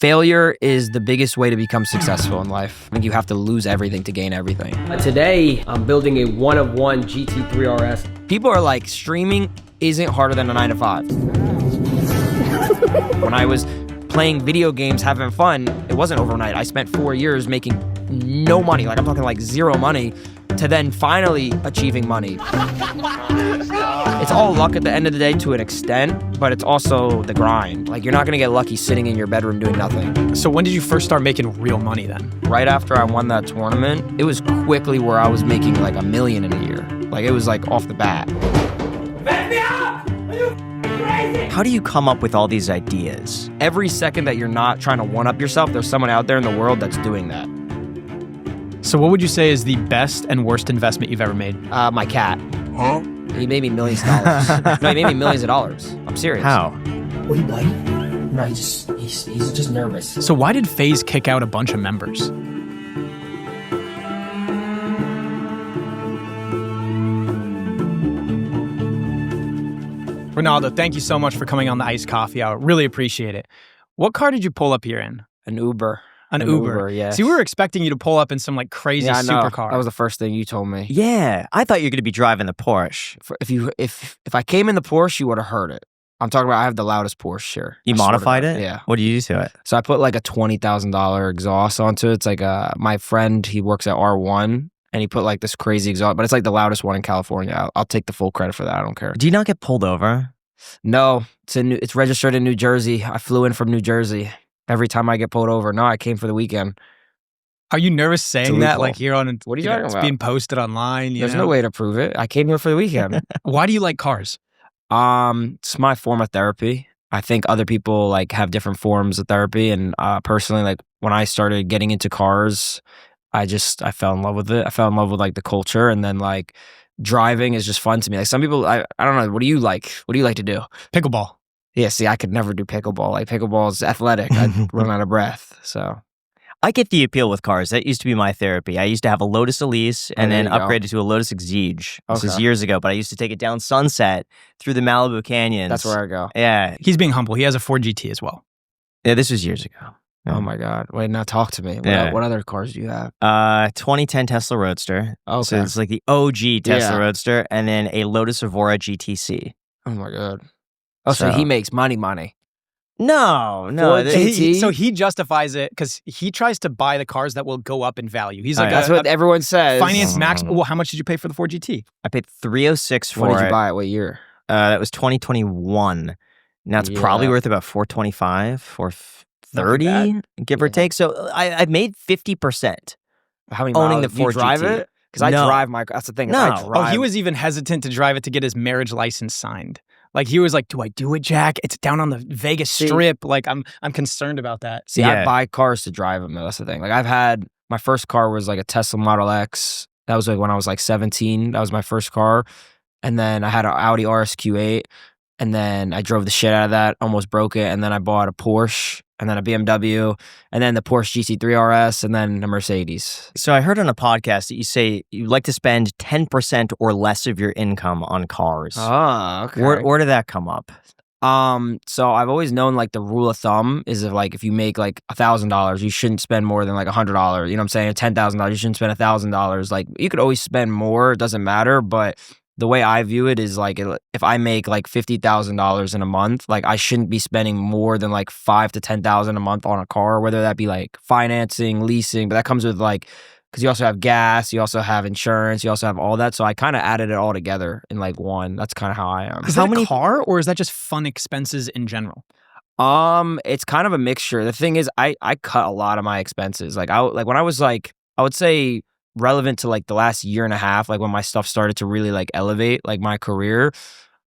Failure is the biggest way to become successful in life. I think you have to lose everything to gain everything. Today, I'm building a one-of-one GT3 RS. People are like, streaming isn't harder than a 9 to 5. When I was playing video games, having fun, it wasn't overnight. I spent 4 years making no money. Like, I'm talking like zero money, to then finally achieving money. It's all luck at the end of the day to an extent, but it's also the grind. Like, you're not gonna get lucky sitting in your bedroom doing nothing. So when did you first start making real money then? Right after I won that tournament, it was quickly where I was making like $1 million in a year. Like, it was like off the bat. Let me up! Are you crazy? How do you come up with all these ideas? Every second that you're not trying to one-up yourself, there's someone out there in the world that's doing that. So what would you say is the best and worst investment you've ever made? My cat. Huh? He made me millions of dollars. No, he made me millions of dollars. I'm serious. How? What, he biting? No, he's just nervous. So why did Faze kick out a bunch of members? Ronaldo, thank you so much for coming on the Iced Coffee Hour. Really appreciate it. What car did you pull up here in? An Uber. An Uber, yeah. See, we were expecting you to pull up in some like crazy supercar. That was the first thing you told me. Yeah, I thought you were going to be driving the Porsche. If I came in the Porsche, you would have heard it. I'm talking about I have the loudest Porsche here. You modified it? Yeah. What do you do to it? So I put like a $20,000 exhaust onto it. It's like my friend, he works at R1, and he put like this crazy exhaust, but it's like the loudest one in California. I'll take the full credit for that. I don't care. Do you not get pulled over? No, it's registered in New Jersey. I flew in from New Jersey. Every time I get pulled over, no, I came for the weekend. Are you nervous saying that like here on what are you talking it's about? being posted online? There's no way to prove it. I came here for the weekend. Why do you like cars? It's my form of therapy. I think other people like have different forms of therapy, and personally, like when I started getting into cars, I fell in love with it. I fell in love with like the culture, and then like driving is just fun to me. Like some people, I don't know. What do you like? What do you like to do? Pickleball. Yeah, see, I could never do pickleball. Like pickleball is athletic. I'd run out of breath. So I get the appeal with cars. That used to be my therapy. I used to have a Lotus Elise and then upgraded to a Lotus Exige. This is years ago, but I used to take it down Sunset through the Malibu Canyons. That's where I go. Yeah. He's being humble. He has a Ford GT as well. Yeah, this was years ago. Oh my God. Wait, now talk to me. What other cars do you have? 2010 Tesla Roadster. Okay. So it's like the OG Tesla Roadster, and then a Lotus Evora GTC. Oh my God. Oh, so he makes money. No. So he justifies it because he tries to buy the cars that will go up in value. He's like, that's what everyone says. Finance max. Well, how much did you pay for the Ford GT? I paid $306 for it. When did you buy it? What year? That was 2021. Now it's probably worth about $425 or $430, give or take. So I've made 50%. How many owning miles? the Ford you drive GT. it? Because I drive my. That's the thing. No. I drive. He was even hesitant to drive it to get his marriage license signed. Like he was like, "Do I do it, Jack? It's down on the Vegas Strip. Like I'm concerned about that." See, I buy cars to drive them. Though. That's the thing. Like I've had my first car was like a Tesla Model X. That was like when I was like 17. That was my first car, and then I had an Audi RSQ8, and then I drove the shit out of that, almost broke it, and then I bought a Porsche, and then a BMW, and then the Porsche GT3 RS, and then a Mercedes. So I heard on a podcast that you say you like to spend 10% or less of your income on cars. Oh, okay. Where did that come up? So I've always known like the rule of thumb is if you make like $1,000, you shouldn't spend more than like $100. You know what I'm saying? $10,000, you shouldn't spend $1,000. Like you could always spend more, it doesn't matter, but the way I view it is like if I make like $50,000 in a month, like I shouldn't be spending more than like $5,000 to $10,000 a month on a car, whether that be like financing, leasing, but that comes with like, because you also have gas, you also have insurance, you also have all that. So I kind of added it all together in like one. That's kind of how I am. Is that a car or is that just fun expenses in general? It's kind of a mixture. The thing is, I cut a lot of my expenses. When I was like, I would say relevant to like the last year and a half, like when my stuff started to really like elevate like my career,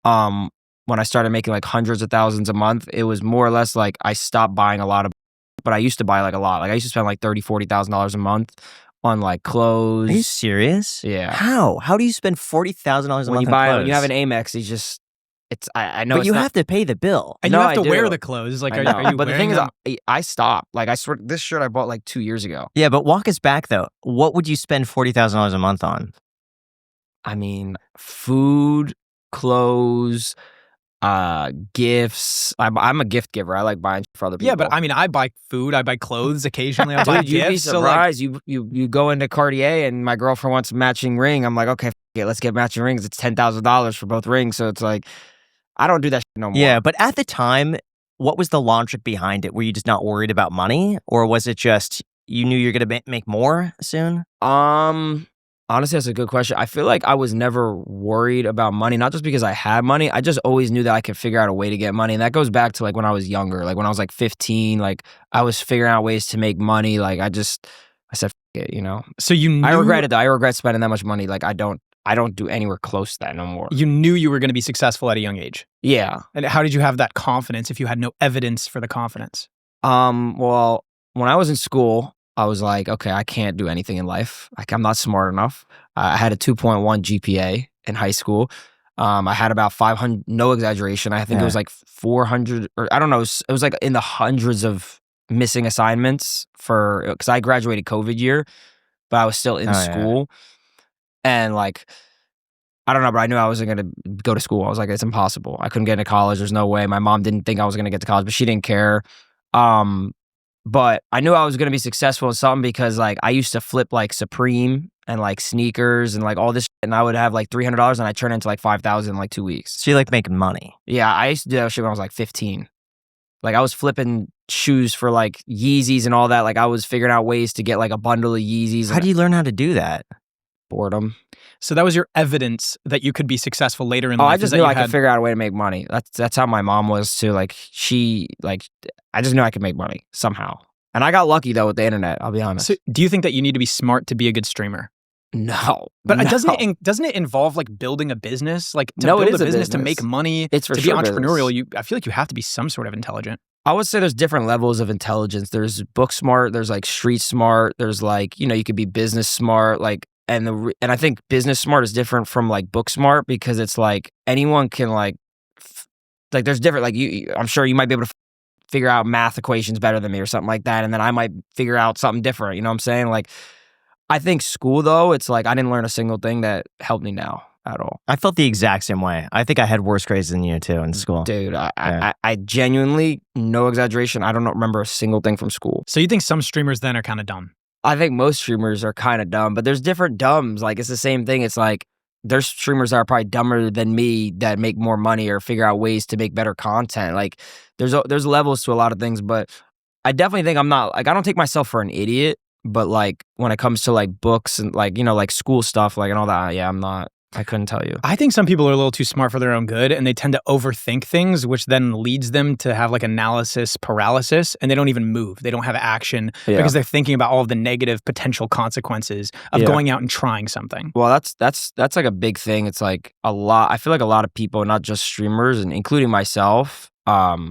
when I started making like hundreds of thousands a month, it was more or less like I stopped buying a lot of, but I used to buy like a lot. Like I used to spend like $30,000-$40,000 a month on like clothes. Are you serious? Yeah. How do you spend $40,000 a month on clothes? When you have an Amex, I know, but you have to pay the bill, and you have to wear the clothes. Like, are you? But the thing is, I stopped. Like, I swear, this shirt I bought like 2 years ago. Yeah, but walk us back though. What would you spend $40,000 a month on? I mean, food, clothes, gifts. I'm a gift giver. I like buying for other people. Yeah, but I mean, I buy food. I buy clothes occasionally. I buy Dude, you'd be gifts. surprised. You go into Cartier and my girlfriend wants a matching ring. I'm like, okay, let's get matching rings. It's $10,000 for both rings. So it's like, I don't do that shit no more. Yeah, but at the time, what was the logic behind it? Were you just not worried about money? Or was it just you knew you're going to make more soon? Honestly, that's a good question. I feel like I was never worried about money, not just because I had money. I just always knew that I could figure out a way to get money. And that goes back to like when I was younger, like when I was like 15, like I was figuring out ways to make money. Like I said, F it, you know? So you knew... I regret it though. I regret spending that much money. Like I don't do anywhere close to that no more. You knew you were going to be successful at a young age. Yeah. And how did you have that confidence if you had no evidence for the confidence? Well, when I was in school, I was like, okay, I can't do anything in life. Like I'm not smart enough. I had a 2.1 GPA in high school. I had about 500, no exaggeration. I think it was like 400, or I don't know. It was like in the hundreds of missing assignments because I graduated COVID year, but I was still in school. And like, I don't know, but I knew I wasn't going to go to school. I was like, it's impossible. I couldn't get into college. There's no way. My mom didn't think I was going to get to college, but she didn't care. But I knew I was going to be successful in something because like I used to flip like Supreme and like sneakers and like all this shit, and I would have like $300 and I'd turn into like 5,000 in like 2 weeks. So you like making money? Yeah, I used to do that shit when I was like 15. Like I was flipping shoes for like Yeezys and all that. Like I was figuring out ways to get like a bundle of Yeezys. How do you learn how to do that? Boredom. So that was your evidence that you could be successful later in life. I just knew I could figure out a way to make money. That's how my mom was too. Like I just knew I could make money somehow. And I got lucky though with the internet, I'll be honest. So do you think that you need to be smart to be a good streamer? No. But doesn't it involve like building a business? Like to build a business to make money, it's for to sure be entrepreneurial, I feel like you have to be some sort of intelligent. I would say there's different levels of intelligence. There's book smart, there's like street smart, there's like, you could be business smart, like and I think business smart is different from like book smart because it's like anyone can like there's different like I'm sure you might be able to figure out math equations better than me or something like that, and then I might figure out something different, you know what I'm saying? Like I think school though, it's like I didn't learn a single thing that helped me now at all. I felt the exact same way. I think I had worse grades than you too in school. Dude, I genuinely, no exaggeration, I don't remember a single thing from school. So you think some streamers then are kind of dumb? I think most streamers are kind of dumb, but there's different dumbs. Like it's the same thing. It's like there's streamers that are probably dumber than me that make more money or figure out ways to make better content. Like there's levels to a lot of things, but I definitely think I'm not like I don't take myself for an idiot. But like when it comes to like books and like like school stuff like and all that, yeah, I'm not. I couldn't tell you. I think some people are a little too smart for their own good and they tend to overthink things, which then leads them to have like analysis paralysis and they don't even move. They don't have action because they're thinking about all of the negative potential consequences of going out and trying something. Well, that's like a big thing. It's like a lot. I feel like a lot of people, not just streamers and including myself,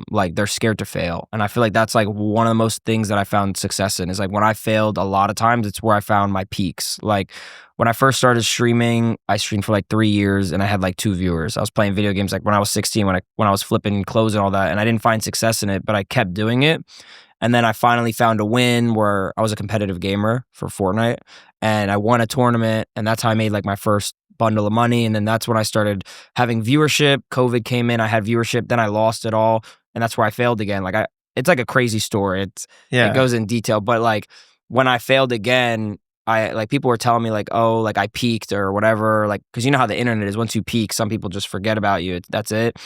like they're scared to fail. And I feel like that's like one of the most things that I found success in is like when I failed a lot of times, it's where I found my peaks. Like when I first started streaming, I streamed for like 3 years and I had like 2 viewers. I was playing video games like when I was 16, when I was flipping clothes and all that, and I didn't find success in it, but I kept doing it. And then I finally found a win where I was a competitive gamer for Fortnite and I won a tournament, and that's how I made like my first bundle of money. And then that's when I started having viewership. COVID came in, I had viewership, then I lost it all, and that's where I failed again. Like it's like a crazy story. It goes in detail, but like when I failed again, I like people were telling me like, oh, like I peaked or whatever, like because you know how the internet is. Once you peak, some people just forget about you. That's it.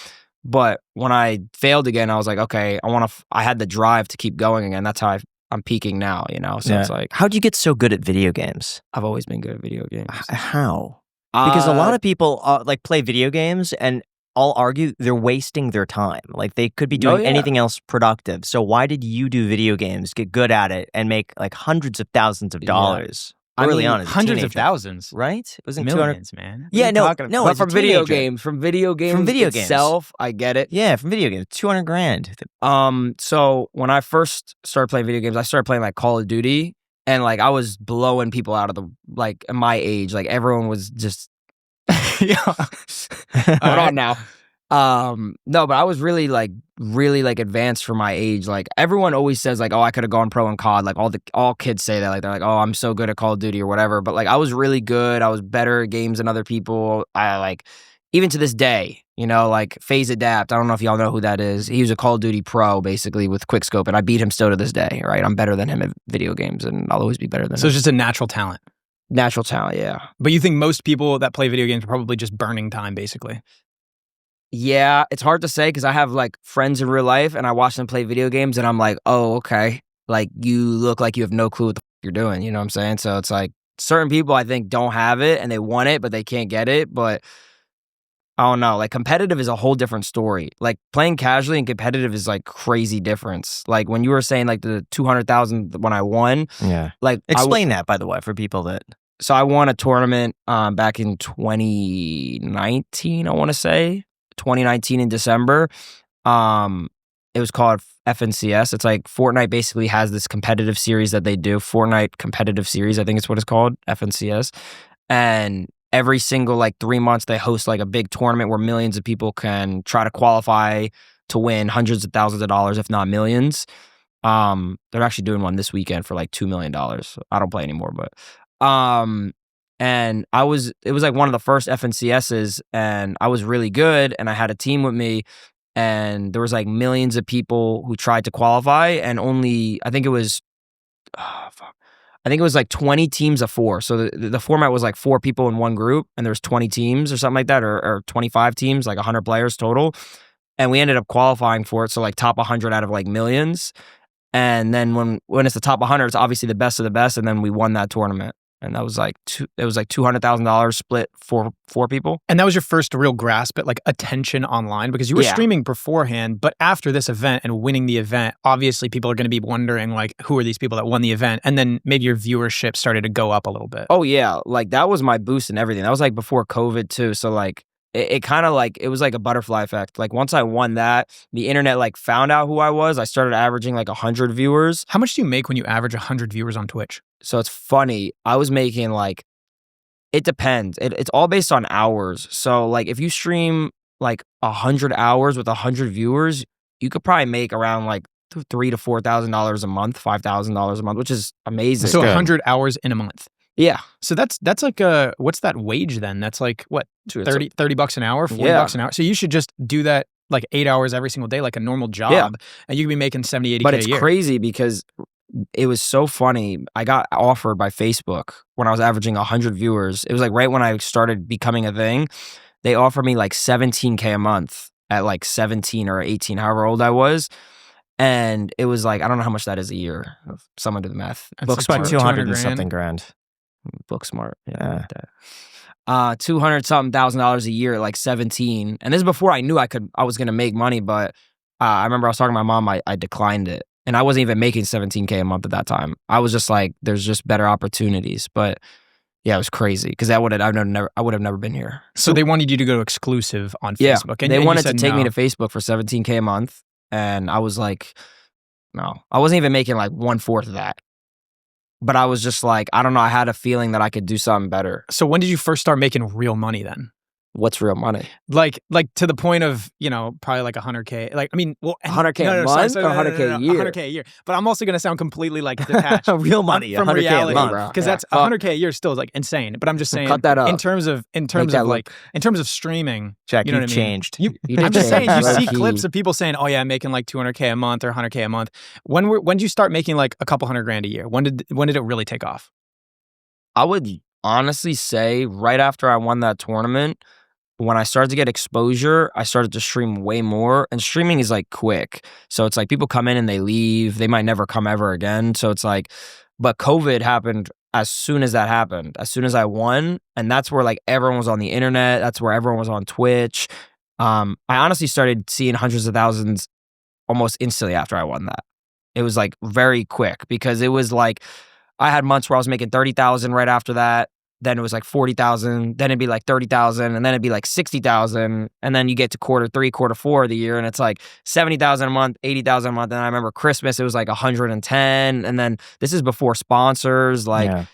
But when I failed again, I was like, okay, I had the drive to keep going again. That's how I'm peaking now, So it's like, how'd you get so good at video games? I've always been good at video games. How? Because a lot of people like play video games and all argue they're wasting their time. Like they could be doing anything else productive. So why did you do video games, get good at it, and make like hundreds of thousands of dollars early on as a hundreds teenager? of thousands, right? It wasn't millions, man. Yeah, no. But from video games itself, I get it. Yeah, from video games, $200,000. So when I first started playing video games, I started playing like Call of Duty, and like I was blowing people out of the like my age. Like everyone was just. Hold on now. No, but I was really advanced for my age. Like everyone always says like, oh, I could have gone pro in COD. Like all kids say that. Like they're like, oh, I'm so good at Call of Duty or whatever. But like I was really good. I was better at games than other people. I like even to this day, You know, like Faze Adapt. I don't know if y'all know who that is. He was a Call of Duty pro, basically, with Quickscope, and I beat him still to this day, right? I'm better than him at video games, and I'll always be better than him. So it's just a natural talent. Natural talent, yeah. But you think most people that play video games are probably just burning time, basically? Yeah, it's hard to say because I have like friends in real life, and I watch them play video games, and I'm like, oh, okay. Like, you look like you have no clue what the you're doing, you know what I'm saying? So it's like, certain people I think don't have it, and they want it, but they can't get it, but I don't know. Like, competitive is a whole different story. Like, playing casually and competitive is like crazy difference. Like, when you were saying like the 200,000 when I won. Yeah. Like, explain that, by the way, for people that. So I won a tournament back in 2019. I want to say 2019 in December. It was called FNCS. It's like Fortnite basically has this competitive series that they do. Fortnite competitive series, I think it's what it's called, FNCS, and every single like 3 months, they host like a big tournament where millions of people can try to qualify to win hundreds of thousands of dollars, if not millions. They're actually doing one this weekend for like $2 million. I don't play anymore, but and it was like one of the first FNCSs, and I was really good, and I had a team with me, and there was like millions of people who tried to qualify, and only I think it was like 20 teams of 4. So the format was like 4 people in one group, and there was 20 teams or something like that, or 25 teams, like 100 players total. And we ended up qualifying for it. So like top 100 out of like millions. And then when it's the top 100, it's obviously the best of the best. And then we won that tournament. And that was like $200,000 split for 4 people. And that was your first real grasp at like attention online, because you were streaming beforehand, but after this event and winning the event, obviously people are going to be wondering like, who are these people that won the event? And then maybe your viewership started to go up a little bit. Oh yeah, like that was my boost and everything. That was like before COVID too. So like it kind of like, it was like a butterfly effect. Like once I won that, the internet like found out who I was. I started averaging like 100 viewers. How much do you make when you average 100 viewers on Twitch? So it's funny. I was making like, it depends. It's all based on hours. So like if you stream like 100 hours with 100 viewers, you could probably make around like $3,000 to $4,000 a month, $5,000 a month, which is amazing. So 100 hours in a month. Yeah. So that's like what's that wage then? That's like what, 30 bucks an hour, 40 bucks an hour. So you should just do that like 8 hours every single day, like a normal job, and you could be making 70, 80K a year. But it's crazy because it was so funny. I got offered by Facebook when I was averaging 100 viewers. It was like right when I started becoming a thing. They offered me like $17K a month at like 17 or 18, however old I was. And it was like, I don't know how much that is a year. Someone do the math. It's about 200 and something grand. Book smart. Yeah. Like 200 something $1,000 a year at like 17. And this is before I knew I was going to make money. But I remember I was talking to my mom, I declined it. And I wasn't even making $17K a month at that time. I was just like, there's just better opportunities. But yeah, it was crazy because I would have never been here. So they wanted you to go exclusive on Facebook. And they wanted to take me to Facebook for $17K a month. And I was like, no, I wasn't even making like 1/4 of that. But I was just like, I don't know. I had a feeling that I could do something better. So when did you first start making real money then? What's real money? Like to the point of, probably like 100K. Like, I mean, well, 100K a month or 100K a year? 100K a year. But I'm also going to sound completely like detached. Real money, from 100K reality, a month. because that's 100K a year still is like insane. But I'm just saying, cut that up. in terms of streaming, Jack, you know you've what I mean? changed. I'm just saying, you see clips of people saying, "Oh yeah, I'm making like 200K a month or 100K a month." When did you start making like a couple $100,000 a year? When did it really take off? I would honestly say right after I won that tournament. When I started to get exposure, I started to stream way more. And streaming is like quick. So it's like people come in and they leave. They might never come ever again. So it's like, but COVID happened as soon as that happened, as soon as I won. And that's where like everyone was on the internet. That's where everyone was on Twitch. I honestly started seeing hundreds of thousands almost instantly after I won that. It was like very quick because it was like, I had months where I was making 30,000 right after that. Then it was like 40,000, then it'd be like 30,000, and then it'd be like 60,000. And then you get to Q3, Q4 of the year, and it's like 70,000 a month, 80,000 a month. And I remember Christmas, it was like 110. And then this is before sponsors. Like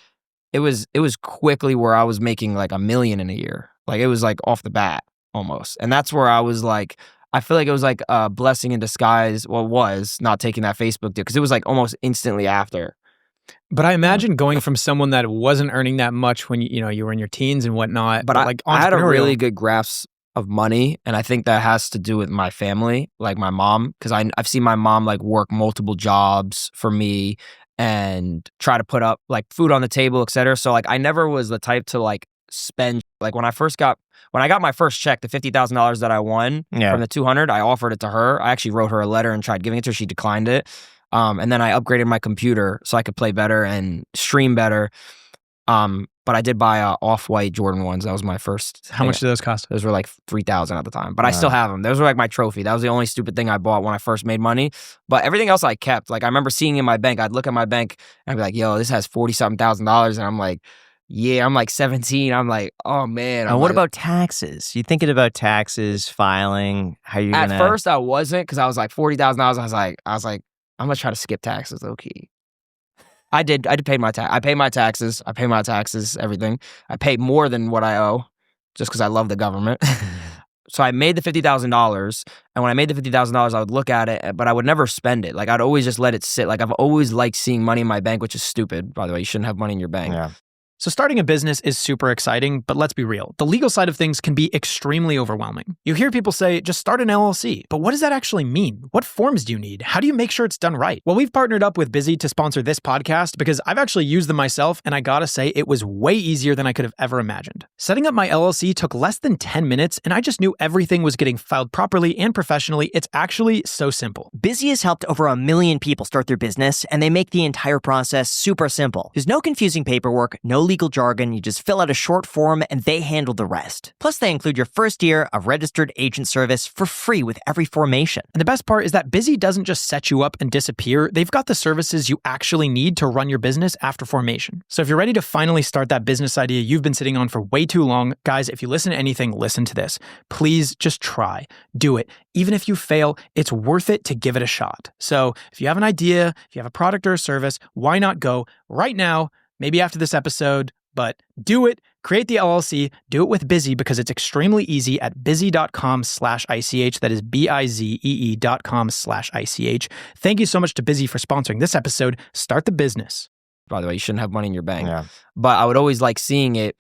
it was quickly where I was making like $1 million in a year. Like it was like off the bat almost. And that's where I was like, I feel like it was like a blessing in disguise. Well, it was not taking that Facebook deal because it was like almost instantly after. But I imagine going from someone that wasn't earning that much when you were in your teens and whatnot. But like I had a really good grasp of money, and I think that has to do with my family, like my mom, because I've seen my mom like work multiple jobs for me and try to put up like food on the table, etc. So like I never was the type to like spend. Like when I got my first check, the $50,000 that I won from the 200, I offered it to her. I actually wrote her a letter and tried giving it to her. She declined it. And then I upgraded my computer so I could play better and stream better. But I did buy off-white Jordan ones. That was my first. How much did those cost? Those were like $3,000 at the time, but I still have them. Those were like my trophy. That was the only stupid thing I bought when I first made money. But everything else I kept. Like I remember seeing in my bank, I'd look at my bank and I'd be like, yo, this has $40-something thousand, and I'm like, yeah, I'm like 17. I'm like, oh man. And what about taxes? You thinking about taxes, filing? How you At first I wasn't, because I was like $40,000. I was like, I'm gonna try to skip taxes low key. I did pay my tax. I pay my taxes. Everything. I pay more than what I owe, just because I love the government. So I made the $50,000, and when I made the $50,000, I would look at it, but I would never spend it. Like I'd always just let it sit. Like I've always liked seeing money in my bank, which is stupid, by the way. You shouldn't have money in your bank. Yeah. So starting a business is super exciting, but let's be real. The legal side of things can be extremely overwhelming. You hear people say, just start an LLC, but what does that actually mean? What forms do you need? How do you make sure it's done right? Well, we've partnered up with Bizee to sponsor this podcast because I've actually used them myself, and I gotta say, it was way easier than I could have ever imagined. Setting up my LLC took less than 10 minutes, and I just knew everything was getting filed properly and professionally. It's actually so simple. Bizee has helped over 1 million people start their business, and they make the entire process super simple. There's no confusing paperwork, no legal jargon. You just fill out a short form and they handle the rest. Plus, they include your first year of registered agent service for free with every formation. And the best part is that Bizee doesn't just set you up and disappear. They've got the services you actually need to run your business after formation. So if you're ready to finally start that business idea you've been sitting on for way too long, guys, if you listen to anything, listen to this. Please just try. Do it. Even if you fail, it's worth it to give it a shot. So if you have an idea, if you have a product or a service, why not go right now, maybe after this episode, but do it, create the LLC, do it with Bizee because it's extremely easy at bizee.com/ICH. That is bizee.com/ICH. Thank you so much to Bizee for sponsoring this episode. Start the business. By the way, you shouldn't have money in your bank. Yeah. But I would always like seeing it.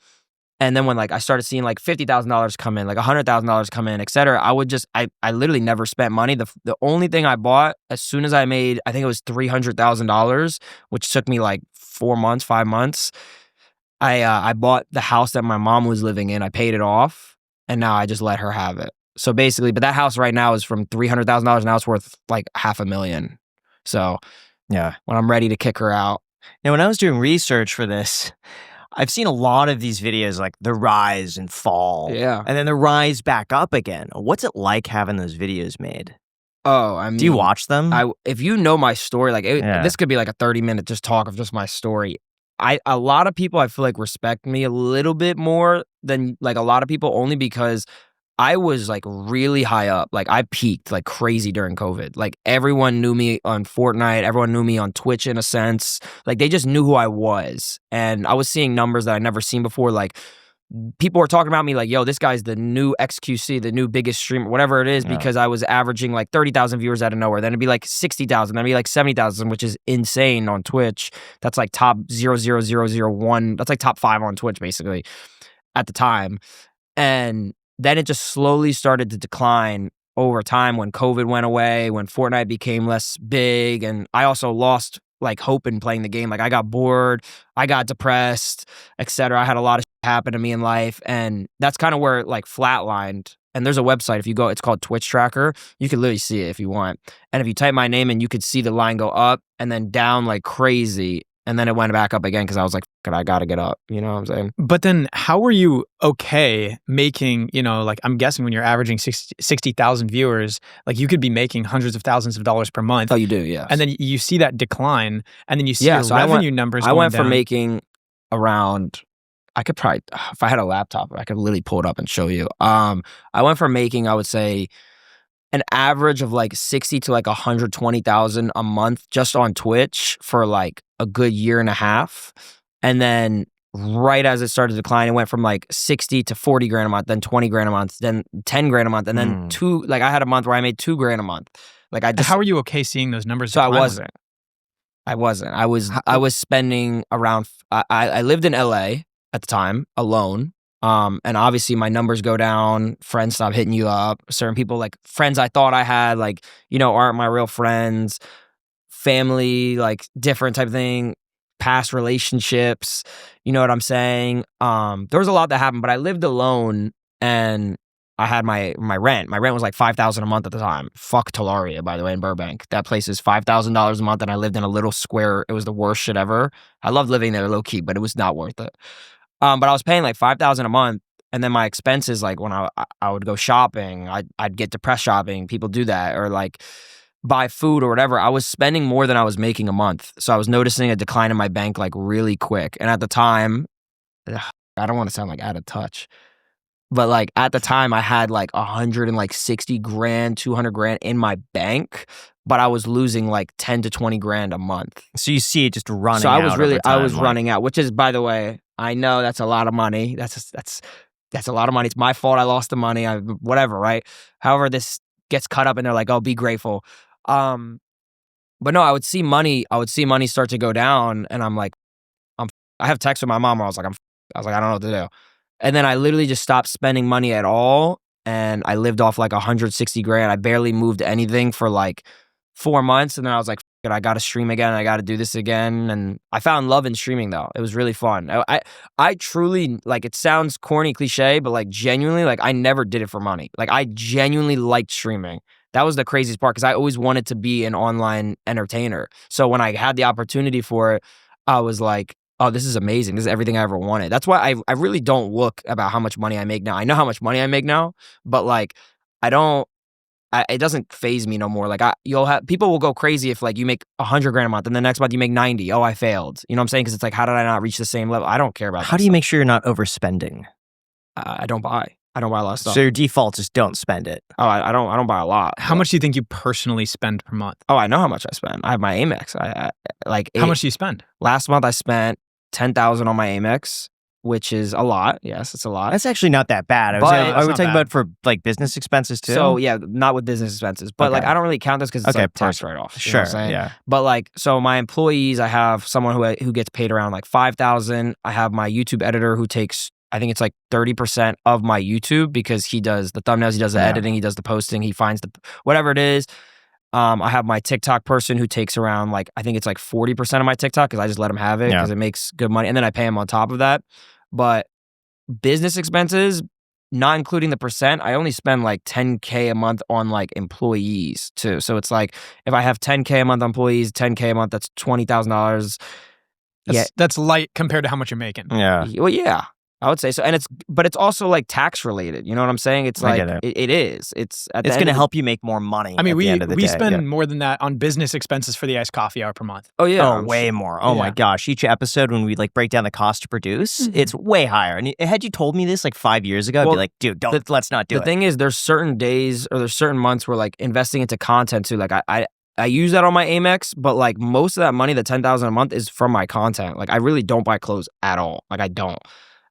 And then when like I started seeing like $50,000 come in, like $100,000 come in, et cetera, I would just, I literally never spent money. The only thing I bought as soon as I made, I think it was $300,000, which took me like 5 months. I bought the house that my mom was living in. I paid it off, and now I just let her have it. So basically, but that house right now is from $300,000. Now it's worth like $500,000. So yeah, when I'm ready to kick her out. Now, when I was doing research for this, I've seen a lot of these videos like the rise and fall. Yeah. And then the rise back up again. What's it like having those videos made? Oh, I mean, do you watch them? If you know my story, like this could be like a 30-minute just talk of just my story. A lot of people I feel like respect me a little bit more than like a lot of people, only because I was like really high up. Like I peaked like crazy during COVID. Like everyone knew me on Fortnite. Everyone knew me on Twitch in a sense. Like they just knew who I was. And I was seeing numbers that I'd never seen before. Like people were talking about me like, yo, this guy's the new XQC, the new biggest streamer, whatever it is, because I was averaging like 30,000 viewers out of nowhere. Then it'd be like 60,000, then it'd be like 70,000, which is insane on Twitch. That's like top 0.0001. That's like top 5 on Twitch basically at the time. And then it just slowly started to decline over time when COVID went away, when Fortnite became less big. And I also lost like hope in playing the game. Like I got bored, I got depressed, etc. I had a lot of shit happen to me in life, and that's kind of where it like flatlined. And there's a website, if you go, it's called Twitch Tracker. You can literally see it if you want. And if you type my name in, you could see the line go up and then down like crazy. And then it went back up again because I was like, I gotta get up. You know what I'm saying? But then how were you okay making, like I'm guessing when you're averaging 60,000 viewers, like you could be making hundreds of thousands of dollars per month. Oh, you do, yeah. And then you see that decline, and then you see your revenue numbers going I went down. from making around, I could probably, if I had a laptop, I could literally pull it up and show you. I went from making, I would say, an average of like 60 to like 120,000 a month just on Twitch for like a good year and a half. And then right as it started to decline, it went from like 60 to 40 grand a month, then 20 grand a month, then 10 grand a month. And then I had a month where I made 2 grand a month. Like how are you okay seeing those numbers? So I wasn't. I was spending around, I lived in LA at the time alone. And obviously my numbers go down, friends stop hitting you up, certain people, like friends I thought I had, like, aren't my real friends, family, like different type of thing, past relationships, you know what I'm saying? There was a lot that happened, but I lived alone and I had my rent. My rent was like $5,000 a month at the time. Fuck Tularia, by the way, in Burbank. That place is $5,000 a month, and I lived in a little square. It was the worst shit ever. I loved living there low key, but it was not worth it. But I was paying like $5,000 a month, and then my expenses, like when I would go shopping, I'd get depressed shopping. People do that, or like buy food or whatever. I was spending more than I was making a month, so I was noticing a decline in my bank like really quick. And at the time, I don't want to sound like out of touch, but like at the time I had like 160 grand, 200 grand in my bank, but I was losing like 10 to 20 grand a month. So you see it just running out. So I was like, running out, which is, by the way, I know that's a lot of money. That's a lot of money. It's my fault I lost the money. Whatever, right? However, this gets cut up and they're like, oh, be grateful. But no, I would see money start to go down, and I'm like, I have text with my mom where I was like, I don't know what to do. And then I literally just stopped spending money at all, and I lived off like 160 grand. I barely moved anything for like 4 months, and then I was like, it, I got to stream again. I got to do this again. And I found love in streaming, though. It was really fun. I truly, like, it sounds corny, cliche, but like genuinely, like I never did it for money. Like I genuinely liked streaming. That was the craziest part, because I always wanted to be an online entertainer. So when I had the opportunity for it, I was like, oh, this is amazing. This is everything I ever wanted. That's why I really don't look about how much money I make now. I know how much money I make now, but like it doesn't phase me no more. Like people will go crazy if like you make 100 grand a month and the next month you make 90. Oh, I failed. You know what I'm saying? Because it's like, how did I not reach the same level? I don't care about that. How do you make sure you're not overspending? I don't buy a lot of stuff. So your default is don't spend it. Oh, I don't buy a lot. How much do you think you personally spend per month? Oh, I know how much I spend. I have my Amex. How much do you spend? Last month I spent 10,000 on my Amex, which is a lot. Yes, it's a lot. That's actually not that bad. Are we talking about for like business expenses too? So yeah, not with business expenses, but like I don't really count this because it's like tax write-off. Sure, what I'm saying? Yeah. But like, so my employees, I have someone who gets paid around like 5,000. I have my YouTube editor who takes, I think it's like 30% of my YouTube, because he does the thumbnails, he does the editing, he does the posting, he finds the whatever it is. I have my TikTok person who takes around like, I think it's like 40% of my TikTok, because I just let him have it because it makes good money. And then I pay him on top of that. But business expenses, not including the percent, I only spend like 10K a month on like employees too. So it's like, if I have 10K a month on employees, 10K a month, that's $20,000. That's light compared to how much you're making. Yeah. Well, yeah. I would say so. And it's also like tax related. You know what I'm saying? It's like, it is. It's going to help you make more money. I mean, we day. spend more than that on business expenses for the iced coffee hour per month. Oh, yeah. Oh, way more. Oh, my gosh. Each episode, when we like break down the cost to produce, it's way higher. And had you told me this like 5 years ago, I'd be like, dude, let's not do it. The thing is, there's certain days or there's certain months where like investing into content too, like I use that on my Amex, but like most of that money, the $10,000 a month, is from my content. Like I really don't buy clothes at all. Like I don't.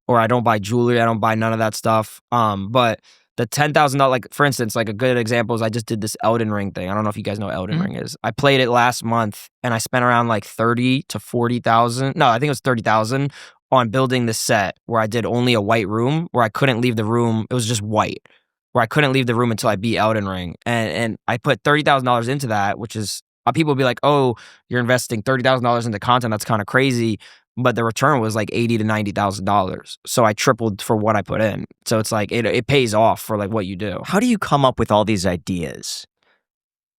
Or I don't buy jewelry. I don't buy none of that stuff. But the $10,000, like for instance, like a good example is I just did this Elden Ring thing. I don't know if you guys know what Elden Ring is. I played it last month and I spent around like 30 to 40,000. No, I think it was 30,000 on building the set where I did only a white room where I couldn't leave the room. It was just white, where I couldn't leave the room until I beat Elden Ring. And I put $30,000 into that, which is, people will be like, oh, you're investing $30,000 into content. That's kind of crazy. But the return was like $80,000 to $90,000. So I tripled for what I put in. So it's like, it pays off for like what you do. How do you come up with all these ideas?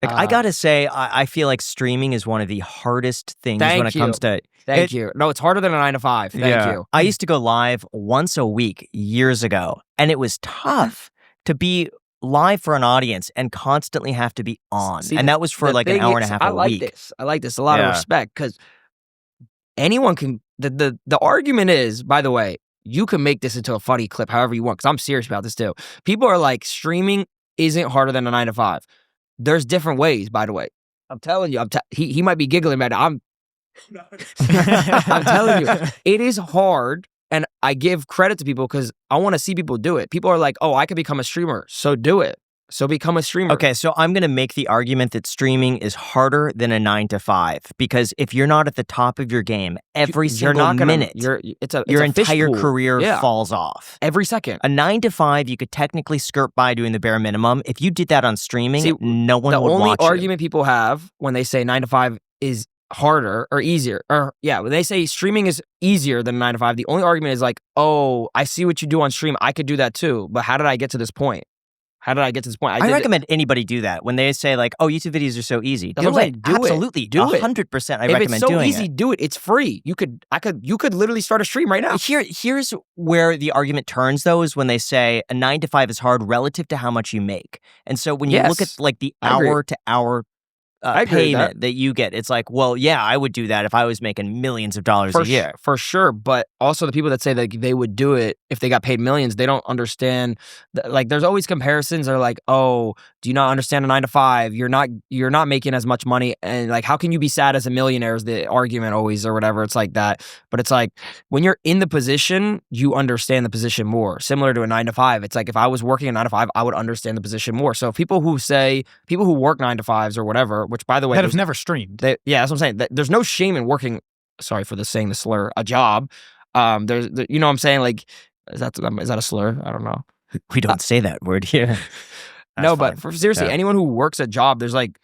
Like I gotta say, I feel like streaming is one of the hardest things when it comes to. Thank you. No, it's harder than a 9 to 5. Thank you. I used to go live once a week years ago, and it was tough to be live for an audience and constantly have to be on. And that was for like an hour and a half a week. I like this. A lot of respect, because anyone can. The argument is, by the way, you can make this into a funny clip however you want, because I'm serious about this too. People are like, streaming isn't harder than a 9 to 5. There's different ways, by the way. I'm telling you, he might be giggling about it. I'm telling you, it is hard, and I give credit to people because I want to see people do it. People are like, oh, I could become a streamer, so do it. So become a streamer. Okay, so I'm going to make the argument that streaming is harder than a 9 to 5 because if you're not at the top of your game every single minute, your entire career falls off. Every second. A 9 to 5, you could technically skirt by doing the bare minimum. If you did that on streaming, no one would watch it. The only argument people have when they say 9 to 5 is harder or easier, when they say streaming is easier than 9 to 5, the only argument is like, oh, I see what you do on stream. I could do that too. But how did I get to this point? How did I get to this point? I recommend anybody do that when they say like, "Oh, YouTube videos are so easy." Do it. Absolutely, do it. 100%. I recommend doing it. If it's so easy, do it. It's free. You could literally start a stream right now. Here's where the argument turns though, is when they say a 9 to 5 is hard relative to how much you make. And so when you look at like the hour to hour payment that you get, it's like, well, yeah, I would do that if I was making millions of dollars a year. For sure. But also the people that say that they would do it if they got paid millions, they don't understand. Like there's always comparisons. They're like, oh, do you not understand a 9 to 5? You're not making as much money. And like, how can you be sad as a millionaire is the argument always or whatever. It's like that. But it's like when you're in the position, you understand the position more. Similar to a 9 to 5. It's like if I was working a 9 to 5, I would understand the position more. So people who work 9 to 5s or whatever, which by the way, that have never streamed. That's what I'm saying. There's no shame in working. Sorry for saying the slur. A job. There's, you know what I'm saying? Like, is that a slur? I don't know. We don't say that word here. No, but seriously, anyone who works a job, there's like,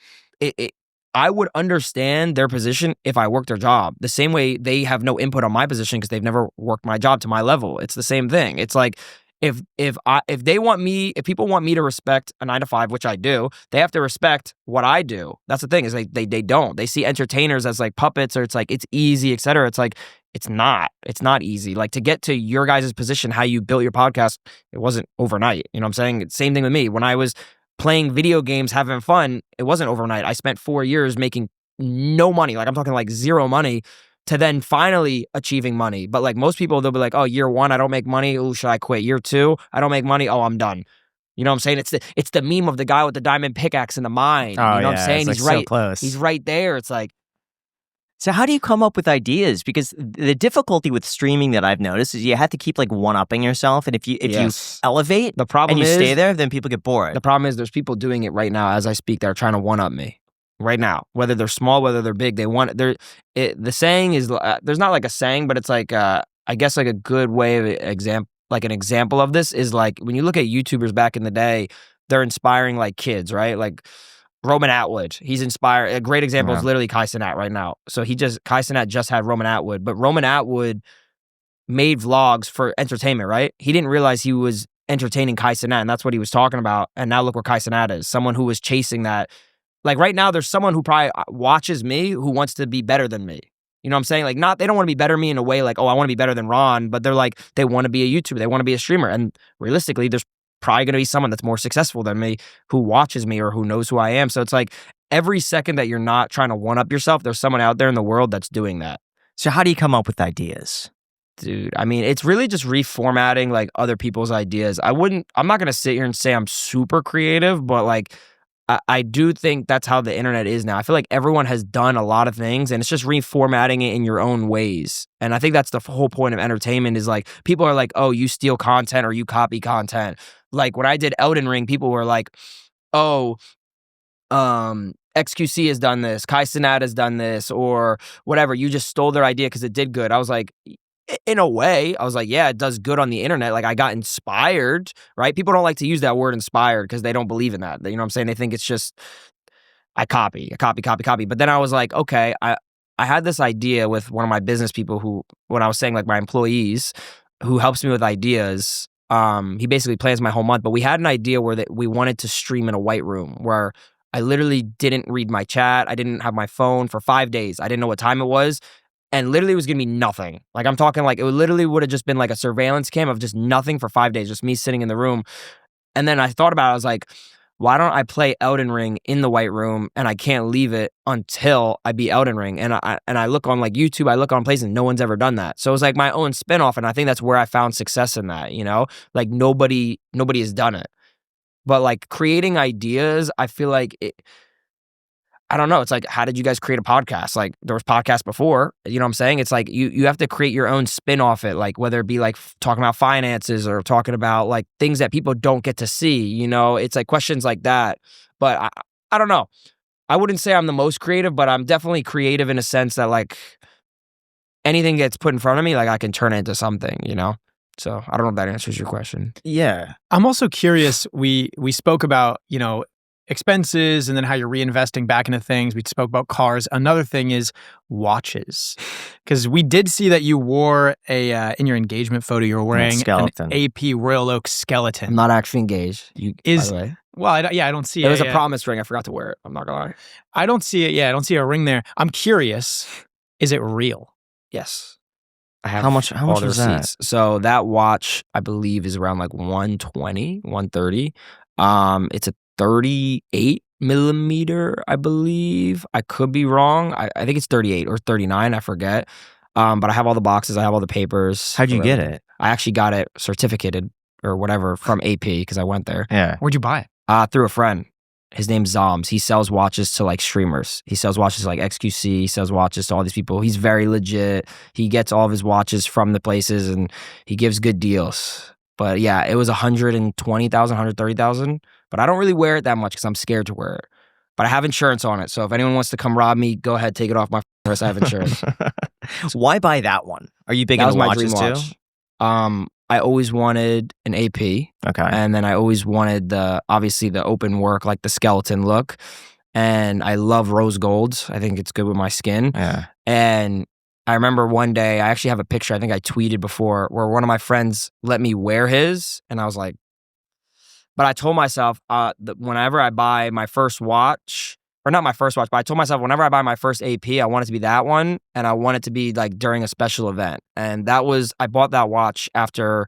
I would understand their position if I worked their job. The same way they have no input on my position because they've never worked my job to my level. It's the same thing. It's like, if people want me to respect a 9 to 5, which I do, they have to respect what I do. That's the thing is they don't. They see entertainers as like puppets or it's like it's easy, etc. It's like it's not easy. Like to get to your guys' position, how you built your podcast, it wasn't overnight. You know what I'm saying? Same thing with me. When I was playing video games, having fun, it wasn't overnight. I spent 4 years making no money. Like I'm talking like zero money. To then finally achieving money. But like most people, they'll be like, oh, year 1, I don't make money. Oh, should I quit? Year 2, I don't make money. Oh, I'm done. You know what I'm saying? It's the meme of the guy with the diamond pickaxe in the mine. Oh, you know what I'm saying? He's like so close. He's right there. It's like. So how do you come up with ideas? Because the difficulty with streaming that I've noticed is you have to keep like one-upping yourself. And if you elevate the problem and you stay there, then people get bored. The problem is there's people doing it right now as I speak that are trying to one-up me. Right now, whether they're small, whether they're big, the saying is there's not like a saying, but it's like I guess like a good way of an example of this is like when you look at YouTubers back in the day, they're inspiring like kids, right? Like Roman Atwood, he's inspired. A great example is literally Kai Cenat right now. So Kai Cenat just had Roman Atwood, but Roman Atwood made vlogs for entertainment, right? He didn't realize he was entertaining Kai Cenat, and that's what he was talking about. And now look where Kai Cenat is, someone who was chasing that. Like right now, there's someone who probably watches me who wants to be better than me. You know what I'm saying? Like they don't want to be better than me in a way like, oh, I want to be better than Ron, but they're like, they want to be a YouTuber. They want to be a streamer. And realistically, there's probably going to be someone that's more successful than me who watches me or who knows who I am. So it's like every second that you're not trying to one-up yourself, there's someone out there in the world that's doing that. So how do you come up with ideas? Dude, I mean, it's really just reformatting like other people's ideas. I'm not going to sit here and say I'm super creative, but like, I do think that's how the internet is now. I feel like everyone has done a lot of things and it's just reformatting it in your own ways. And I think that's the whole point of entertainment is like, people are like, oh, you steal content or you copy content. Like when I did Elden Ring, people were like, oh, XQC has done this, Kai Cenat has done this, or whatever. You just stole their idea because it did good. I was like, in a way, I was like, yeah, it does good on the internet. Like I got inspired, right? People don't like to use that word inspired because they don't believe in that. You know what I'm saying? They think it's just, I copy. But then I was like, okay, I had this idea with one of my business people who, when I was saying like my employees who helps me with ideas, he basically plans my whole month, but we had an idea where we wanted to stream in a white room where I literally didn't read my chat. I didn't have my phone for 5 days. I didn't know what time it was. And literally it was going to be nothing. Like I'm talking like it literally would have just been like a surveillance cam of just nothing for 5 days, just me sitting in the room. And then I thought about it. I was like, why don't I play Elden Ring in the white room and I can't leave it until I beat Elden Ring? And I look on like YouTube, I look on places, and no one's ever done that. So it was like my own spinoff. And I think that's where I found success in that, you know? Like nobody has done it. But like creating ideas, I feel like I don't know. It's like, how did you guys create a podcast? Like, there was podcasts before. You know what I'm saying? It's like you have to create your own spin off it. Like, whether it be like talking about finances or talking about like things that people don't get to see. You know, it's like questions like that. But I don't know. I wouldn't say I'm the most creative, but I'm definitely creative in a sense that like anything gets put in front of me, like I can turn it into something. You know. So I don't know if that answers your question. Yeah. I'm also curious. We spoke about expenses and then how you're reinvesting back into things. We spoke about cars. Another thing is watches, because we did see that you wore in your engagement photo, you were wearing an AP Royal Oak skeleton. I'm not actually engaged. By the way. Well, I don't see it. It was a promise ring. I forgot to wear it. I'm not gonna lie. I don't see it. Yeah, I don't see a ring there. I'm curious. Is it real? Yes. I have how much was that? So that watch, I believe, is around like 120, 130. It's a 38 millimeter, I believe. I could be wrong. I think it's 38 or 39. I forget. But I have all the boxes. I have all the papers. How'd you get it? I actually got it certificated or whatever from AP because I went there. Yeah. Where'd you buy it? Through a friend. His name's Zoms. He sells watches to like streamers. He sells watches to like XQC. He sells watches to all these people. He's very legit. He gets all of his watches from the places and he gives good deals. But yeah, it was 120,000, 130,000. But I don't really wear it that much because I'm scared to wear it. But I have insurance on it. So if anyone wants to come rob me, go ahead, take it off my wrist. I have insurance. Why buy that one? Are you big into watches too? I always wanted an AP. Okay. And then I always wanted obviously the open work, like the skeleton look. And I love rose golds. I think it's good with my skin. Yeah. And I remember one day, I actually have a picture, I think I tweeted before, where one of my friends let me wear his. And I was like, but I told myself that whenever I buy my first watch, or not my first watch, but I told myself whenever I buy my first AP, I want it to be that one, and I want it to be like during a special event. And I bought that watch after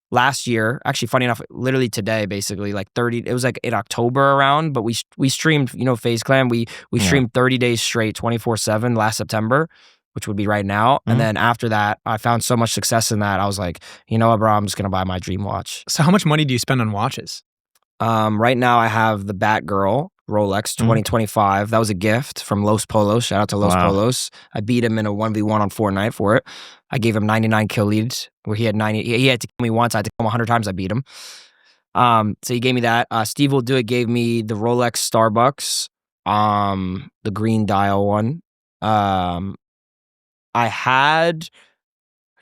last year. Actually, funny enough, literally today, basically, like it was like in October around, but we streamed, Faze Clan, we streamed 30 days straight, 24/7 last September, which would be right now. Mm-hmm. And then after that, I found so much success in that. I was like, you know what, bro, I'm just going to buy my dream watch. So how much money do you spend on watches? Right now I have the Batgirl Rolex 2025. That was a gift from Los Polos. Shout out to Los Polos. I beat him in a 1v1 on Fortnite for it. I gave him 99 kill leads where he had 90. He had to kill me once. I had to kill him 100 times. I beat him. So he gave me that. Steve Will Do It gave me the Rolex Starbucks, the green dial one. I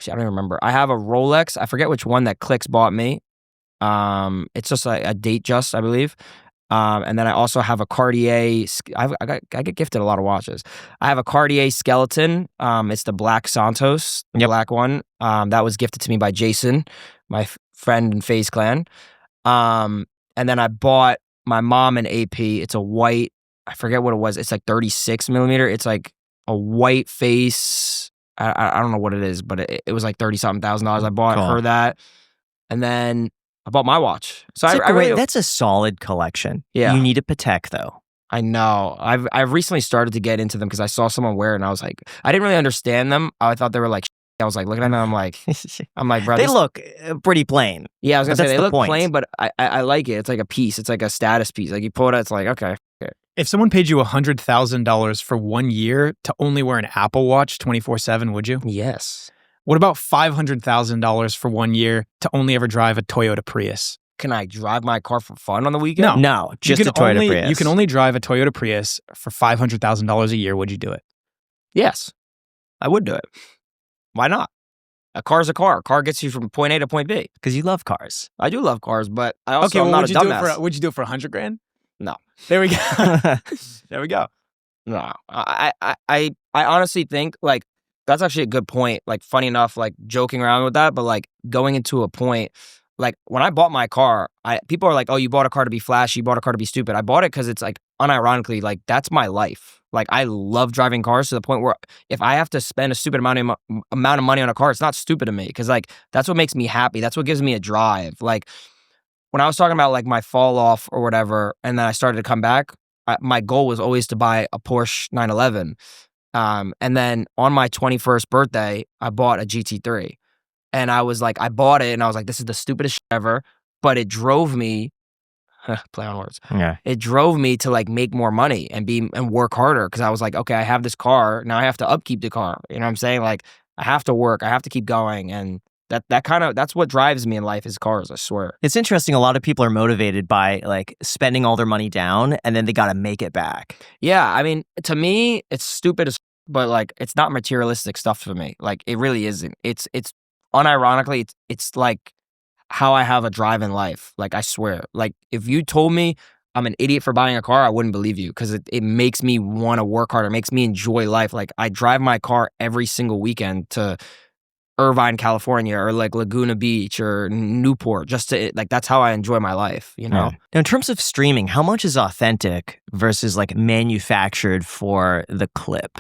don't even remember. I have a Rolex. I forget which one that Clicks bought me. It's just a date just, I believe. And then I also have a Cartier. I get gifted a lot of watches. I have a Cartier skeleton. It's the Black Santos, the black one. That was gifted to me by Jason, my friend in Faze Clan. And then I bought my mom an AP. It's a white. I forget what it was. It's like 36 millimeter. It's like a white face. I don't know what it is, but it was like $30,000. I bought her that, and then I bought my watch. So that's a solid collection. Yeah. You need a Patek though. I know. I've recently started to get into them because I saw someone wear it and I was like, I didn't really understand them. I thought they were like, I was like looking at them. I'm like, bro, they look pretty plain. Yeah, I was gonna say they look plain, but I like it. It's like a piece. It's like a status piece. Like you pull it out, it's like okay. If someone paid you $100,000 for 1 year to only wear an Apple Watch 24/7, would you? Yes. What about $500,000 for 1 year to only ever drive a Toyota Prius? Can I drive my car for fun on the weekend? No, just a Toyota Prius. You can only drive a Toyota Prius for $500,000 a year. Would you do it? Yes, I would do it. Why not? A car's a car. A car gets you from point A to point B. Because you love cars. I do love cars, but I also am not a dumbass. Would you do it for $100,000? No. There we go. There we go. No, I honestly think like that's actually a good point. Like funny enough, like joking around with that, but like going into a point, like when I bought my car, people are like, "Oh, you bought a car to be flashy. You bought a car to be stupid." I bought it because it's like unironically, like that's my life. Like I love driving cars to the point where if I have to spend a stupid amount of money on a car, it's not stupid to me because like that's what makes me happy. That's what gives me a drive. Like when I was talking about like my fall off or whatever, and then I started to come back, my goal was always to buy a Porsche 911. And then on my 21st birthday, I bought a GT3. And I was like, I bought it and I was like, this is the stupidest shit ever. But it drove me play on words. Yeah. It drove me to like make more money and work harder because I was like, okay, I have this car. Now I have to upkeep the car. You know what I'm saying? Like I have to work. I have to keep going. And that's what drives me in life is cars, I swear. It's interesting. A lot of people are motivated by like spending all their money down and then they got to make it back. Yeah. I mean, to me, it's stupid as but like it's not materialistic stuff for me. Like it really isn't. It's unironically, it's like how I have a drive in life. Like I swear. Like if you told me I'm an idiot for buying a car, I wouldn't believe you because it makes me want to work harder. It makes me enjoy life. Like I drive my car every single weekend to Irvine, California, or like Laguna Beach or Newport, just to like that's how I enjoy my life, you know? Yeah. Now, in terms of streaming, how much is authentic versus like manufactured for the clip?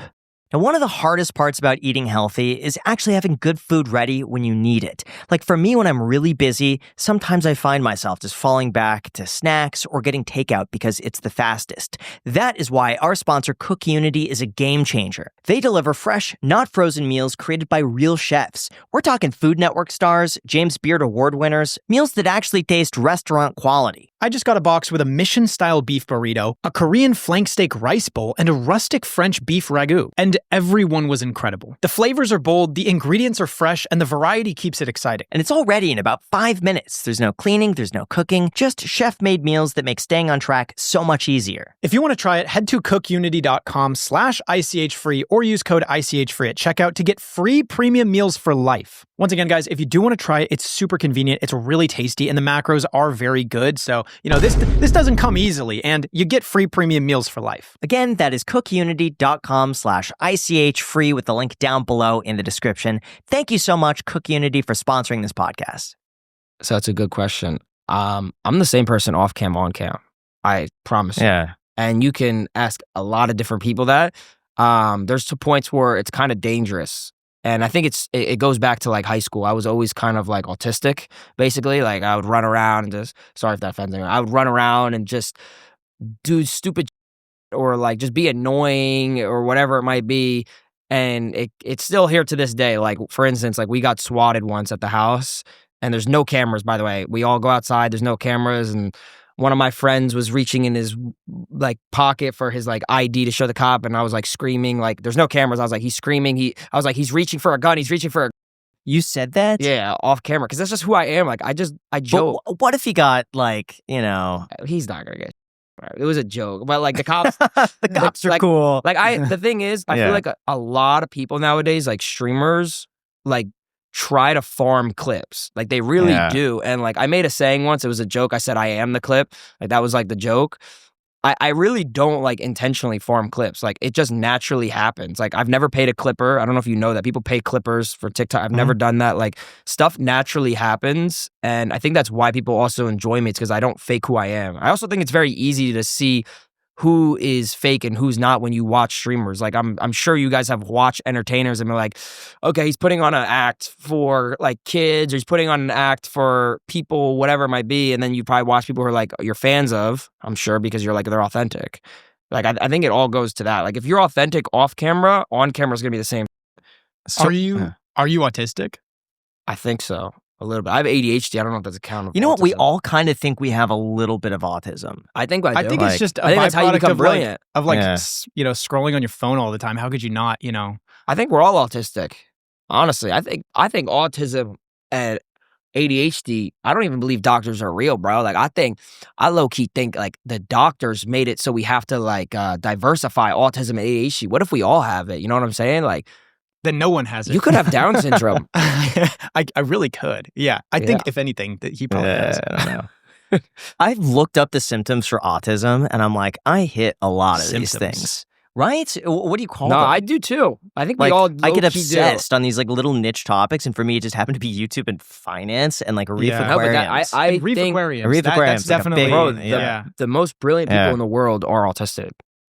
Now, one of the hardest parts about eating healthy is actually having good food ready when you need it. Like for me, when I'm really busy, sometimes I find myself just falling back to snacks or getting takeout because it's the fastest. That is why our sponsor CookUnity is a game changer. They deliver fresh, not frozen meals created by real chefs. We're talking Food Network stars, James Beard Award winners, meals that actually taste restaurant quality. I just got a box with a Mission-style beef burrito, a Korean flank steak rice bowl, and a rustic French beef ragu. And everyone was incredible. The flavors are bold, the ingredients are fresh, and the variety keeps it exciting. And it's all ready in about 5 minutes. There's no cleaning, there's no cooking, just chef-made meals that make staying on track so much easier. If you want to try it, head to cookunity.com/ICHfree or use code ICHfree at checkout to get free premium meals for life. Once again, guys, if you do want to try it, it's super convenient, it's really tasty, and the macros are very good. So, you know, this doesn't come easily, and you get free premium meals for life. Again, that is cookunity.com/ICHfree with the link down below in the description. Thank you so much, CookUnity, for sponsoring this podcast. So that's a good question. I'm the same person off cam, on cam. I promise you. Yeah. And you can ask a lot of different people that. There's 2 points where it's kind of dangerous. And I think it goes back to like high school. I was always kind of like autistic, basically. Like I would run around and just, sorry if that offends anyone. I would run around and just do stupid or like just be annoying or whatever it might be. And it's still here to this day. Like for instance, like we got swatted once at the house and there's no cameras, by the way. We all go outside, there's no cameras, and one of my friends was reaching in his like pocket for his like ID to show the cop, and I was like screaming, like there's no cameras. I was like, he's screaming. I was like, he's reaching for a gun. He's reaching for a. You said that? Yeah, off camera, because that's just who I am. Like I joke. But what if he got like, you know? He's not gonna get. It was a joke, but like the cops, the cops are like, cool. Like the thing is, I feel like a lot of people nowadays, like streamers, like try to farm clips. Like they really do. And like I made a saying once, it was a joke. I said, I am the clip. Like that was like the joke. I really don't like intentionally farm clips. Like it just naturally happens. Like I've never paid a clipper. I don't know if you know that. People pay clippers for TikTok. I've never done that. Like stuff naturally happens. And I think that's why people also enjoy me. It's because I don't fake who I am. I also think it's very easy to see who is fake and who's not when you watch streamers. Like I'm sure you guys have watched entertainers and been like, okay, he's putting on an act for like kids, or he's putting on an act for people, whatever it might be. And then you probably watch people who are like you're fans of, I'm sure, because you're like, they're authentic. Like I think it all goes to that. Like if you're authentic off camera, on camera is gonna be the same. So, are you autistic? I think so. A little bit. I have ADHD. I don't know if that's accountable. You know what? We all kind of think we have a little bit of autism. I think I do. I think it's just a I think that's how you byproduct become of brilliant. You know, scrolling on your phone all the time. How could you not, you know? I think we're all autistic. Honestly, I think autism and ADHD, I don't even believe doctors are real, bro. Like I low-key think like the doctors made it so we have to like diversify autism and ADHD. What if we all have it? You know what I'm saying? Like then no one has it. You could have Down syndrome. I really could. Yeah. I think if anything that he probably does. I don't know. I've looked up the symptoms for autism and I'm like, I hit a lot of these things. Right? What do you call them? No, I do too. I think like, we all I get obsessed on these like little niche topics, and for me, it just happened to be YouTube and finance and like reef aquariums. I reef think aquariums. Reef aquariums, that's like definitely the most brilliant people in the world are autistic.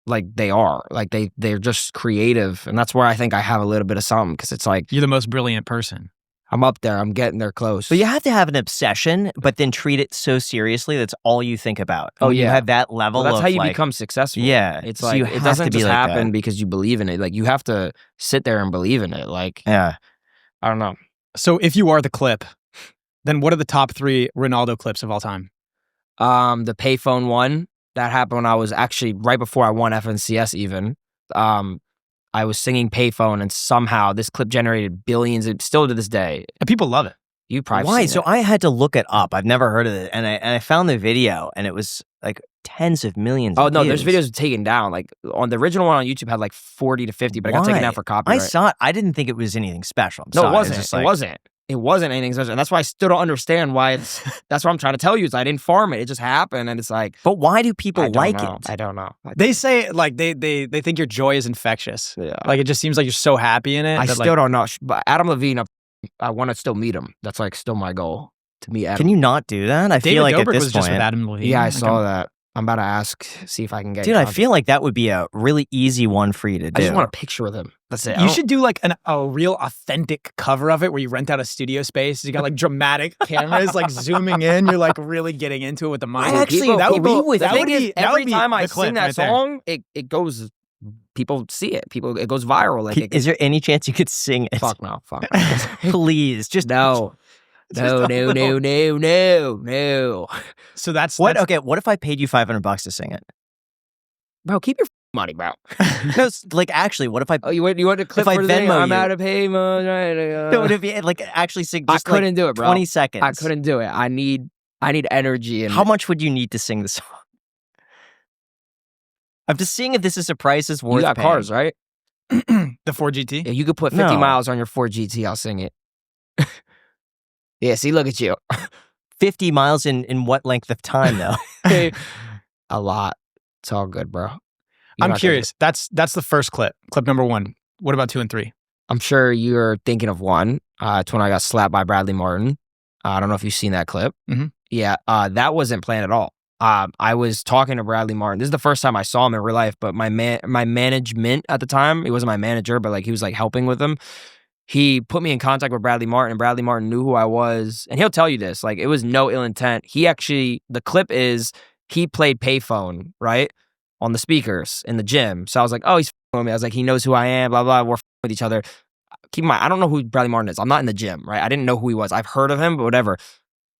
Like they are. Like they're just creative, and that's where I think I have a little bit of something, because it's like you're the most brilliant person. I'm up there. I'm getting there close. But you have to have an obsession, but then treat it so seriously that's all you think about. Oh, you have that level that's of how you like, become successful. Yeah. It's so like, it doesn't just happen that. because you believe in it. Like you have to sit there and believe in it. Like, yeah. I don't know. So if you are the clip, then what are the top 3 Ronaldo clips of all time? The payphone one, that happened when I was actually right before I won FNCS even. I was singing payphone and somehow this clip generated billions, still to this day. And people love it. You probably Why? seen So it. I had to look it up. I've never heard of it. And I found the video and it was like tens of millions Oh of no, views. there's videos taken down. Like on the original one on YouTube had like 40 to 50, but it got taken down for copyright. I saw it. I didn't think it was anything special. No, it wasn't. It wasn't anything special. And that's why I still don't understand why it's that's what I'm trying to tell you is I didn't farm it. It just happened and it's like But why do people like it? I don't know. They say like they think your joy is infectious. Yeah. Like it just seems like you're so happy in it. I that, still don't know. But Adam Levine, I want to still meet him. That's like still my goal to meet Adam. Can you not do that? I David feel like Dobrik at this was just with point, Adam Levine. Yeah, I saw that. I'm about to ask, see if I can get. dude, I feel like that would be a really easy one for you to do. I just want a picture with him. That's it. You should do like a real authentic cover of it where you rent out a studio space. You got like dramatic cameras like zooming in. You're like really getting into it with the mic. I actually agree with the that. thing is, every time I the clip sing that right there. song, it goes. People see it. It goes viral. Like, Is there any chance you could sing it? fuck no, fuck. No. Please, just No. No. So that's what? Okay, what if I paid you $500 to sing it? Bro, keep your money, bro. No, like actually, what if I? Oh, you want to clip If I for the thing? Venmo I'm you. out of payment. No, what if you like actually sing? Just I couldn't do it, bro. 20 seconds. I couldn't do it. I need energy. And How much would you need to sing the song? I'm just seeing if this is a price is worth. You got paying. cars, right? the 4GT. Yeah, you could put 50 No. miles on your Ford GT. I'll sing it. Yeah, see, look at you. 50 miles in what length of time though? A lot. It's all good, bro. I'm curious. That's the first clip. Clip number 1. What about 2 and 3? I'm sure you're thinking of one. It's when I got slapped by Bradley Martin. I don't know if you've seen that clip. Mhm. Yeah, that wasn't planned at all. I was talking to Bradley Martin. This is the first time I saw him in real life, but my management at the time, he wasn't my manager, but like he was like helping with him. He put me in contact with Bradley Martin, and Bradley Martin knew who I was. And he'll tell you this, like it was no ill intent. The clip is he played payphone, right? On the speakers in the gym. So I was like, oh, he's with me. I was like, he knows who I am, blah, blah, we're with each other. Keep in mind, I don't know who Bradley Martin is. I'm not in the gym, right? I didn't know who he was. I've heard of him, but whatever.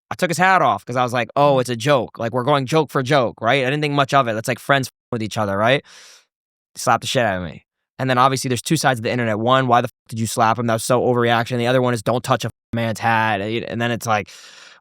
I took his hat off because I was like, oh, it's a joke. Like we're going joke for joke, right? I didn't think much of it. It's like friends with each other, right? Slap the shit out of me. And then obviously there's two sides of the internet. One, why the did you slap him? That was so overreaction. The other one is don't touch a man's hat. And then it's like,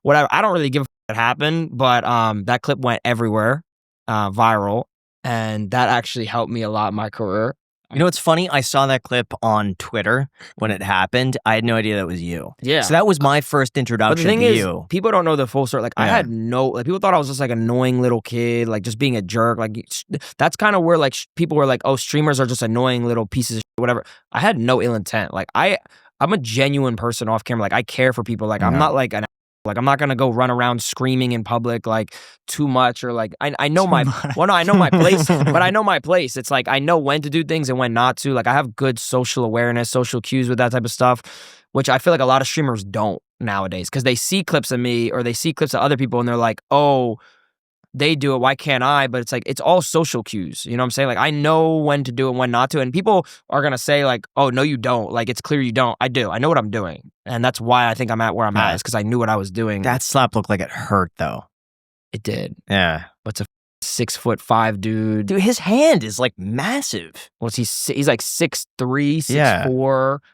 whatever. I don't really give a what happened, but that clip went everywhere, viral. And that actually helped me a lot in my career. You know what's funny? I saw that clip on Twitter when it happened. I had no idea that was you. Yeah. So that was my first But introduction the thing to is, you. people don't know the full story. Like I Yeah. had people thought I was just like annoying little kid, like just being a jerk. Like that's kind of where like people were like, oh, streamers are just annoying little pieces of shit, whatever. I had no ill intent. Like I'm a genuine person off camera. Like I care for people. Like I'm not like I'm not gonna go run around screaming in public like too much or like I know I know my place, but I know my place. It's like I know when to do things and when not to. Like I have good social awareness, social cues with that type of stuff, which I feel like a lot of streamers don't nowadays because they see clips of me or they see clips of other people and they're like, oh, they do it, why can't I? But it's like, it's all social cues. You know what I'm saying? Like, I know when to do it and when not to. And people are going to say like, oh, no, you don't. Like, it's clear you don't. I do. I know what I'm doing. And that's why I think I'm at where I'm at is because I knew what I was doing. That slap looked like it hurt though. It did. Yeah. But it's a 6'5" dude. Dude, his hand is like massive. Well, he's like 6'3", 6'4". Yeah.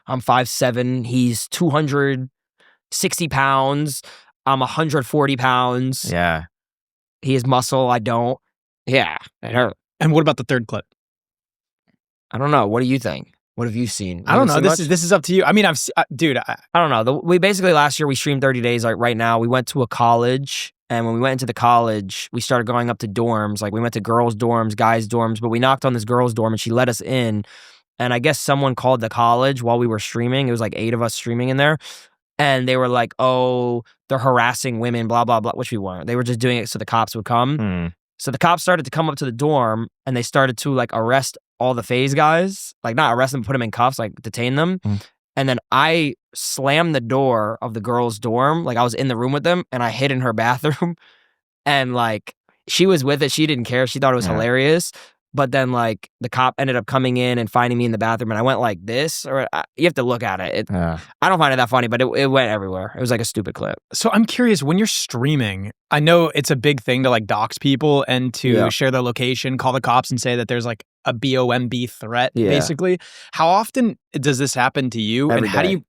I'm 5'7". He's 260 pounds. I'm 140 pounds. Yeah. He has muscle. I don't. Yeah, it hurt. And what about the third clip? I don't know. What do you think? What have you seen? I don't know. This is up to you. I mean, dude. I don't know. We basically last year we streamed 30 days. Like right now, we went to a college, and when we went into the college, we started going up to dorms. Like we went to girls' dorms, guys' dorms, but we knocked on this girl's dorm, and she let us in. And I guess someone called the college while we were streaming. It was like 8 of us streaming in there. And they were like, oh, they're harassing women, blah, blah, blah, which we weren't. They were just doing it so the cops would come. So the cops started to come up to the dorm and they started to like arrest all the Faze guys. Like not arrest them, put them in cuffs, like detain them. And then I slammed the door of the girls' dorm. Like I was in the room with them and I hid in her bathroom. And like she was with it. She didn't care. She thought it was hilarious. But then like the cop ended up coming in and finding me in the bathroom, and I went like this. Or you have to look at it. I don't find it that funny, but it went everywhere. It was like a stupid clip. So I'm curious, when you're streaming, I know it's a big thing to like dox people and to share their location, call the cops and say that there's like a BOMB threat, basically. How often does this happen to you? Every and how day. do you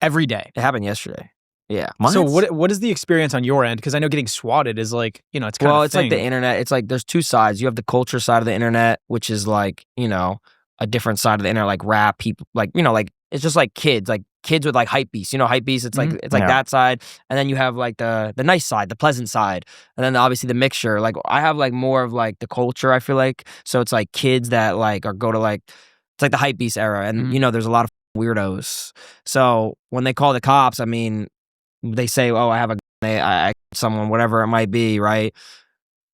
every day? It happened yesterday. Yeah. So what is the experience on your end? Because I know getting swatted is like, you know, it's kind of it's like the internet. It's like there's two sides. You have the culture side of the internet, which is like, you know, a different side of the internet, like rap people, like, you know, like it's just like kids with like hype beasts. You know, hype beasts. It's like that side, and then you have like the nice side, the pleasant side, and then obviously the mixture. Like I have like more of like the culture. I feel like so it's like kids that like go to like it's like the hype beast era, and you know, there's a lot of weirdos. So when they call the cops, I mean, they say, oh, I have I someone, whatever it might be, right?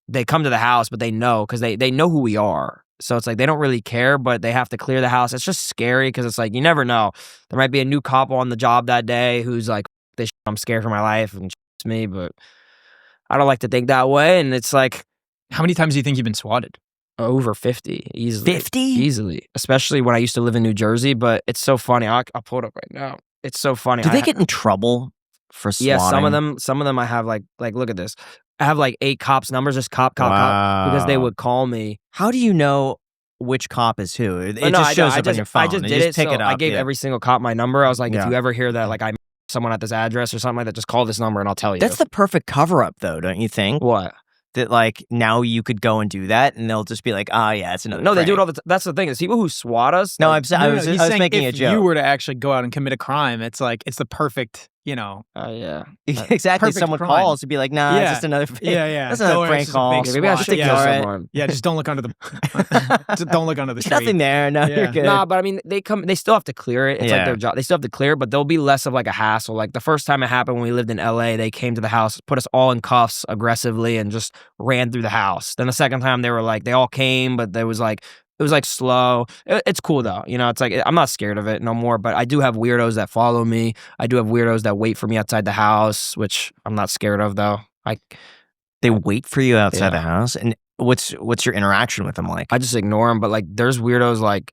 They come to the house, but they know because they know who we are. So it's like they don't really care, but they have to clear the house. It's just scary because it's like you never know. There might be a new cop on the job that day who's like, "This I'm scared for my life," and it's me, but I don't like to think that way. And it's like, how many times do you think you've been swatted? Over 50, easily. 50? Easily, especially when I used to live in New Jersey. But it's so funny. I'll pull it up right now. It's so funny. Do they get in trouble for swatting? Yeah, some of them I have like look at this. I have like 8 cops numbers, just cop, because they would call me. How do you know which cop is who? It just shows up on your phone. I just did it. Pick it up. I gave every single cop my number. I was like, if you ever hear that, like I someone at this address or something like that, just call this number and I'll tell you. That's the perfect cover-up, though, don't you think? What? That like now you could go and do that, and they'll just be like, "Ah, yeah, it's another." No, they do it all the time. That's the thing. Is people who swat us. No, like, I was making a joke. If you were to actually go out and commit a crime, it's like it's the perfect, you know. Yeah. Exactly. Someone crime. calls to be like, "Nah, it's just another." That's another prank call. Maybe I should ignore someone. Yeah, just don't look under the. just don't look under the street. Nothing there. No, you're good. Nah, but I mean, they still have to clear it. It's like their job. They still have to clear it, but there'll be less of like a hassle. Like the first time it happened when we lived in LA, they came to the house, put us all in cuffs aggressively, and just ran through the house. Then the second time they were like, they all came, but there was like, it was like slow. It's cool though. You know, it's like, I'm not scared of it no more, but I do have weirdos that follow me. I do have weirdos that wait for me outside the house, which I'm not scared of though. They wait for you outside the house? And what's your interaction with them like? I just ignore them, but like there's weirdos like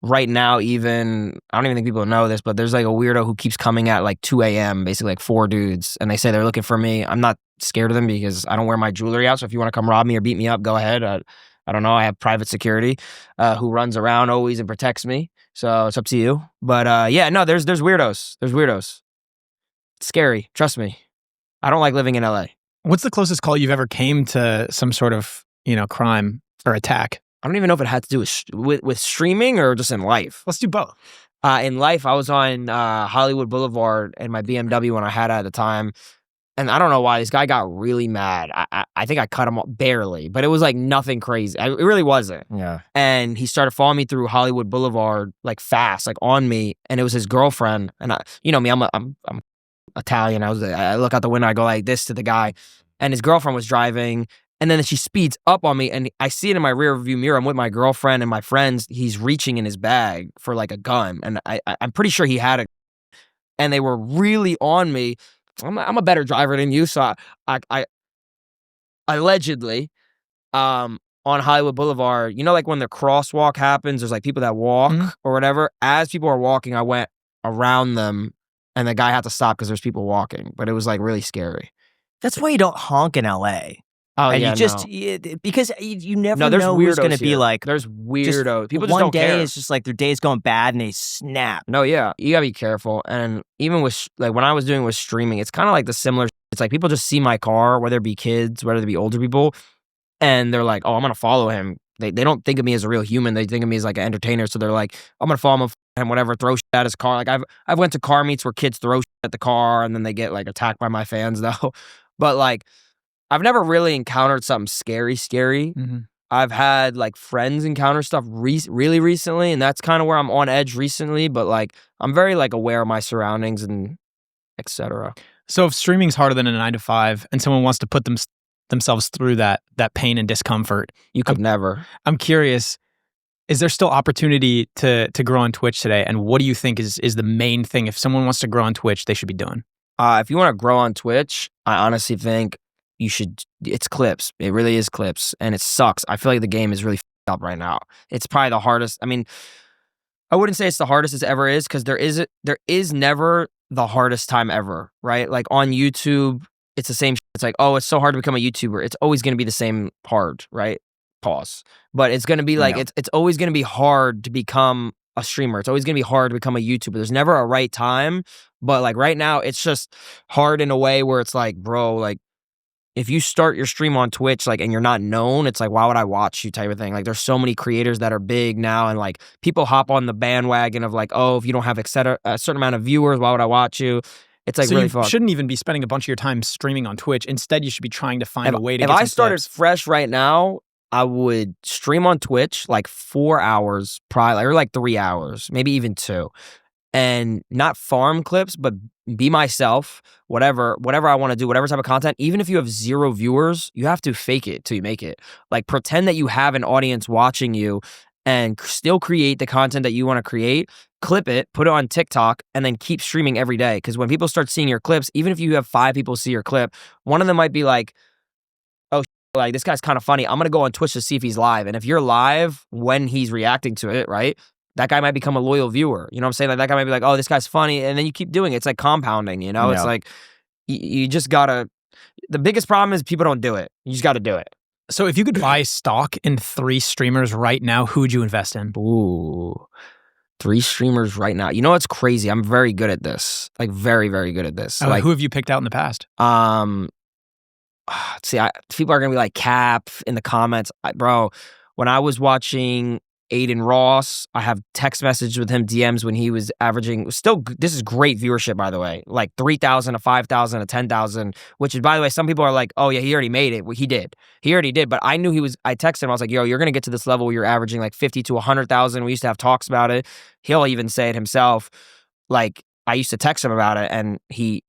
right now even, I don't even think people know this, but there's like a weirdo who keeps coming at like 2 a.m., basically like 4 dudes, and they say they're looking for me. I'm not scared of them because I don't wear my jewelry out, so if you want to come rob me or beat me up, go ahead. I don't know. I have private security who runs around always and protects me, so it's up to you. But yeah, no, there's weirdos. There's weirdos. It's scary. Trust me. I don't like living in LA. What's the closest call you've ever came to some sort of, you know, crime or attack? I don't even know if it had to do with streaming or just in life. Let's do both. In life, I was on Hollywood Boulevard in my BMW when I had it at the time. And I don't know why this guy got really mad. I think I cut him off barely, but it was like nothing crazy. It really wasn't. Yeah. And he started following me through Hollywood Boulevard like fast, like on me. And it was his girlfriend. And you know me, I'm Italian. I look out the window. I go like this to the guy, and his girlfriend was driving. And then she speeds up on me, and I see it in my rear view mirror. I'm with my girlfriend and my friends. He's reaching in his bag for like a gun, and I'm pretty sure he had it. And they were really on me. I'm a better driver than you, so I allegedly on Hollywood Boulevard. You know, like when the crosswalk happens, there's like people that walk or whatever. As people are walking, I went around them, and the guy had to stop because there's people walking. But it was like really scary. That's why you don't honk in LA. Oh, and yeah, you just because you never know who's going to be like. There's weirdos. People just one don't day care. it's just like their day's going bad and they snap. No, yeah, you gotta be careful. And even with like when I was doing with streaming, it's kind of like the similar. It's like people just see my car, whether it be kids, whether it be older people, and they're like, "Oh, I'm gonna follow him." They don't think of me as a real human. They think of me as like an entertainer. So they're like, "I'm gonna follow him, whatever, throw shit at his car." Like I've went to car meets where kids throw shit at the car and then they get like attacked by my fans though. But like, I've never really encountered something scary. Mm-hmm. I've had like friends encounter stuff really recently, and that's kind of where I'm on edge recently. But like, I'm very like aware of my surroundings and etc. So if streaming's harder than a 9-to-5, and someone wants to put themselves through that pain and discomfort, you could never. I'm curious. Is there still opportunity to grow on Twitch today? And what do you think is the main thing if someone wants to grow on Twitch they should be doing? If you want to grow on Twitch, I honestly think you should. It's clips. It really is clips, and it sucks. I feel like the game is really up right now. It's probably the hardest. I mean, I wouldn't say it's the hardest it ever is, because there is never the hardest time ever, right? Like on YouTube, it's the same. It's like, oh, it's so hard to become a YouTuber. It's always going to be the same hard, right? Pause. But it's going to be like, it's always going to be hard to become a streamer. It's always going to be hard to become a YouTuber. There's never a right time. But like right now, it's just hard in a way where it's like, bro, like if you start your stream on Twitch, like, and you're not known, it's like, why would I watch you type of thing? Like there's so many creators that are big now, and like people hop on the bandwagon of like, oh, if you don't have a certain amount of viewers, why would I watch you? It's like, so really you fun. Shouldn't even be spending a bunch of your time streaming on Twitch. Instead, you should be trying to find a way to if get I some started clips. fresh right now, I would stream on Twitch like 4 hours, probably, or like 3 hours, maybe even 2. And not farm clips, but be myself, whatever I want to do, whatever type of content. Even if you have 0 viewers, you have to fake it till you make it. Like pretend that you have an audience watching you and still create the content that you want to create, clip it, put it on TikTok, and then keep streaming every day. Because when people start seeing your clips, even if you have 5 people see your clip, one of them might be like, oh, like this guy's kind of funny. I'm going to go on Twitch to see if he's live. And if you're live when he's reacting to it, right? That guy might become a loyal viewer. You know what I'm saying? Like that guy might be like, oh, this guy's funny. And then you keep doing it. It's like compounding, you know? It's like, you just gotta, the biggest problem is people don't do it. You just gotta do it. So if you could buy stock in 3 streamers right now, who would you invest in? Ooh, 3 streamers right now. You know what's crazy? I'm very good at this. Like very, very good at this. Like who have you picked out in the past? See, people are gonna be like Cap in the comments. Bro, when I was watching Aiden Ross, I have text messages with him, DMs, when he was averaging, this is great viewership, by the way, like 3,000 to 5,000 to 10,000, which is, by the way, some people are like, oh yeah, he already made it. Well, he already did, but I knew I texted him, I was like, yo, you're going to get to this level where you're averaging like 50 to 100,000. We used to have talks about it. He'll even say it himself. Like I used to text him about it, and he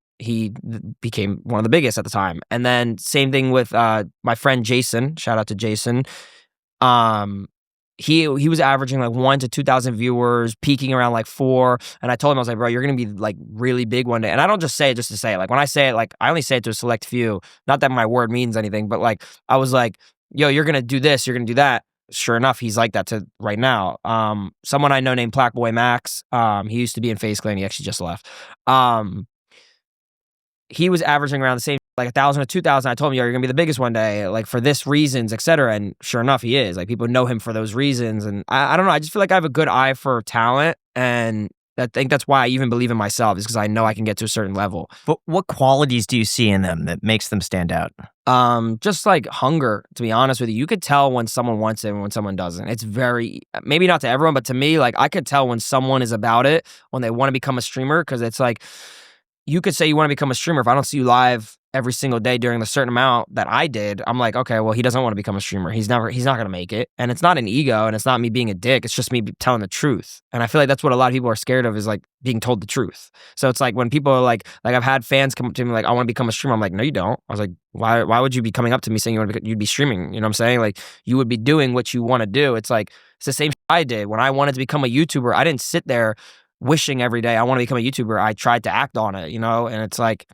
became one of the biggest at the time. And then same thing with my friend Jason, shout out to Jason. He was averaging like 1,000 to 2,000 viewers, peaking around like 4. And I told him, I was like, bro, you're going to be like really big one day. And I don't just say it just to say it. Like when I say it, like I only say it to a select few. Not that my word means anything, but like I was like, yo, you're going to do this, you're going to do that. Sure enough, he's like that to right now. Someone I know named Plaqueboy Max, he used to be in Faze Clan. He actually just left. He was averaging around the same, like 1,000 to 2,000. I told him, yo, you're gonna be the biggest one day, like for this reasons, etc. And sure enough, he is. Like people know him for those reasons. And I don't know. I just feel like I have a good eye for talent, and I think that's why I even believe in myself, is because I know I can get to a certain level. But what qualities do you see in them that makes them stand out? Just like hunger, to be honest with you. You could tell when someone wants it and when someone doesn't. It's very, maybe not to everyone, but to me, like I could tell when someone is about it, when they want to become a streamer, because it's like, you could say you want to become a streamer. If I don't see you live every single day during the certain amount that I did, I'm like, okay, well, he doesn't want to become a streamer. He's not going to make it. And it's not an ego, and it's not me being a dick. It's just me telling the truth. And I feel like that's what a lot of people are scared of, is like being told the truth. So it's like when people are like I've had fans come up to me like, I want to become a streamer. I'm like, no, you don't. I was like, why would you be coming up to me saying you'd be streaming? You know what I'm saying? Like you would be doing what you want to do. It's like, it's the same shit I did. When I wanted to become a YouTuber, I didn't sit there wishing every day I want to become a YouTuber. I tried to act on it, you know? And it's like,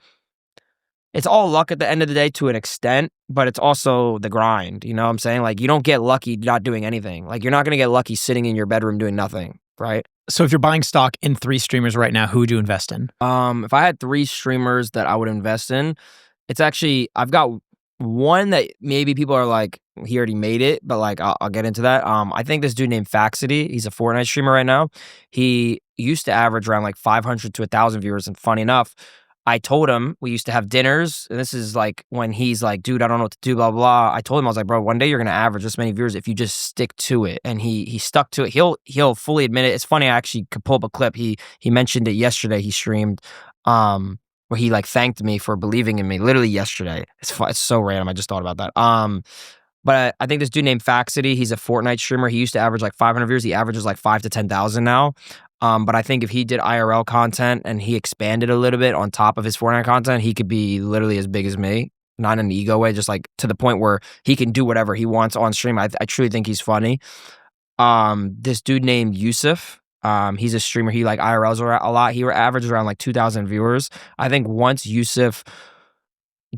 it's all luck at the end of the day to an extent, but it's also the grind, you know what I'm saying? Like you don't get lucky not doing anything. Like you're not going to get lucky sitting in your bedroom doing nothing, right? So if you're buying stock in 3 streamers right now, who would you invest in? If I had 3 streamers that I would invest in, it's actually, I've got one that maybe people are like, he already made it, but like I'll get into that. I think this dude named Faxity, he's a Fortnite streamer right now. He used to average around like 500 to 1,000 viewers, and funny enough, I told him, we used to have dinners, and this is like when he's like, dude, I don't know what to do, blah, blah. I told him, I was like, bro, one day you're going to average this many viewers if you just stick to it. And he stuck to it. He'll fully admit it. It's funny, I actually could pull up a clip. He mentioned it yesterday. He streamed, where he like thanked me for believing in me, literally yesterday. It's so random. I just thought about that. But I think this dude named Faxity, he's a Fortnite streamer. He used to average like 500 viewers. He averages like 5 to 10,000 now. But I think if he did IRL content and he expanded a little bit on top of his Fortnite content, he could be literally as big as me. Not in an ego way, just like to the point where he can do whatever he wants on stream. I truly think he's funny. This dude named Yusuf, he's a streamer. He like IRLs a lot. He averages around like 2,000 viewers. I think once Yusuf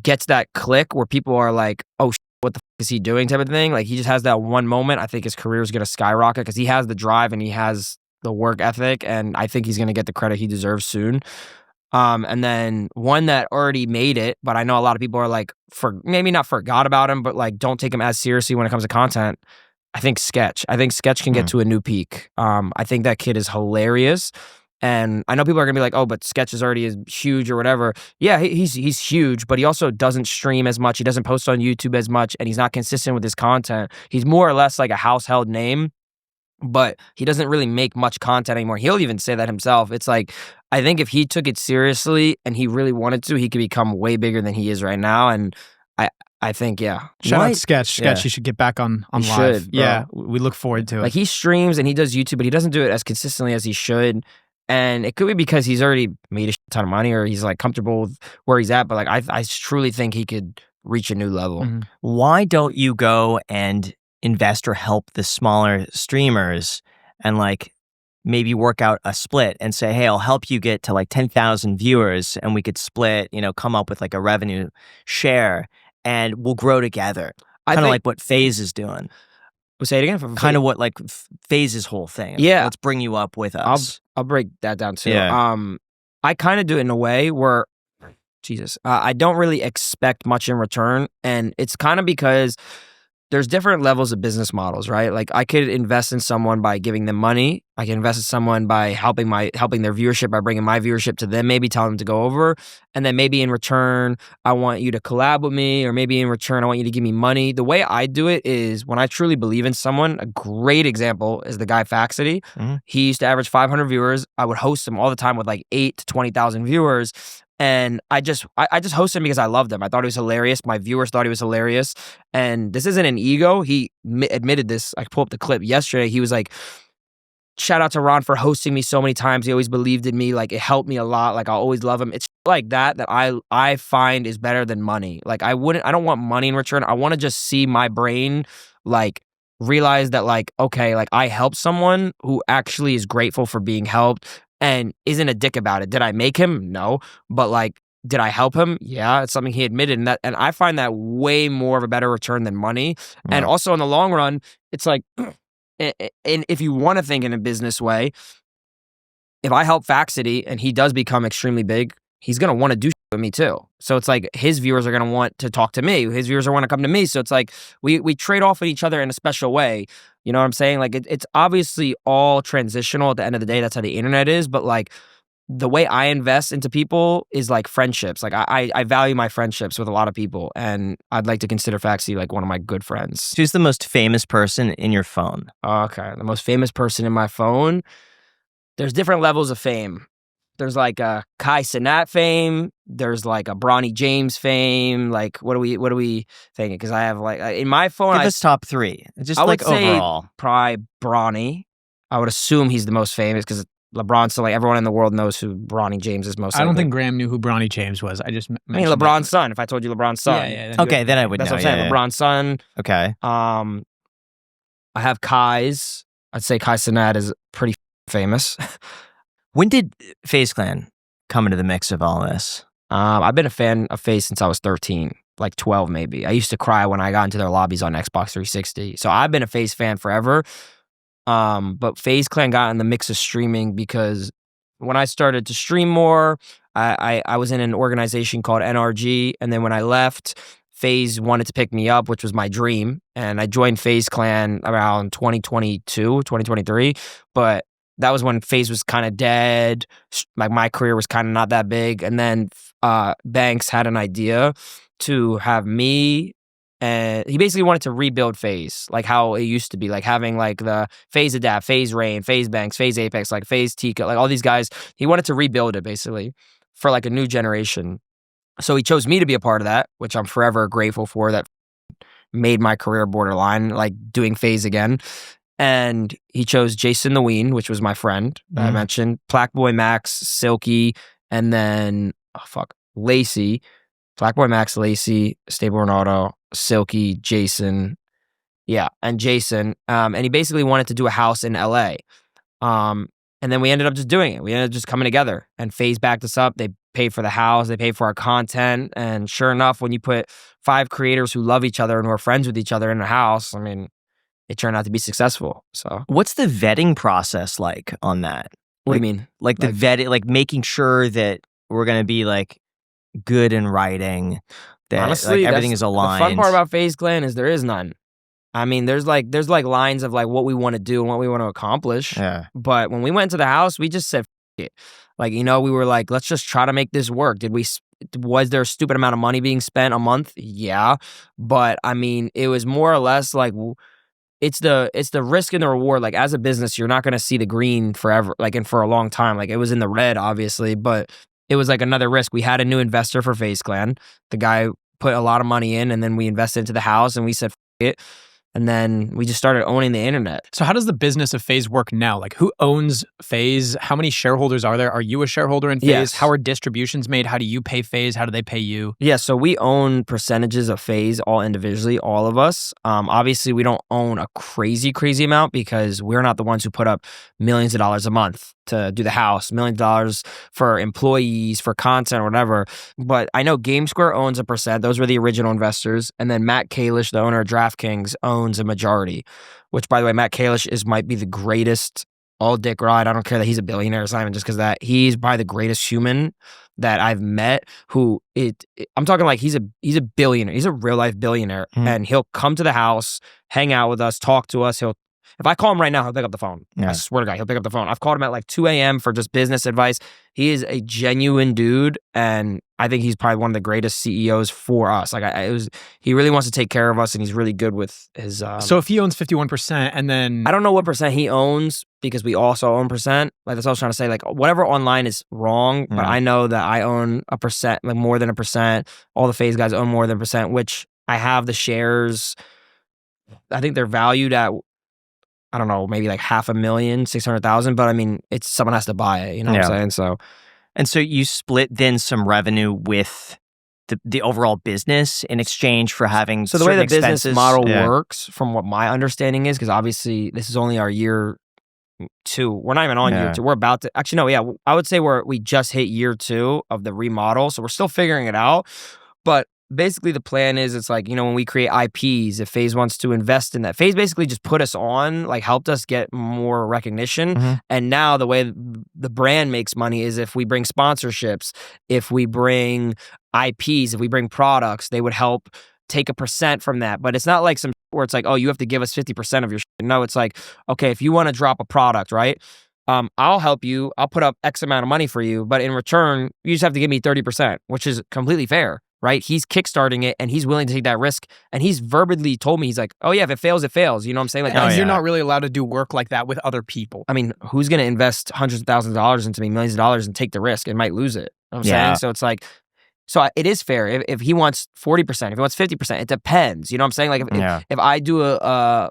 gets that click where people are like, oh, what the fuck is he doing type of thing. Like he just has that one moment. I think his career is going to skyrocket because he has the drive and he has the work ethic, and I think he's going to get the credit he deserves soon. And then one that already made it, but I know a lot of people are like, maybe not forgot about him, but like don't take him as seriously when it comes to content. I think Sketch can get to a new peak. I think that kid is hilarious. And I know people are gonna be like, oh, but Sketch is already as huge or whatever. Yeah, he's huge, but he also doesn't stream as much. He doesn't post on YouTube as much, and he's not consistent with his content. He's more or less like a household name, but he doesn't really make much content anymore. He'll even say that himself. It's like, I think if he took it seriously and he really wanted to, he could become way bigger than he is right now. And I think, yeah. Shout out Sketch. Sketch, you should get back on live. Should, yeah, we look forward to it. Like he streams and he does YouTube, but he doesn't do it as consistently as he should. And it could be because he's already made a ton of money or he's like comfortable with where he's at. But like I truly think he could reach a new level. Mm-hmm. Why don't you go and invest or help the smaller streamers and like maybe work out a split and say, hey, I'll help you get to like 10,000 viewers and we could split, come up with like a revenue share and we'll grow together. Kind of like what Faze is doing. Say it again. Kind of what like Faze's whole thing. Yeah. Let's bring you up with us. I'll break that down too. Yeah. I kind of do it in a way where, I don't really expect much in return. And it's kind of because there's different levels of business models, right? Like I could invest in someone by giving them money. I can invest in someone by helping their viewership, by bringing my viewership to them, maybe telling them to go over. And then maybe in return, I want you to collab with me, or maybe in return, I want you to give me money. The way I do it is when I truly believe in someone, a great example is the guy Faxity. Mm-hmm. He used to average 500 viewers. I would host him all the time with like 8 to 20,000 viewers. And I just hosted him because I loved him. I thought he was hilarious. My viewers thought he was hilarious. And this isn't an ego. He admitted this. I pulled up the clip yesterday. He was like, shout out to Ron for hosting me so many times. He always believed in me. Like it helped me a lot. Like I'll always love him. It's like that I find is better than money. Like I don't want money in return. I want to just see my brain like realize that like, okay, like I helped someone who actually is grateful for being helped and isn't a dick about it. Did I make him? No. But like, did I help him? Yeah, it's something he admitted. And I find that way more of a better return than money. Yeah. And also in the long run, it's like, and if you want to think in a business way, if I help Faxity and he does become extremely big, he's going to want to do with me too. So it's like his viewers are going to want to talk to me. His viewers are want to come to me. So it's like we trade off with each other in a special way. You know what I'm saying? Like it's obviously all transitional at the end of the day. That's how the internet is. But like the way I invest into people is like friendships. Like I value my friendships with a lot of people, and I'd like to consider Faxy like one of my good friends. Who's the most famous person in your phone? Okay, the most famous person in my phone. There's different levels of fame. There's like a Kai Cenat fame. There's like a Bronny James fame. Like what are we thinking? Because I have like in my phone. Give us top 3. Just I like overall. Probably Bronny. I would assume he's the most famous because LeBron's still like everyone in the world knows who Bronny James is most. I don't think Graham knew who Bronny James was. I mean LeBron's son. If I told you LeBron's son, yeah, okay, then I would know. That's what I'm saying. LeBron's son. Okay. I have Kai's. I'd say Kai Cenat is pretty famous. When did FaZe Clan come into the mix of all this? I've been a fan of FaZe since I was 13, like 12 maybe. I used to cry when I got into their lobbies on Xbox 360. So I've been a FaZe fan forever. But FaZe Clan got in the mix of streaming because when I started to stream more, I was in an organization called NRG. And then when I left, FaZe wanted to pick me up, which was my dream. And I joined FaZe Clan around 2022, 2023. But that was when FaZe was kind of dead. Like my career was kind of not that big. And then Banks had an idea to have me, and he basically wanted to rebuild FaZe, like how it used to be, like having like the FaZe Adapt, FaZe Rain, FaZe Banks, FaZe Apex, like FaZe Tika, like all these guys. He wanted to rebuild it basically for like a new generation. So he chose me to be a part of that, which I'm forever grateful for. That made my career borderline, like doing FaZe again. And he chose Jason the Ween, which was my friend that I mentioned, Blackboy Max, Silky, and then Lacey, Blackboy Max, Lacey, Stable Ronaldo, Silky, Jason, and Jason. And he basically wanted to do a house in LA. And then we ended up just doing it. We ended up just coming together, and FaZe backed us up. They paid for the house, they paid for our content, and sure enough, when you put 5 creators who love each other and who are friends with each other in a house, I mean, it turned out to be successful. So, what's the vetting process like on that? What do you mean? Like the vetting, like making sure that we're going to be like good in writing, that honestly, like everything is aligned. The fun part about Faze Clan is there is none. I mean, there's like lines of like what we want to do and what we want to accomplish. Yeah. But when we went to the house, we just said, F it. Like, you know, we were like, let's just try to make this work. Was there a stupid amount of money being spent a month? Yeah. But I mean, it was more or less like, it's the risk and the reward. Like, as a business, you're not going to see the green forever, like, and for a long time. Like, it was in the red, obviously, but it was like another risk. We had a new investor for Faze Clan. The guy put a lot of money in, and then we invested into the house, and we said, F it. And then we just started owning the internet. So how does the business of Faze work now? Like, who owns Faze? How many shareholders are there? Are you a shareholder in Faze? Yes. How are distributions made? How do you pay Faze? How do they pay you? Yeah, so we own percentages of Faze all individually, all of us. Obviously, we don't own a crazy amount because we're not the ones who put up millions of dollars a month to do the house, millions of dollars for employees, for content, or whatever. But I know GameSquare owns a percent. Those were the original investors. And then Matt Kalish, the owner of DraftKings, owns a majority, which, by the way, Matt Kalish might be the greatest all dick ride. I don't care that he's a billionaire, Simon, just because that he's probably the greatest human that I've met. I'm talking like he's a billionaire. He's a real life billionaire, and he'll come to the house, hang out with us, talk to us. If I call him right now, he'll pick up the phone. Yeah. I swear to God, he'll pick up the phone. I've called him at like 2 a.m. for just business advice. He is a genuine dude, and I think he's probably one of the greatest CEOs for us. Like, he really wants to take care of us, and he's really good with his. So if he owns 51%, and then I don't know what percent he owns because we also own percent. Like, that's what I was trying to say. Like, whatever online is wrong, but I know that I own a percent, like more than a percent. All the Faze guys own more than a percent, which I have the shares. I think they're valued at, I don't know, maybe like $500,000, 600,000. But I mean, it's someone has to buy it. You know what I'm saying? And so you split then some revenue with the overall business in exchange for having so the way the business model yeah. works, from what my understanding is, because obviously this is only our year 2. We're not even on year 2. We're about to actually no, yeah. I would say we just hit year 2 of the remodel, so we're still figuring it out. But basically the plan is, it's like, you know, when we create IPs, if Faze wants to invest in that, Faze basically just put us on, like helped us get more recognition. And now the way the brand makes money is if we bring sponsorships, if we bring IPs, if we bring products, they would help take a percent from that. But it's not like some where it's like, oh, you have to give us 50% of your shit. No, it's like, okay, if you want to drop a product, right? I'll help you. I'll put up X amount of money for you, but in return, you just have to give me 30%, which is completely fair. Right? He's kickstarting it, and he's willing to take that risk. And he's verbally told me, he's like, oh yeah, if it fails, it fails. You know what I'm saying? Like, you're not really allowed to do work like that with other people. I mean, who's going to invest hundreds of thousands of dollars into me, millions of dollars, and take the risk and might lose it? You know what I'm saying? So it's like, so it is fair. If he wants 40%, if he wants 50%, it depends. You know what I'm saying? Like if I do a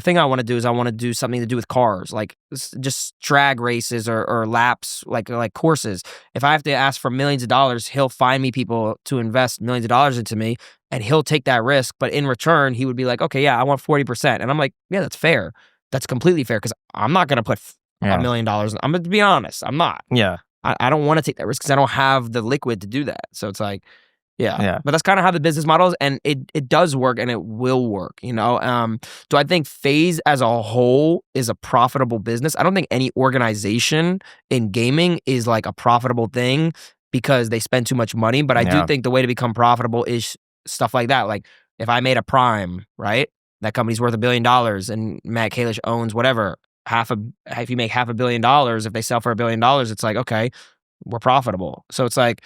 thing I want to do is I want to do something to do with cars, like just drag races or laps, like courses. If I have to ask for millions of dollars, he'll find me people to invest millions of dollars into me, and he'll take that risk. But in return, he would be like, okay, yeah, I want 40%. And I'm like, yeah, that's fair. That's completely fair, because I'm not going to put $1 million. I'm going to be honest. I'm not. Yeah. I don't want to take that risk because I don't have the liquid to do that. So it's like, yeah. But that's kind of how the business model is, and it does work, and it will work, you know? Do I think Faze as a whole is a profitable business? I don't think any organization in gaming is like a profitable thing because they spend too much money, but I do think the way to become profitable is stuff like that. Like, if I made a Prime, right? That company's worth $1 billion, and Matt Kalish owns whatever. If you make $500 million, if they sell for $1 billion, it's like, okay, we're profitable. So it's like,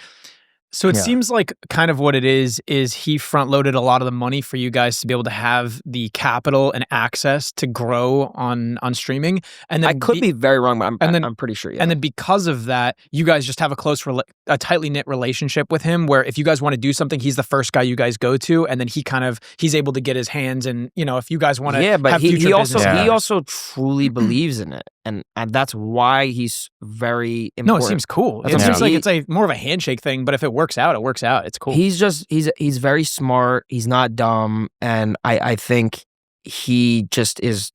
so it seems like kind of what it is he front loaded a lot of the money for you guys to be able to have the capital and access to grow on streaming. And then I could be very wrong, but I'm pretty sure. Yeah. And then because of that, you guys just have a tightly knit relationship with him, where if you guys want to do something, he's the first guy you guys go to, and then he's able to get his hands, and you know, if you guys want to, have he also truly believes in it. And that's why he's very important. No, it seems cool. It seems like it's more of a handshake thing, but if it works out, it works out. It's cool. He's very smart. He's not dumb. And I think he just is,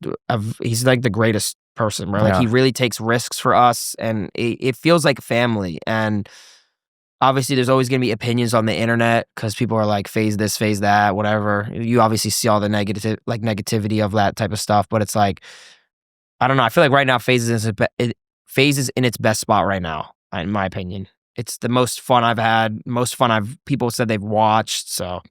he's like the greatest person, right? Like, he really takes risks for us, and it feels like family. And Obviously, there's always going to be opinions on the internet because people are like, Faze this, Faze that, whatever. You obviously see all the negativity of that type of stuff, but it's like, I don't know. I feel like right now, Faze is in its best spot right now, in my opinion. It's the most fun I've had, people said they've watched, so.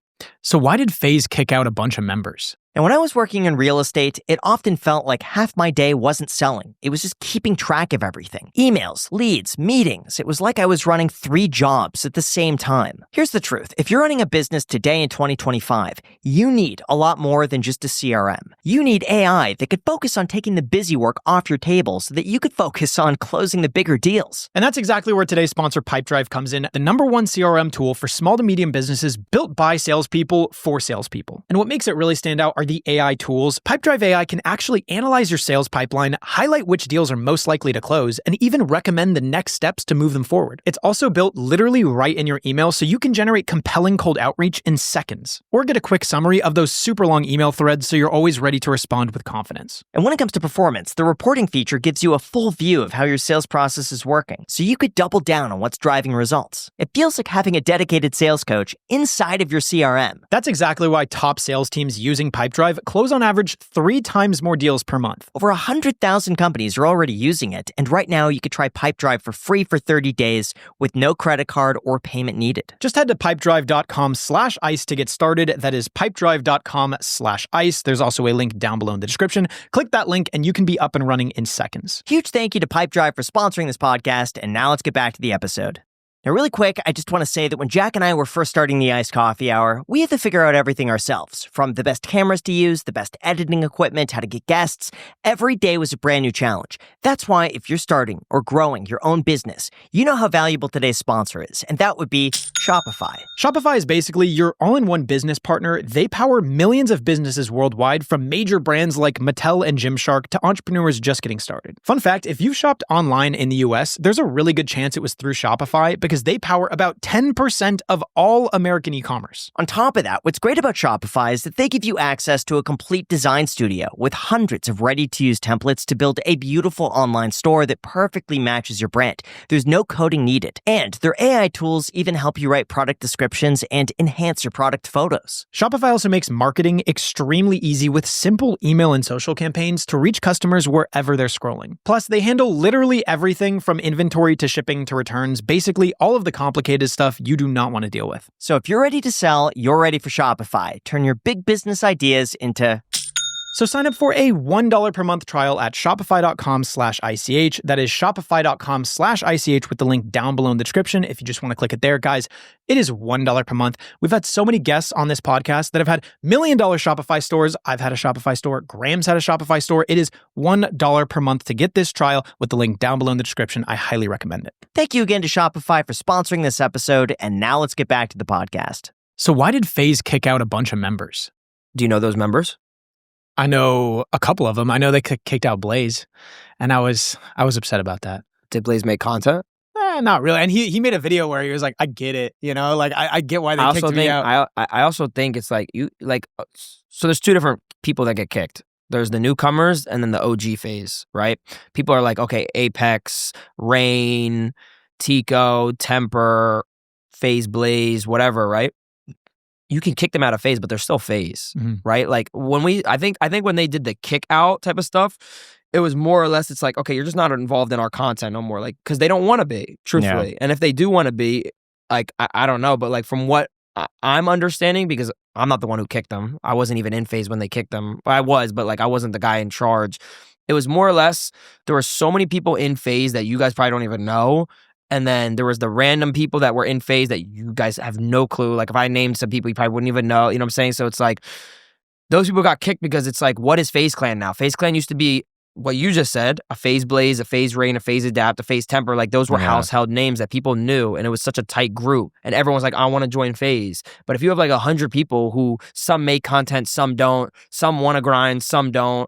So why did Faze kick out a bunch of members? And when I was working in real estate, it often felt like half my day wasn't selling. It was just keeping track of everything. Emails, leads, meetings. It was like I was running 3 jobs at the same time. Here's the truth. If you're running a business today in 2025, you need a lot more than just a CRM. You need AI that could focus on taking the busy work off your table so that you could focus on closing the bigger deals. And that's exactly where today's sponsor, Pipedrive, comes in, the #1 CRM tool for small to medium businesses built by salespeople for salespeople. And what makes it really stand out are the AI tools. Pipedrive AI can actually analyze your sales pipeline, highlight which deals are most likely to close, and even recommend the next steps to move them forward. It's also built literally right in your email, so you can generate compelling cold outreach in seconds, or get a quick summary of those super long email threads so you're always ready to respond with confidence. And when it comes to performance, the reporting feature gives you a full view of how your sales process is working, so you could double down on what's driving results. It feels like having a dedicated sales coach inside of your CRM. That's exactly why top sales teams using Pipedrive close on average 3 times more deals per month. Over 100,000 companies are already using it, and right now you could try Pipedrive for free for 30 days with no credit card or payment needed. Just head to pipedrive.com/ice to get started. That is pipedrive.com/ice. There's also a link down below in the description. Click that link and you can be up and running in seconds. Huge thank you to Pipedrive for sponsoring this podcast, and now let's get back to the episode. Now, really quick, I just want to say that when Jack and I were first starting the Iced Coffee Hour, we had to figure out everything ourselves. From the best cameras to use, the best editing equipment, how to get guests. Every day was a brand new challenge. That's why if you're starting or growing your own business, you know how valuable today's sponsor is, and that would be Shopify. Shopify is basically your all-in-one business partner. They power millions of businesses worldwide, from major brands like Mattel and Gymshark to entrepreneurs just getting started. Fun fact, if you've shopped online in the US, there's a really good chance it was through Shopify, because they power about 10% of all American e-commerce. On top of that, what's great about Shopify is that they give you access to a complete design studio with hundreds of ready-to-use templates to build a beautiful online store that perfectly matches your brand. There's no coding needed. And their AI tools even help you write product descriptions and enhance your product photos. Shopify also makes marketing extremely easy with simple email and social campaigns to reach customers wherever they're scrolling. Plus, they handle literally everything from inventory to shipping to returns, basically all of the complicated stuff you do not want to deal with. So if you're ready to sell, you're ready for Shopify. Turn your big business ideas into... So sign up for a $1 per month trial at shopify.com/ICH. That is shopify.com/ICH with the link down below in the description if you just want to click it there. Guys, it is $1 per month. We've had so many guests on this podcast that have had $1 million Shopify stores. I've had a Shopify store. Graham's had a Shopify store. It is $1 per month to get this trial with the link down below in the description. I highly recommend it. Thank you again to Shopify for sponsoring this episode. And now let's get back to the podcast. So why did Faze kick out a bunch of members? Do you know those members? I know a couple of them. I know they kicked out Blaze, and I was upset about that. Did Blaze make content? Not really. And he made a video where he was like, I get it, like I get why they kicked me out. I also think it's like so there's 2 different people that get kicked. There's the newcomers and then the OG phase, right? People are like, okay, Apex, Rain, Tico, Temper, Faze, Blaze, whatever, right? You can kick them out of Faze, but they're still Faze, right? Like I think when they did the kick out type of stuff, it was more or less, it's like, okay, you're just not involved in our content no more, like, because they don't want to be, truthfully. Yeah. And if they do want to be, like, I don't know, but like from what I'm understanding, because I'm not the one who kicked them. I wasn't even in Faze when they kicked them. I was, but like I wasn't the guy in charge. It was more or less, there were so many people in Faze that you guys probably don't even know. And then there was the random people that were in Faze that you guys have no clue. Like if I named some people, you probably wouldn't even know. You know what I'm saying? So it's like, those people got kicked because it's like, what is Faze Clan now? Faze Clan used to be what you just said, a Faze Blaze, a Faze Rain, a Faze Adapt, a Faze Temper. Like those were house-held names that people knew, and it was such a tight group. And everyone's like, I want to join Faze. But if you have like 100 people who some make content, some don't, some want to grind, some don't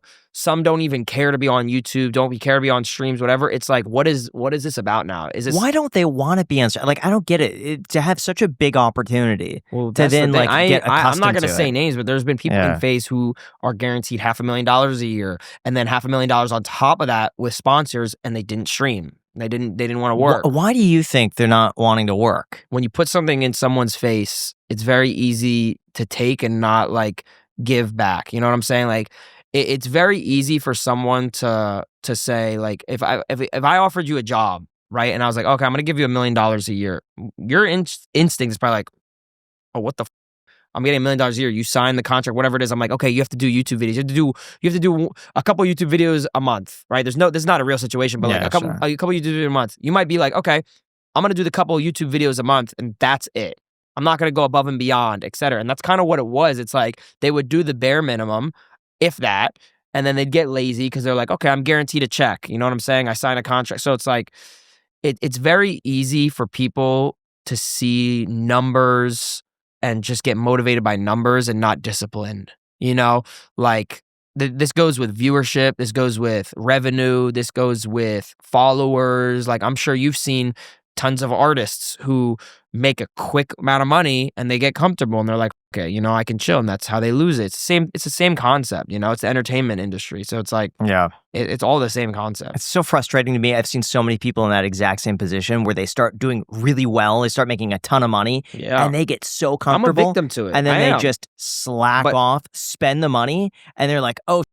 even care to be on YouTube, don't care to be on streams, whatever. It's like, what is this about now? Is this... Why don't they want to be on? Like, I don't get it. To have such a big opportunity to then like get accustomed I'm not going to say it. names, but there's been people in Faze who are guaranteed $500,000 a year, and then $500,000 on top of that with sponsors, and they didn't stream. They didn't want to work. Why do you think they're not wanting to work? When you put something in someone's face, it's very easy to take and not like give back. You know what I'm saying? Like it's very easy for someone to say like if I offered you a job, right, and I was like, okay, I'm gonna give you $1 million a year. Your instinct is probably like, oh, what the I'm getting $1 million a year. You sign the contract, whatever it is. I'm like, okay, you have to do YouTube videos. You have to do a couple YouTube videos a month, right? This is not a real situation, but like a couple YouTube videos a month. You might be like, okay, I'm gonna do the couple YouTube videos a month, and that's it. I'm not gonna go above and beyond, et cetera. And that's kind of what it was. It's like they would do the bare minimum, if that, and then they'd get lazy because they're like, okay, I'm guaranteed a check. You know what I'm saying? I sign a contract. So it's like, it's very easy for people to see numbers and just get motivated by numbers and not disciplined. You know, like this goes with viewership. This goes with revenue. This goes with followers. Like I'm sure you've seen tons of artists who make a quick amount of money and they get comfortable and they're like, okay, you know, I can chill, and that's how they lose it. It's the same concept, you know, it's the entertainment industry. So it's like, it's all the same concept. It's so frustrating to me. I've seen so many people in that exact same position where they start doing really well. They start making a ton of money and they get so comfortable. I'm a victim to it. And then they just slack off, spend the money, and they're like, oh,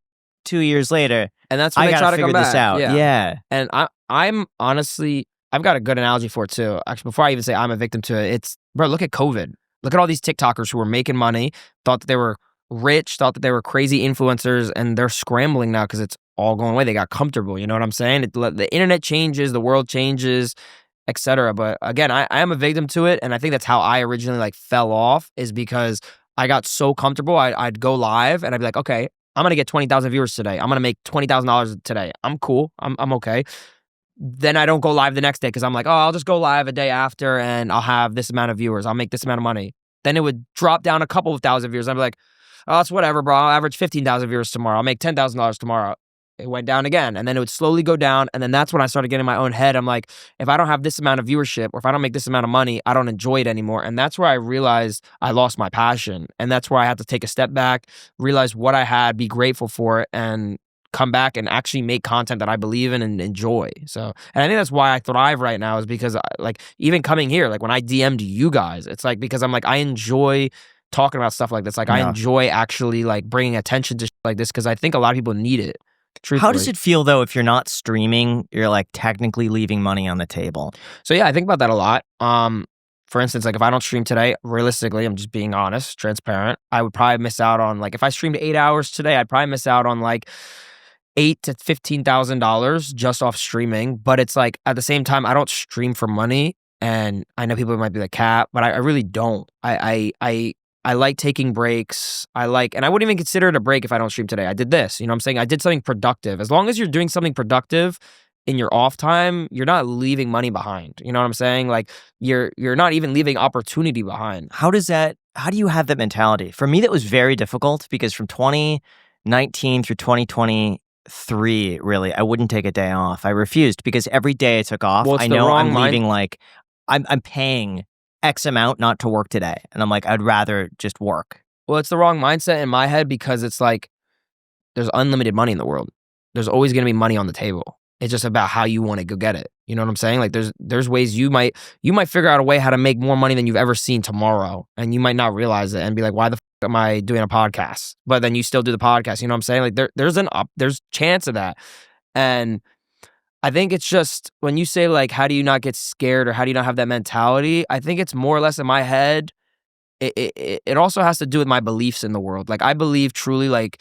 2 years later, and that's when they try to come back. This out. Yeah. And I'm honestly, I've got a good analogy for it too. Actually, before I even say I'm a victim to it, it's, bro, look at COVID. Look at all these TikTokers who were making money, thought that they were rich, thought that they were crazy influencers, and they're scrambling now because it's all going away. They got comfortable, you know what I'm saying? The internet changes, the world changes, etc. But again, I am a victim to it, and I think that's how I originally like fell off, is because I got so comfortable. I'd go live and I'd be like, okay, I'm gonna get 20,000 viewers today. I'm gonna make $20,000 today. I'm cool. I'm okay. Then I don't go live the next day because I'm like, oh, I'll just go live a day after and I'll have this amount of viewers. I'll make this amount of money. Then it would drop down a couple of thousand viewers. I'd be like, oh, it's whatever, bro. I'll average 15,000 viewers tomorrow. I'll make $10,000 tomorrow. It went down again. And then it would slowly go down. And then that's when I started getting in my own head. I'm like, if I don't have this amount of viewership or if I don't make this amount of money, I don't enjoy it anymore. And that's where I realized I lost my passion. And that's where I had to take a step back, realize what I had, be grateful for it, and come back and actually make content that I believe in and enjoy. So, and I think that's why I thrive right now, is because like even coming here, like when I DM'd you guys, it's like because I'm like, I enjoy talking about stuff like this. Like I enjoy actually like bringing attention to like this because I think a lot of people need it. Truthfully. How does it feel though if you're not streaming, you're like technically leaving money on the table? So yeah, I think about that a lot. For instance, like if I don't stream today, realistically, I'm just being honest, transparent, I would probably miss out on, like if I streamed 8 hours today, I'd probably miss out on like $8,000 to $15,000 just off streaming. But it's like at the same time, I don't stream for money, and I know people might be like, "Cap," but I really don't. I like taking breaks. And I wouldn't even consider it a break if I don't stream today. I did this, you know what I'm saying? I did something productive. As long as you're doing something productive in your off time, you're not leaving money behind. You know what I'm saying? Like you're not even leaving opportunity behind. How do you have that mentality? For me, that was very difficult because from 2019 through 2023, really, I wouldn't take a day off. I refused because every day I took off, I know I'm leaving like, I'm paying X amount not to work today. And I'm like, I'd rather just work. Well, it's the wrong mindset in my head because it's like, there's unlimited money in the world. There's always going to be money on the table. It's just about how you want to go get it. You know what I'm saying? Like there's ways you might figure out a way how to make more money than you've ever seen tomorrow. And you might not realize it and be like, why the fuck am I doing a podcast? But then you still do the podcast. You know what I'm saying? Like there's chance of that. And I think it's just when you say like, how do you not get scared or how do you not have that mentality? I think it's more or less in my head. It also has to do with my beliefs in the world. Like I believe truly, like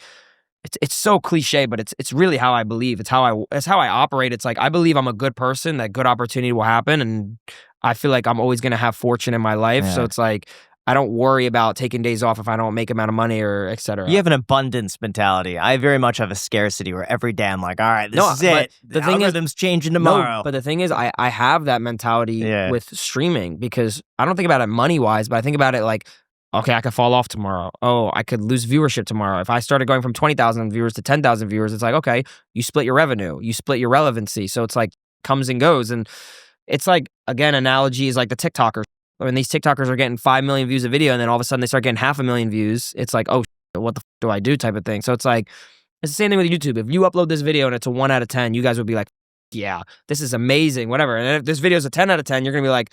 it's so cliche, but it's really how I believe. It's how I operate. It's like I believe I'm a good person, that good opportunity will happen, and I feel like I'm always gonna have fortune in my life. Yeah. So it's like I don't worry about taking days off if I don't make amount of money or et cetera. You have an abundance mentality. I very much have a scarcity where every day I'm like, all right, this is it. The algorithm's changing tomorrow. No, but the thing is, I have that mentality with streaming because I don't think about it money-wise, but I think about it like, okay, I could fall off tomorrow. Oh, I could lose viewership tomorrow. If I started going from 20,000 viewers to 10,000 viewers, it's like, okay, you split your revenue. You split your relevancy. So it's like comes and goes. And it's like, again, analogy is like the TikTokers. When these TikTokers are getting 5 million views a video and then all of a sudden they start getting 500,000 views, it's like, oh, what the do I do type of thing. So it's like, it's the same thing with YouTube. If you upload this video and it's a 1 out of 10, you guys would be like, yeah, this is amazing, whatever. And if this video is a 10 out of 10, you're gonna be like,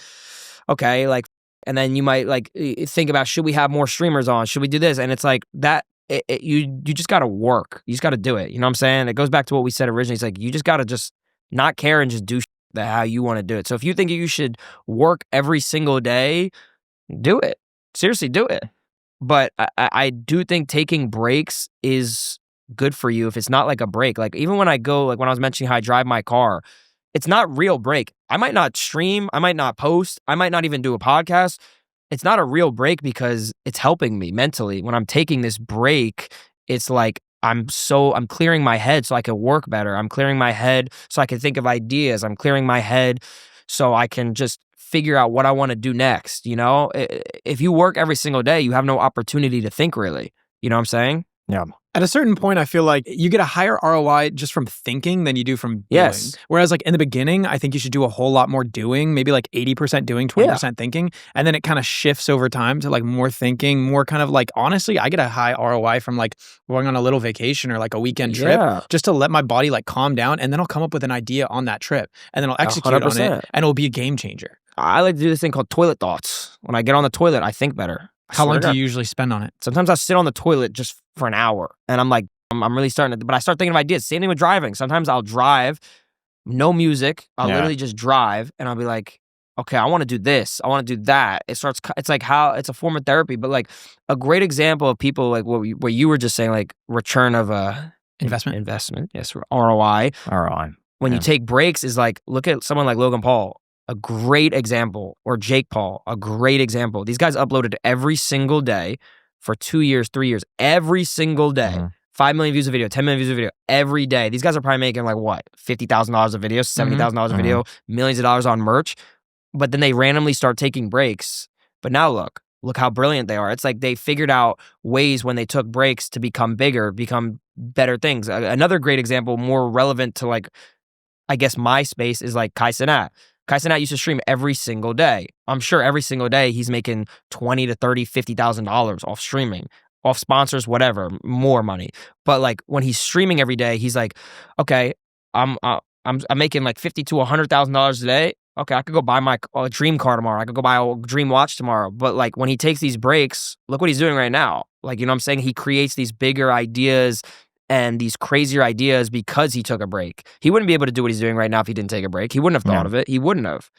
okay, like, and then you might like think about, should we have more streamers on? Should we do this? And it's like that. You just got to work. You just got to do it. You know what I'm saying? It goes back to what we said originally. It's like you just got to just not care and just do how you want to do it. So if you think you should work every single day, do it. Seriously, do it. But I do think taking breaks is good for you if it's not like a break. Like even when I go, like when I was mentioning how I drive my car, it's not real break. I might not stream. I might not post. I might not even do a podcast. It's not a real break because it's helping me mentally. When I'm taking this break, it's like I'm clearing my head so I can work better. I'm clearing my head so I can think of ideas. I'm clearing my head so I can just figure out what I want to do next. You know, if you work every single day, you have no opportunity to think really. You know what I'm saying? Yeah. At a certain point, I feel like you get a higher ROI just from thinking than you do from doing. Yes. Whereas like in the beginning, I think you should do a whole lot more doing, maybe like 80% doing, 20% thinking. And then it kind of shifts over time to like more thinking, more kind of like, honestly, I get a high ROI from like going on a little vacation or like a weekend trip just to let my body like calm down. And then I'll come up with an idea on that trip and then I'll execute 100%. on it and it'll be a game changer. I like to do this thing called toilet thoughts. When I get on the toilet, I think better. How long do you usually spend on it? Sometimes I sit on the toilet just for an hour and I'm like, I'm really starting to, but I start thinking of ideas. Same thing with driving. Sometimes I'll drive, no music. I'll literally just drive and I'll be like, okay, I want to do this. I want to do that. It's like how it's a form of therapy, but like a great example of people like what you were just saying, like return of investment. Yes. ROI. When you take breaks is like, look at someone like Logan Paul, a great example, or Jake Paul, a great example. These guys uploaded every single day for 2 years, 3 years, every single day. 5 million views a video, 10 million views a video every day. These guys are probably making like what, $50,000 a video, $70,000 a video, millions of dollars on merch. But then they randomly start taking breaks. But now look how brilliant they are. It's like they figured out ways when they took breaks to become bigger, become better things. Another great example, more relevant to like, I guess my space is like Kai Cenat. Kai Cenat used to stream every single day. I'm sure every single day he's making $20,000 to $30,000, $50,000 off streaming, off sponsors, whatever, more money. But like when he's streaming every day, he's like, okay, I'm making like $50,000 to $100,000 a day. Okay, I could go buy my dream car tomorrow. I could go buy a dream watch tomorrow. But like when he takes these breaks, look what he's doing right now. Like, you know what I'm saying? He creates these bigger ideas and these crazier ideas because he took a break. He wouldn't be able to do what he's doing right now if he didn't take a break. He wouldn't have thought of it. He wouldn't have.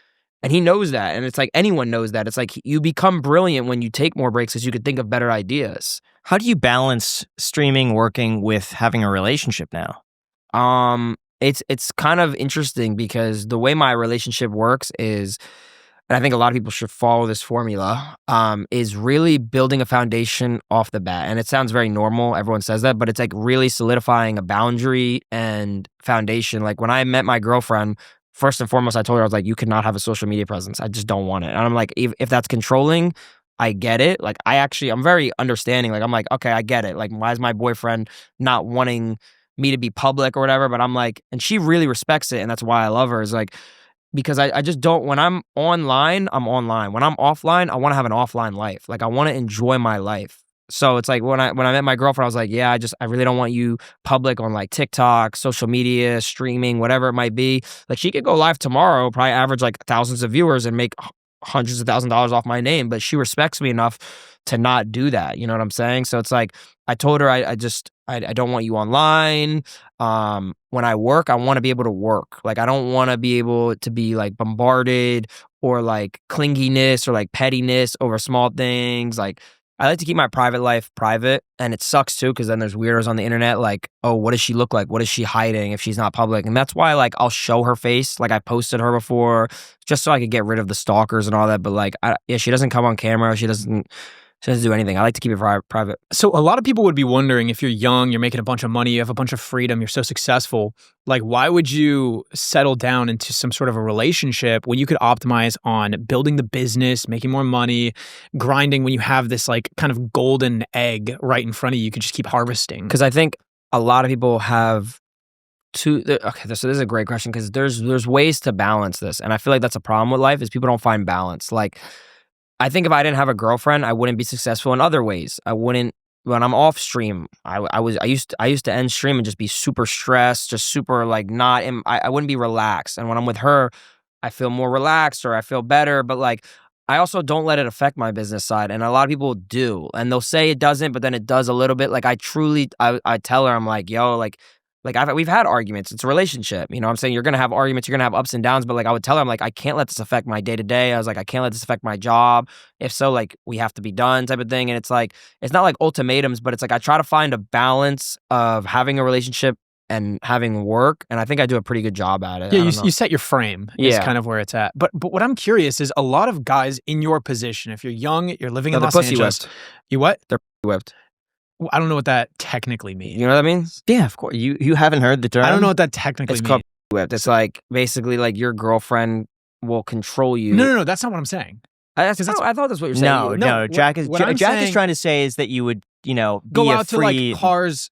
And he knows that. And it's like anyone knows that. It's like you become brilliant when you take more breaks because you could think of better ideas. How do you balance streaming, working with having a relationship now? It's kind of interesting because the way my relationship works is, and I think a lot of people should follow this formula, is really building a foundation off the bat. And it sounds very normal. Everyone says that, but it's like really solidifying a boundary and foundation. Like when I met my girlfriend, first and foremost, I told her, I was like, you cannot have a social media presence. I just don't want it. And I'm like, if that's controlling, I get it. Like I'm very understanding. Like I'm like, okay, I get it. Like why is my boyfriend not wanting me to be public or whatever? But I'm like, and she really respects it. And that's why I love her, is like, because I just don't, when I'm online, I'm online. When I'm offline, I want to have an offline life. Like I want to enjoy my life. So it's like when I met my girlfriend, I was like, yeah, I really don't want you public on like TikTok, social media, streaming, whatever it might be. Like she could go live tomorrow, probably average like thousands of viewers and make hundreds of $1,000s off my name, but she respects me enough to not do that. You know what I'm saying? So it's like, I told her, I don't want you online. When I work, I want to be able to work. Like, I don't want to be able to be like bombarded or like clinginess or like pettiness over small things. Like, I like to keep my private life private, and it sucks too because then there's weirdos on the internet like, oh, what does she look like? What is she hiding if she's not public? And that's why like I'll show her face. Like I posted her before just so I could get rid of the stalkers and all that. But like, she doesn't come on camera. She doesn't do anything. I like to keep it private. So a lot of people would be wondering, if you're young, you're making a bunch of money, you have a bunch of freedom, you're so successful, like why would you settle down into some sort of a relationship when you could optimize on building the business, making more money, grinding, when you have this like kind of golden egg right in front of you, you could just keep harvesting? Because I think a lot of people have so this is a great question because there's ways to balance this. And I feel like that's a problem with life is people don't find balance. Like, I think if I didn't have a girlfriend, I wouldn't be successful in other ways. I wouldn't when I'm off stream, I used to end stream and just be super stressed, just super like not in, I wouldn't be relaxed. And when I'm with her, I feel more relaxed or I feel better. But like I also don't let it affect my business side. And a lot of people do. And they'll say it doesn't, but then it does a little bit. Like I tell her, I'm like, yo, we've had arguments. It's a relationship. You know what I'm saying? You're going to have arguments. You're going to have ups and downs. But like I would tell her, I'm like, I can't let this affect my day to day. I was like, I can't let this affect my job. If so, like we have to be done type of thing. And it's like, it's not like ultimatums, but it's like I try to find a balance of having a relationship and having work. And I think I do a pretty good job at it. Yeah, you set your frame is kind of where it's at. But what I'm curious is a lot of guys in your position, if you're young, you're living in Los Angeles. Whipped. You what? They're whipped. I don't know what that technically means. You know what that means? Yeah, of course. You haven't heard the term? I don't know what that technically means. It's called whipped. It's like basically like your girlfriend will control you. No, that's not what I'm saying. I thought that's what you're saying. No. Jack is trying to say is that you would, go out to like cars,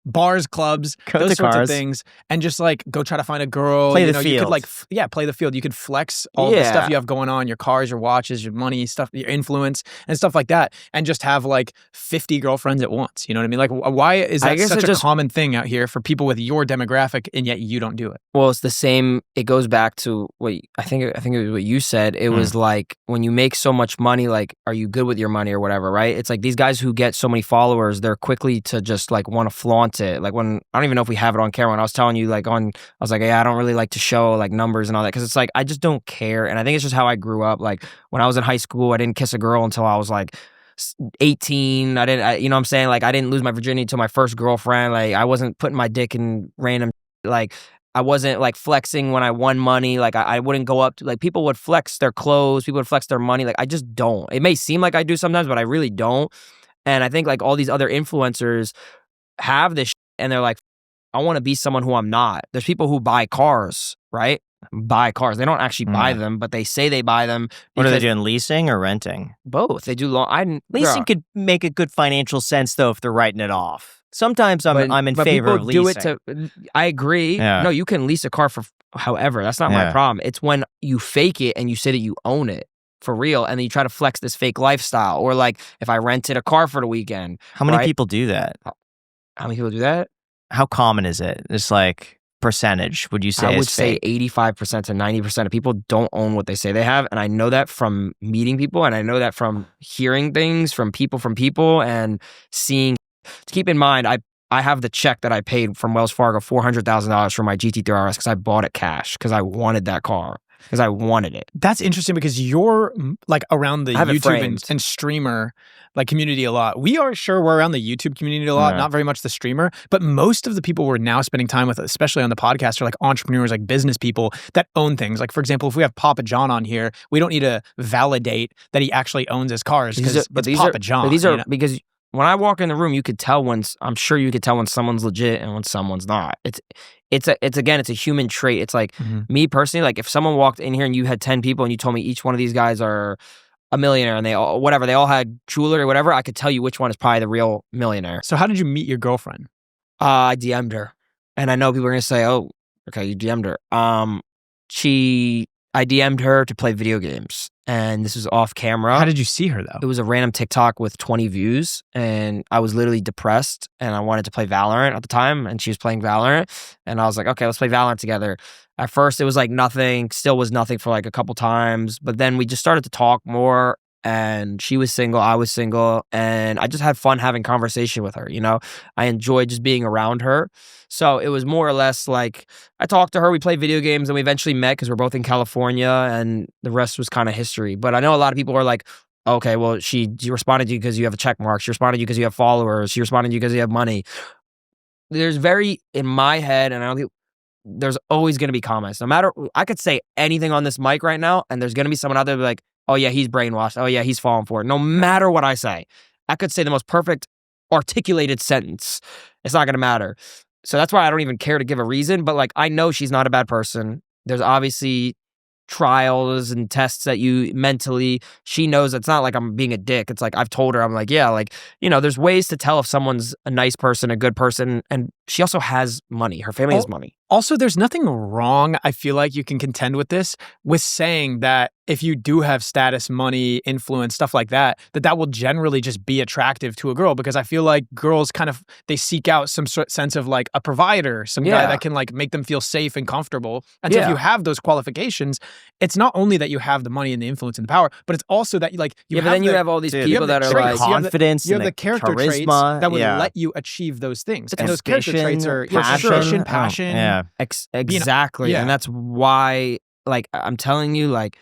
bars, clubs, those sorts of things, and just like go try to find a girl. Play the field. You could play the field. You could flex all the stuff you have going on, your cars, your watches, your money, stuff, your influence, and stuff like that, and just have like 50 girlfriends at once. You know what I mean? Like, why is that such a common thing out here for people with your demographic, and yet you don't do it? Well, it's the same. It goes back to what I think it was what you said. It was like when you make so much money, like, are you good with your money or whatever, right? It's like these guys who get so many followers, they're quickly to just like want to flaunt it. Like when I don't even know if we have it on camera. When I was telling you, I was like, yeah, I don't really like to show like numbers and all that because it's like I just don't care. And I think it's just how I grew up. Like when I was in high school, I didn't kiss a girl until I was like 18. You know what I'm saying? Like I didn't lose my virginity to my first girlfriend. Like I wasn't putting my dick in random. Like I wasn't like flexing when I won money. Like I wouldn't go up to like people would flex their clothes. People would flex their money. Like I just don't. It may seem like I do sometimes, but I really don't. And I think like all these other influencers have this and they're like, I want to be someone who I'm not. There's people who buy cars, right? Buy cars. They don't actually buy them, but they say they buy them. What are they doing, leasing or renting? Both. They do leasing could make a good financial sense though if they're writing it off. Sometimes I'm in favor of leasing. I agree. Yeah. No, you can lease a car for however. That's not my problem. It's when you fake it and you say that you own it. For real, and then you try to flex this fake lifestyle. Or like, if I rented a car for the weekend. How many people do that? How many people do that? How common is it? It's like percentage, would you say? I would say 85% to 90% of people don't own what they say they have. And I know that from meeting people, and I know that from hearing things from people and seeing. Keep in mind, I have the check that I paid from Wells Fargo, $400,000 for my GT3 RS because I bought it cash because I wanted that car. Because I wanted it. That's interesting because you're like around the YouTube and streamer like community a lot. We're around the YouTube community a lot, not very much the streamer, but most of the people we're now spending time with, especially on the podcast, are like entrepreneurs, like business people that own things. Like for example, if we have Papa John on here, we don't need to validate that he actually owns his cars because it's Papa John. These are because when I walk in the room, you could tell I'm sure you could tell when someone's legit and when someone's not. It's a human trait. It's like me personally, like if someone walked in here and you had 10 people and you told me each one of these guys are a millionaire and they all had jewelry or whatever, I could tell you which one is probably the real millionaire. So how did you meet your girlfriend? I DM'd her. And I know people are going to say, oh, okay, you DM'd her. I DM'd her to play video games. And this was off camera. How did you see her though? It was a random TikTok with 20 views, and I was literally depressed, and I wanted to play Valorant at the time, and she was playing Valorant, and I was like, okay, let's play Valorant together. At first, it was like nothing, still was nothing for like a couple times, but then we just started to talk more, and she was single, I was single, and I just had fun having conversation with her, I enjoyed just being around her. So it was more or less like I talked to her, we played video games, and we eventually met because we're both in California, and the rest was kind of history. But I know a lot of people are like, okay, well, she responded to you because you have a check mark. She responded to you because you have followers. She responded to you because you have money. In my head, and I don't think, there's always going to be comments. No matter, I could say anything on this mic right now, and there's going to be someone out there like, oh yeah, he's brainwashed. Oh yeah, he's falling for it. No matter what I say, I could say the most perfect articulated sentence. It's not going to matter. So that's why I don't even care to give a reason. But like, I know she's not a bad person. There's obviously trials and tests that you mentally, she knows it's not like I'm being a dick. It's like, I've told her, I'm like, yeah, like, there's ways to tell if someone's a nice person, a good person. And she also has money. Her family has money. Also, there's nothing wrong, I feel like you can contend with this, with saying that if you do have status, money, influence, stuff like that, that will generally just be attractive to a girl, because I feel like girls kind of, they seek out some sort sense of like a provider, some guy that can like make them feel safe and comfortable. And so if you have those qualifications, it's not only that you have the money and the influence and the power, but it's also that you like, but then you have all these people that are like confidence, you have the character traits that would let you achieve those things. And those character traits are passion. Exactly. And that's why, like, I'm telling you, like,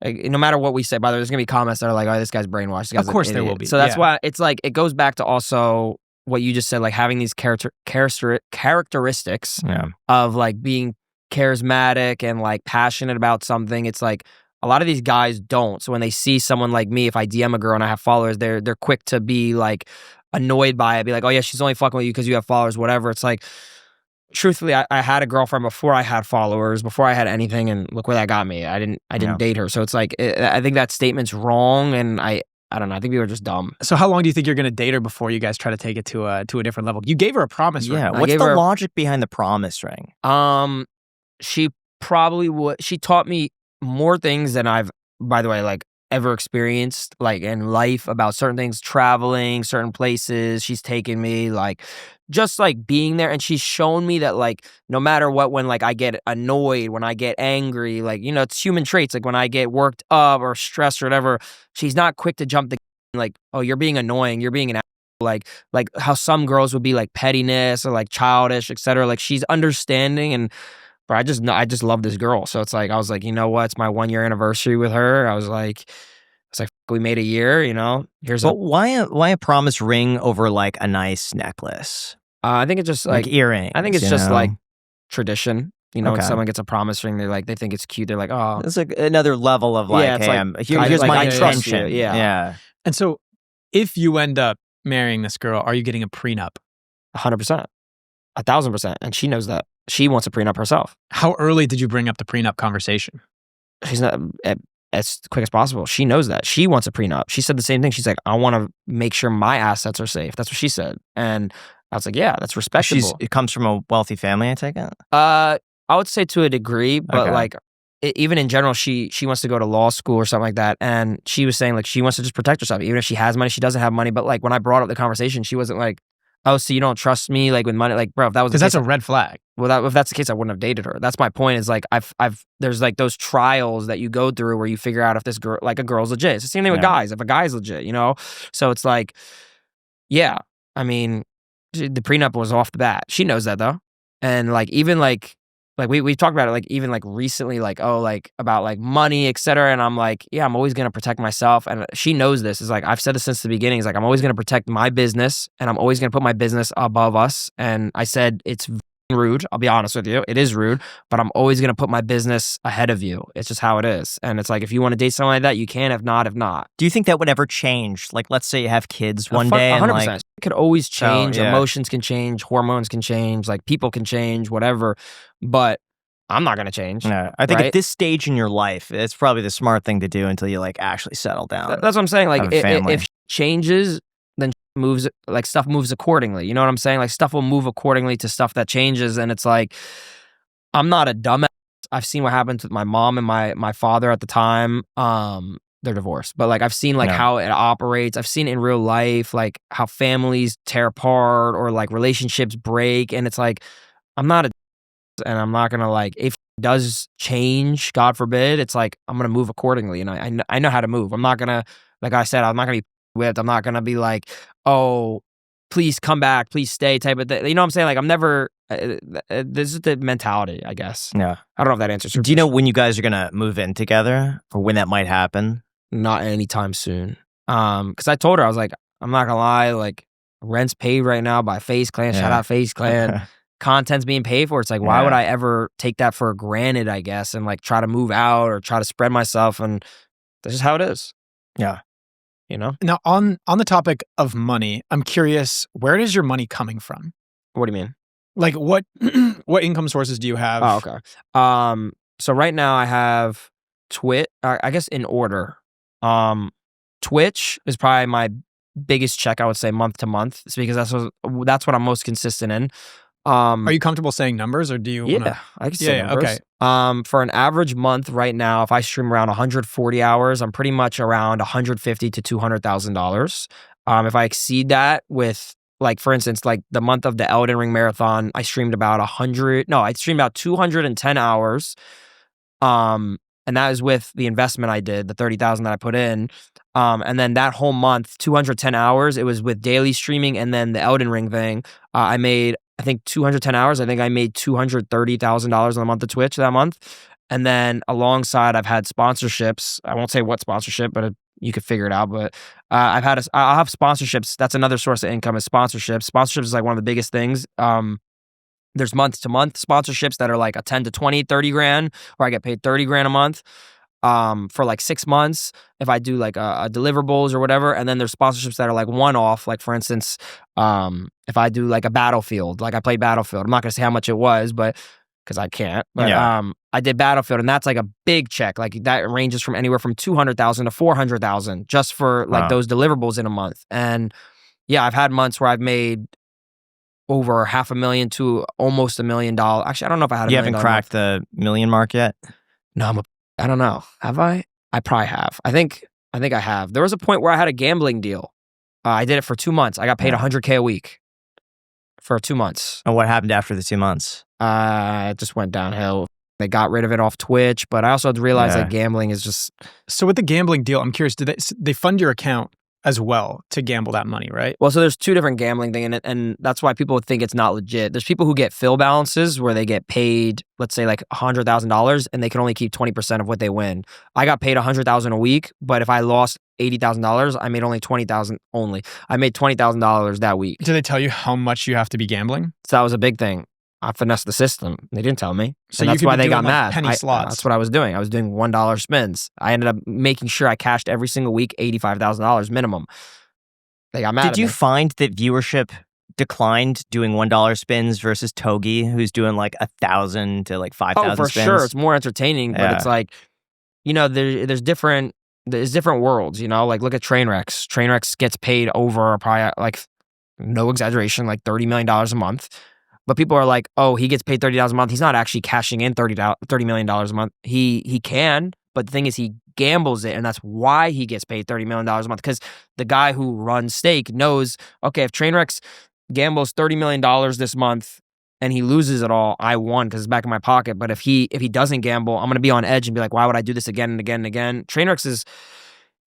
no matter what we say, by the way, there's gonna be comments that are like, "Oh, this guy's brainwashed." This guy's of course, there will be. So that's why it's like it goes back to also what you just said, like having these characteristics of like being charismatic and like passionate about something. It's like a lot of these guys don't. So when they see someone like me, if I DM a girl and I have followers, they're quick to be like annoyed by it, be like, "Oh yeah, she's only fucking with you because you have followers," whatever. It's like, truthfully, I had a girlfriend before I had followers, before I had anything, and look where that got me. I didn't date her. So it's like, I think that statement's wrong, and I don't know. I think people are just dumb. So how long do you think you're going to date her before you guys try to take it to a different level? You gave her a promise ring. Yeah, what's the logic behind the promise ring? She probably would. She taught me more things than I've, by the way, like ever experienced, like in life, about certain things, traveling, certain places. She's taken me, like, just like being there, and she's shown me that like no matter what, when like I get annoyed, when I get angry, like, you know, it's human traits, like when I get worked up or stressed or whatever, she's not quick to jump the like, "Oh, you're being annoying, you're being an like how some girls would be like pettiness or like childish, etc." Like, she's understanding. And but I just love this girl. So it's like, I was like, you know what, it's my 1 year anniversary with her. I was like, we made a year, you know. Why a promise ring over like a nice necklace? I think it's just like earrings. I think it's just like tradition. You know, when someone gets a promise ring, they think it's cute. They're like, "Oh, it's like another level of like, hey, here's my intention." Yeah. And so, if you end up marrying this girl, are you getting a prenup? 100%, 1,000%, and she knows that. She wants a prenup herself. How early did you bring up the prenup conversation? She's not as quick as possible. She knows that. She wants a prenup. She said the same thing. She's like, "I want to make sure my assets are safe." That's what she said. And I was like, yeah, that's respectable. It comes from a wealthy family, I take it? I would say to a degree, but like even in general, she wants to go to law school or something like that. And she was saying like she wants to just protect herself. Even if she has money, she doesn't have money. But like when I brought up the conversation, she wasn't like, "Oh, so you don't trust me like with money?" Like, bro, if that was because that's a red flag. Well, if that's the case, I wouldn't have dated her. That's my point. Is like there's like those trials that you go through where you figure out if this girl, like a girl's legit. It's the same thing with guys. If a guy's legit, you know. So it's like, yeah, I mean, the prenup was off the bat. She knows that though, and like even like we talked about it like even like recently, like, oh, like about like money, etc. And I'm like, yeah, I'm always gonna protect myself, and she knows this. Is like I've said this since the beginning. It's like I'm always gonna protect my business, and I'm always gonna put my business above us. And I said it's rude. I'll be honest with you, it is rude, but I'm always gonna put my business ahead of you. It's just how it is. And it's like if you want to date someone like that, you can. If not, if not. Do you think that would ever change? Like, let's say you have kids one day, 100%. Like, it could always change. Emotions can change. Hormones can change. Like people can change. Whatever. But I'm not gonna change. No, I think at this stage in your life, it's probably the smart thing to do until you like actually settle down. That's what I'm saying. Like if changes, then moves, like stuff moves accordingly. You know what I'm saying? Like stuff will move accordingly to stuff that changes. And it's like, I'm not a dumbass. I've seen what happened with my mom and my father at the time. They're divorced, but like I've seen like how it operates. I've seen it in real life, like how families tear apart or like relationships break. And it's like, I'm not a, and I'm not gonna like, if it does change, God forbid, it's like I'm gonna move accordingly. And I know how to move. I'm not gonna, like I said, I'm not gonna be whipped. I'm not gonna be like, "Oh, please come back, please stay," type of thing. You know what I'm saying? Like I'm never. This is the mentality, I guess. Yeah. I don't know if that answers your question. Do you know when you guys are gonna move in together, or when that might happen? Not anytime soon. Because I told her, I was like, I'm not gonna lie, like rent's paid right now by Faze Clan. Shout out Faze Clan. Content's being paid for. It's like, why would I ever take that for granted, I guess, and like try to move out or try to spread myself? And this is how it is. Yeah. You know? Now, on the topic of money, I'm curious, where is your money coming from? What do you mean? Like what income sources do you have? Oh, okay. So right now I have Twitch, I guess in order. Twitch is probably my biggest check, I would say, month to month. It's because that's what I'm most consistent in. Are you comfortable saying numbers, or do you want to? Yeah, I can say numbers. Okay. For an average month right now, if I stream around 140 hours, I'm pretty much around $150,000 to $200,000. If I exceed that with, like, for instance, like the month of the Elden Ring marathon, I streamed about 210 hours. And that is with the investment I did, the 30,000 that I put in. And then that whole month, 210 hours, it was with daily streaming and then the Elden Ring thing. I made, I think 210 hours. I think I made $230,000 in the month of Twitch that month. And then alongside, I've had sponsorships. I won't say what sponsorship, but you could figure it out. But I'll have sponsorships. That's another source of income, is sponsorships. Sponsorships is like one of the biggest things. There's month-to-month sponsorships that are like a 10 to 20, 30 grand, where I get paid 30 grand a month for like 6 months if I do like a deliverables or whatever. And then there's sponsorships that are like one-off. Like, for instance, if I do like a Battlefield, like I played Battlefield. I'm not going to say how much it was, but because I can't. But I did Battlefield, and that's like a big check. Like that ranges from anywhere from 200,000 to 400,000 just for like those deliverables in a month. And yeah, I've had months where I've made over $500,000 to almost $1 million. Actually, I don't know if I had. You haven't cracked the million mark yet? No, I don't know. Have I? I probably have. I think I have. There was a point where I had a gambling deal. I did it for 2 months. I got paid $100K a week for 2 months. And what happened after the 2 months? It just went downhill. They got rid of it off Twitch, but I also had to realize that gambling is just. So with the gambling deal, I'm curious, did they fund your account as well to gamble that money, right? Well, so there's two different gambling things, and that's why people think it's not legit. There's people who get fill balances where they get paid, let's say like $100,000, and they can only keep 20% of what they win. I got paid $100,000 a week, but if I lost $80,000, I made only $20,000 only. I made $20,000 that week. Did they tell you how much you have to be gambling? So that was a big thing. I finessed the system. They didn't tell me. So and that's why they got mad. Penny slots. That's what I was doing. I was doing $1 spins. I ended up making sure I cashed every single week $85,000 minimum. They got mad at me. Did you find that viewership declined doing $1 spins versus Togi, who's doing like 1,000 to like 5,000 spins? Oh, for sure. It's more entertaining, but it's like, there's different worlds, like look at Trainwrecks. Trainwrecks gets paid over probably, like, no exaggeration, like $30 million a month. But people are like, oh, he gets paid $30,000 a month. He's not actually cashing in $30 million a month. He can, but the thing is, he gambles it, and that's why he gets paid $30 million a month. Because the guy who runs Stake knows, okay, if Trainwrecks gambles $30 million this month and he loses it all, I won because it's back in my pocket. But if he doesn't gamble, I'm gonna be on edge and be like, why would I do this again and again and again? Trainwrecks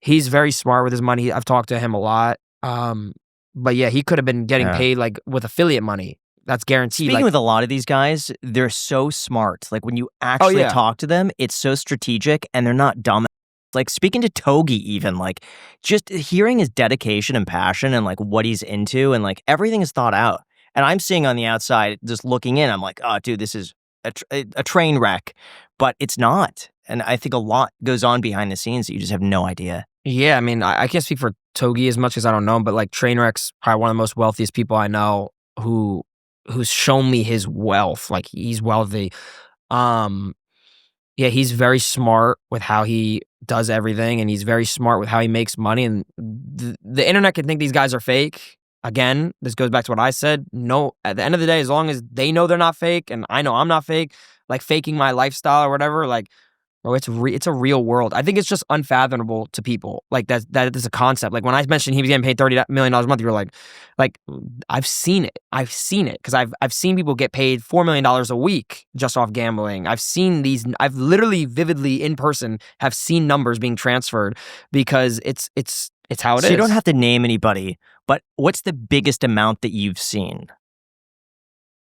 he's very smart with his money. I've talked to him a lot. But yeah, he could have been getting paid like with affiliate money. That's guaranteed. Speaking with a lot of these guys, they're so smart. Like when you actually talk to them, it's so strategic and they're not dumb. Like speaking to Togi even, like just hearing his dedication and passion and like what he's into and like everything is thought out. And I'm seeing on the outside, just looking in, I'm like, oh dude, this is a train wreck. But it's not. And I think a lot goes on behind the scenes that you just have no idea. Yeah, I mean, I can't speak for Togi as much as I don't know him, but like Trainwreck's probably one of the most wealthiest people I know who's shown me his wealth. Like he's wealthy. Yeah, he's very smart with how he does everything, and he's very smart with how he makes money. And the internet can think these guys are fake. Again, this goes back to what I said. No, at the end of the day, as long as they know they're not fake, and I know I'm not fake, like faking my lifestyle or whatever, like, bro, it's a real world. I think it's just unfathomable to people. Like that is a concept. Like when I mentioned he was getting paid $30 million a month, you were like, I've seen it. I've seen it because I've seen people get paid $4 million a week just off gambling. I've seen these. I've literally vividly in person have seen numbers being transferred because it's how it is. So you don't have to name anybody, but what's the biggest amount that you've seen?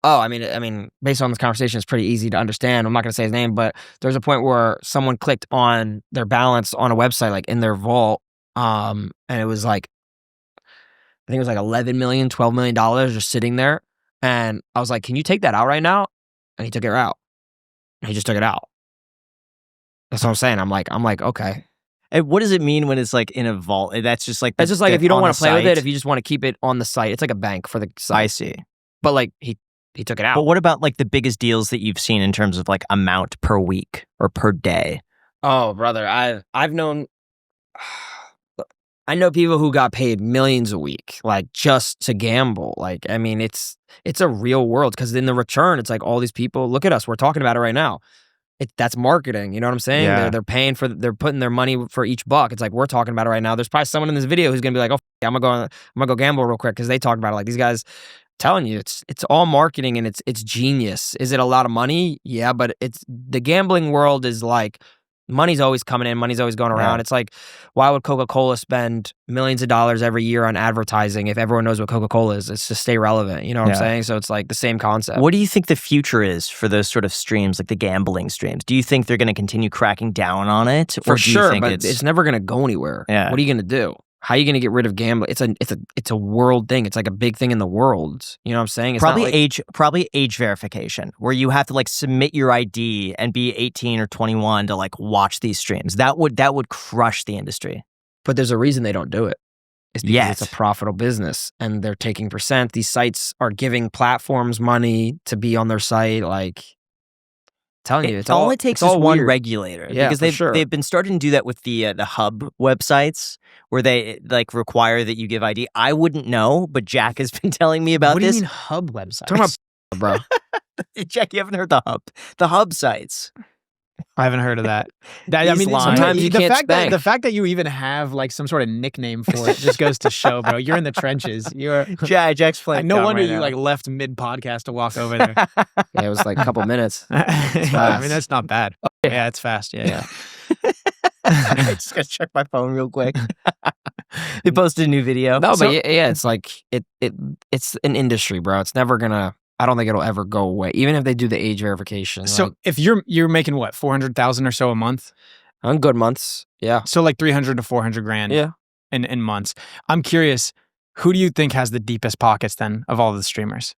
Oh, I mean, based on this conversation, it's pretty easy to understand. I'm not going to say his name, but there's a point where someone clicked on their balance on a website, like in their vault, and it was like, I think it was like $11 million, $12 million just sitting there. And I was like, can you take that out right now? And he took it out. He just took it out. That's what I'm saying. I'm like, okay. And what does it mean when it's like in a vault? That's just like, it's just like if you don't want to play with it, if you just want to keep it on the site, it's like a bank for the site. I see. But like he took it out. But what about like the biggest deals that you've seen in terms of like amount per week or per day? Oh, brother, I've known. I know people who got paid millions a week, like just to gamble. Like, I mean, it's a real world because in the return, it's like all these people. Look at us, we're talking about it right now. That's marketing. You know what I'm saying? Yeah. They're paying they're putting their money for each buck. It's like we're talking about it right now. There's probably someone in this video who's gonna be like, oh, I'm gonna go gamble real quick because they talked about it. Like these guys. Telling you, it's all marketing and it's genius. Is it a lot of money? Yeah, but it's the gambling world is like money's always coming in, money's always going around. It's like, why would Coca-Cola spend millions of dollars every year on advertising if everyone knows what Coca-Cola is? It's to stay relevant. You know what I'm saying? So it's like the same concept. What do you think the future is for those sort of streams, like the gambling streams? Do you think they're going to continue cracking down on it? For sure, but it's never going to go anywhere. Yeah. What are you going to do? How are you going to get rid of gambling? It's a world thing. It's like a big thing in the world. You know what I'm saying? It's probably age verification, where you have to like submit your ID and be 18 or 21 to like watch these streams. That would crush the industry. But there's a reason they don't do it. It's because it's a profitable business and they're taking %. These sites are giving platforms money to be on their site. Like, telling you, all it takes is one regulator. Yeah, because they've been starting to do that with the hub websites where they like require that you give ID. I wouldn't know, but Jack has been telling me about this. What do you mean hub websites? Talking about bro. Jack, you haven't heard the hub sites. I haven't heard of that. I mean, sometimes you can't spank. The fact that you even have like some sort of nickname for it just goes to show, bro. You're in the trenches. You're Jack's playing. No wonder right you now. like left mid podcast to walk over there. Yeah, it was like a couple minutes. I mean, that's not bad. Yeah, it's fast. Yeah. I just gotta check my phone real quick. They posted a new video. No, but yeah, it's like it's an industry, bro. It's never gonna. I don't think it'll ever go away, even if they do the age verification. So like, if you're making what, 400,000 or so a month? on good months, yeah. So like 300 to 400 grand in months. I'm curious, who do you think has the deepest pockets then of all the streamers?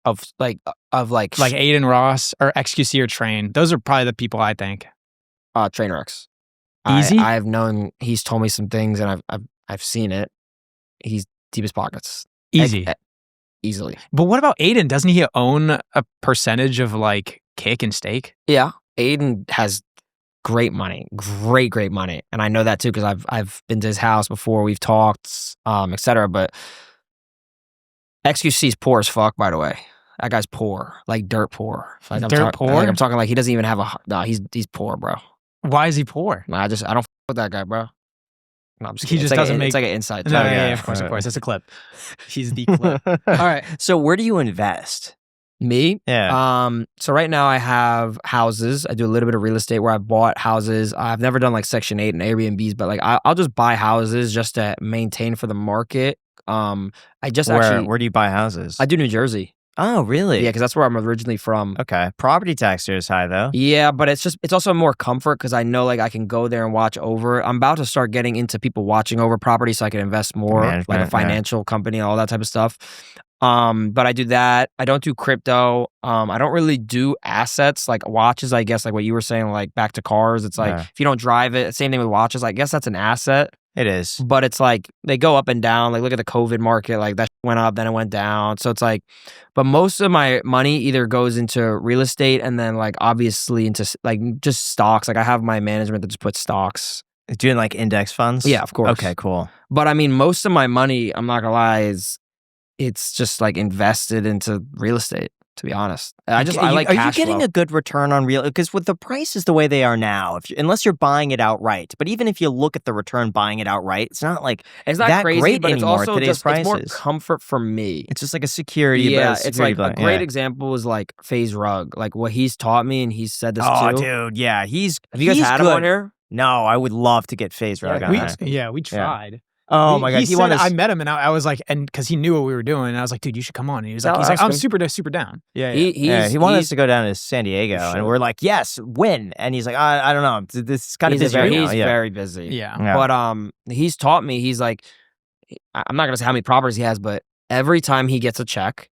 Of like Aiden Ross or XQC or Train. Those are probably the people I think. Trainer X. Easy? I've known, he's told me some things and I've seen it. He's deepest pockets. Easy. Easily. But what about Aiden? Doesn't he own a percentage of like Kick and Stake? Yeah. Aiden has great money. Great money. And I know that too because I've been to his house before. We've talked, etc. But XQC's poor as fuck, by the way. That guy's poor. Like dirt poor. Like, poor? Like I'm talking like he doesn't even have he's poor, bro. Why is he poor? I don't fuck with that guy, bro. No, I'm just he kidding. just doesn't make. It's like an inside. No, joke. yeah, of course. It's a clip. He's the clip. All right. So where do you invest? Me? Yeah. So right now I have houses. I do a little bit of real estate where I bought houses. I've never done like Section 8 and Airbnbs, but like I'll just buy houses just to maintain for the market. Where do you buy houses? I do New Jersey. Oh, really? Yeah, because that's where I'm originally from. Okay. Property tax there is high though. Yeah, but it's also more comfort because I know like I can go there and watch over. I'm about to start getting into people watching over property so I can invest more, like a financial company, all that type of stuff. But I do that. I don't do crypto. I don't really do assets like watches, I guess, like what you were saying, like back to cars. It's like if you don't drive it, same thing with watches. I guess that's an asset. It is. But it's like they go up and down. Like look at the COVID market, like that went up, then it went down. So it's like, but most of my money either goes into real estate and then like obviously into like just stocks. Like I have my management that just puts stocks. Doing like index funds? Yeah, of course. Okay, cool. But I mean, most of my money, I'm not gonna lie, it's just like invested into real estate. To be honest, I like cash Are you getting flow. a good return on real? Because with the prices the way they are now, unless you're buying it outright, but even if you look at the return buying it outright, it's not that crazy, great but anymore it's also at today's just prices. it's more comfort for me. It's just like a security. Yeah, it's like a great example is like Faze Rug, like what he's taught me, and he's said this too. Oh, dude, yeah, Have you guys had him on here? No, I would love to get Faze Rug on there. We tried. Oh my god, I met him and I was like, and because he knew what we were doing, and I was like, dude, you should come on. And he was like, I'm super down. Yeah, he wanted us to go down to San Diego, and we're like, yes, when? And he's like, I don't know, this is kind of busy. He's very busy. Yeah, but he's taught me. He's like, I'm not gonna say how many properties he has, but every time he gets a check,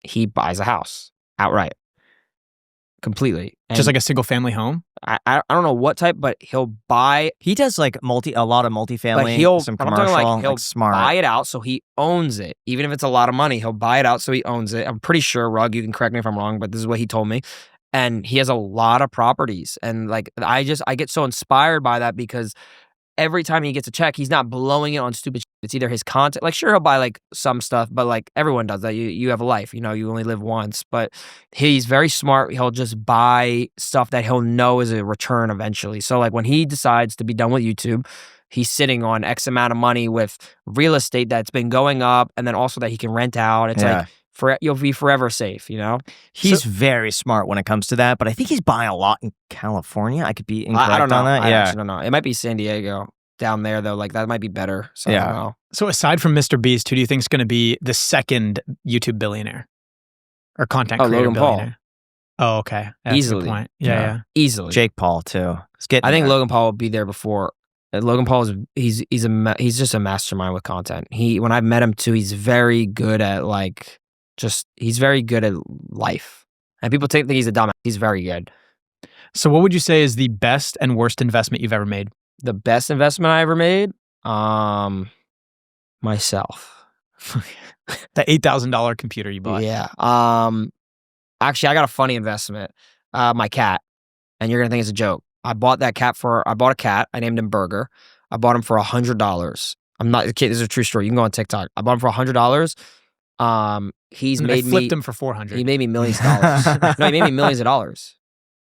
he buys a house outright, completely, just like a single family home. I don't know what type, but he'll buy. He does like a lot of multifamily, Like some commercial, he'll smart. buy it out so he owns it. Even if it's a lot of money, he'll buy it out so he owns it. I'm pretty sure, Rug, you can correct me if I'm wrong, but this is what he told me. And he has a lot of properties. And like I get so inspired by that because every time he gets a check, he's not blowing it on stupid shit. It's either his content. Like, sure, he'll buy like some stuff, but like everyone does that. You have a life, you know, you only live once. But he's very smart. He'll just buy stuff that he'll know is a return eventually. So like when he decides to be done with YouTube, he's sitting on X amount of money with real estate that's been going up, and then also that he can rent out. It's like you'll be forever safe, you know? He's very smart when it comes to that, but I think he's buying a lot in California. I could be incorrect I don't know. on that. I actually don't know. It might be San Diego down there, though. Like, that might be better. So I don't know. So aside from Mr. Beast, who do you think is going to be the second YouTube billionaire or content creator Logan billionaire? Paul. Oh, okay. That's Easily. a good point. Yeah. Easily. Jake Paul, too. I think Logan Paul will be there before. Logan Paul is he's just a mastermind with content. When I've met him too, he's very good at he's very good at life. And people think he's a dumbass. He's very good. So what would you say is the best and worst investment you've ever made? The best investment I ever made? Myself. The $8,000 computer you bought. Yeah. Actually, I got a funny investment. My cat. And you're gonna think it's a joke. I bought a cat. I named him Burger. I bought him for $100. I'm not kidding. This is a true story. You can go on TikTok. I bought him for $100. He's made me flipped him for $400. He made me millions of dollars. No, he made me millions of dollars.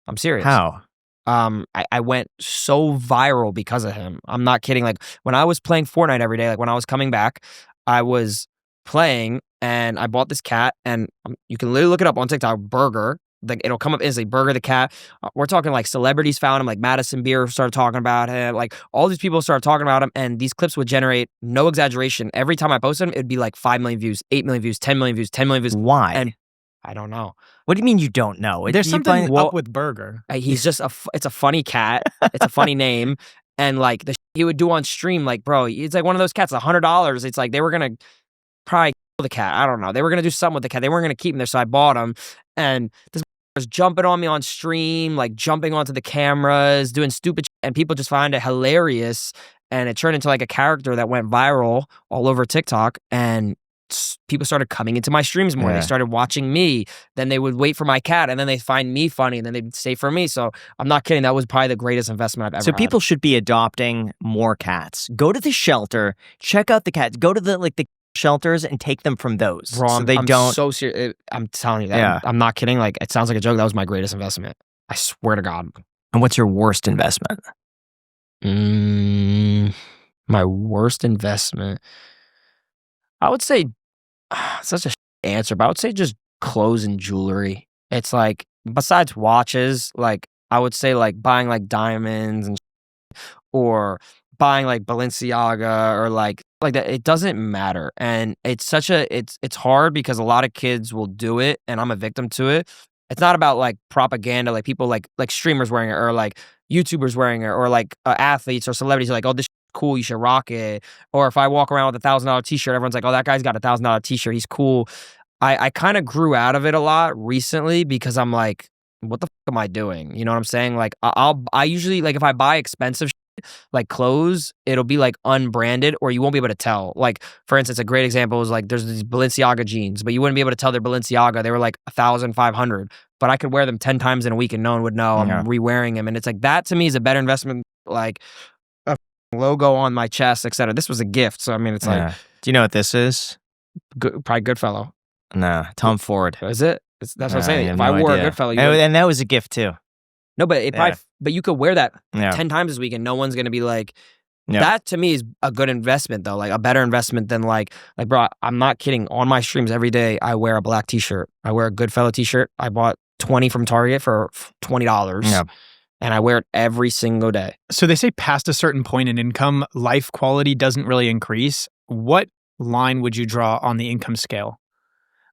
I'm serious. How? I went so viral because of him. I'm not kidding. Like when I was playing Fortnite every day, like when I was coming back, I was playing and I bought this cat, and you can literally look it up on TikTok, Burger. Like it'll come up instantly, Burger the cat. We're talking like celebrities found him, like Madison Beer started talking about him, like all these people started talking about him, and these clips would generate, no exaggeration, every time I posted them, it'd be like 5 million views, 8 million views, 10 million views, 10 million views. Why? And I don't know. What do you mean you don't know? There's something up with Burger. He's just it's a funny cat. It's a funny name. And like the he would do on stream, like, bro, it's like one of those cats, $100. It's like they were going to probably kill the cat. I don't know. They were going to do something with the cat. They weren't going to keep him there. So I bought him. And this was jumping on me on stream, like jumping onto the cameras, doing stupid shit, and people just find it hilarious. And it turned into like a character that went viral all over TikTok, and people started coming into my streams more. They started watching me. Then they would wait for my cat, and then they find me funny, and then they'd stay for me. So I'm not kidding. That was probably the greatest investment I've ever had. So people should be adopting more cats. Go to the shelter, check out the cats. Go to the shelters and take them from those. Bro, so they don't. So serious. I'm telling you that. I'm not kidding. Like, it sounds like a joke. That was my greatest investment. I swear to God. And what's your worst investment? My worst investment. I would say such a answer, but I would say just clothes and jewelry. It's like, besides watches, like I would say like buying like diamonds and or buying like Balenciaga or like that. It doesn't matter. And it's hard because a lot of kids will do it, and I'm a victim to it. It's not about like propaganda, like people like streamers wearing it, or like YouTubers wearing it, or like athletes or celebrities are like, oh, this cool, you should rock it. Or if I walk around with $1,000 t-shirt, everyone's like, oh, that guy's got $1,000 t-shirt, he's cool. I kind of grew out of it a lot recently because I'm like, what the fuck am I doing? You know what I'm saying? Like I usually, like, if I buy expensive shit, like clothes, it'll be like unbranded, or you won't be able to tell. Like, for instance, a great example is like there's these Balenciaga jeans, but you wouldn't be able to tell they're Balenciaga. They were like $1,500, but I could wear them 10 times in a week and no one would know I'm re-wearing them. And it's like, that to me is a better investment. Like a logo on my chest, etc. This was a gift, so I mean, it's like, do you know what this is? Probably Goodfellow. No, Tom Ford. Is it? That's what I'm saying. If I wore a Goodfellow, and that was a gift too. No, but but you could wear that 10 times this week and no one's gonna be like, that to me is a good investment though, like a better investment than like bro, I'm not kidding. On my streams every day, I wear a black t-shirt. I wear a Goodfellow t-shirt. I bought 20 from Target for $20. Yeah. And I wear it every single day. So they say past a certain point in income, life quality doesn't really increase. What line would you draw on the income scale?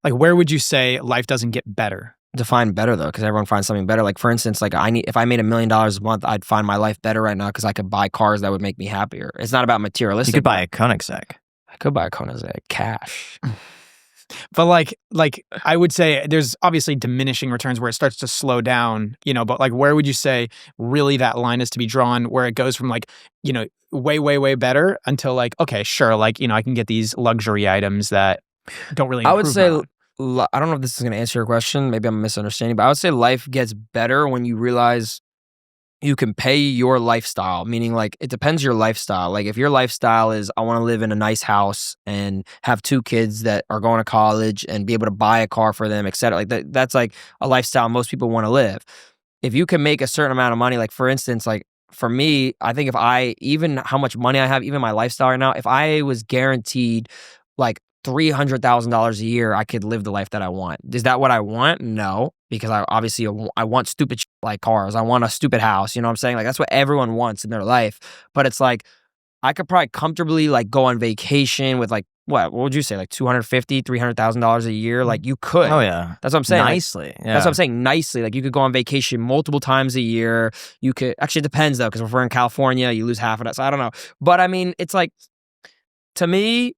Like, where would you say life doesn't get better? Define better though, because everyone finds something better. Like, for instance, like if I made $1 million a month, I'd find my life better right now because I could buy cars that would make me happier. It's not about materialistic. You could buy a Koenigsegg. I could buy a Koenigsegg cash. But like I would say there's obviously diminishing returns where it starts to slow down, you know, but like where would you say really that line is to be drawn where it goes from like, you know, way, way, way better until like, okay, sure, like, you know, I can get these luxury items that don't really improve. I would say, I don't know if this is going to answer your question. Maybe I'm misunderstanding, but I would say life gets better when you realize you can pay your lifestyle, meaning like it depends your lifestyle. Like if your lifestyle is I want to live in a nice house and have 2 kids that are going to college and be able to buy a car for them, etc. Like that's like a lifestyle most people want to live. If you can make a certain amount of money, like for instance, like for me, I think if I, even how much money I have, even my lifestyle right now, if I was guaranteed like $300,000 a year, I could live the life that I want. Is that what I want? No, because I want stupid shit like cars. I want a stupid house. You know what I'm saying? Like that's what everyone wants in their life. But it's like I could probably comfortably like go on vacation with like what would you say, like $250,000, $300,000 a year? Like you could. Oh yeah, that's what I'm saying. Nicely, like, That's what I'm saying. Nicely, like you could go on vacation multiple times a year. You could actually, it depends though, because if we're in California, you lose half of that. So I don't know. But I mean, it's like to me.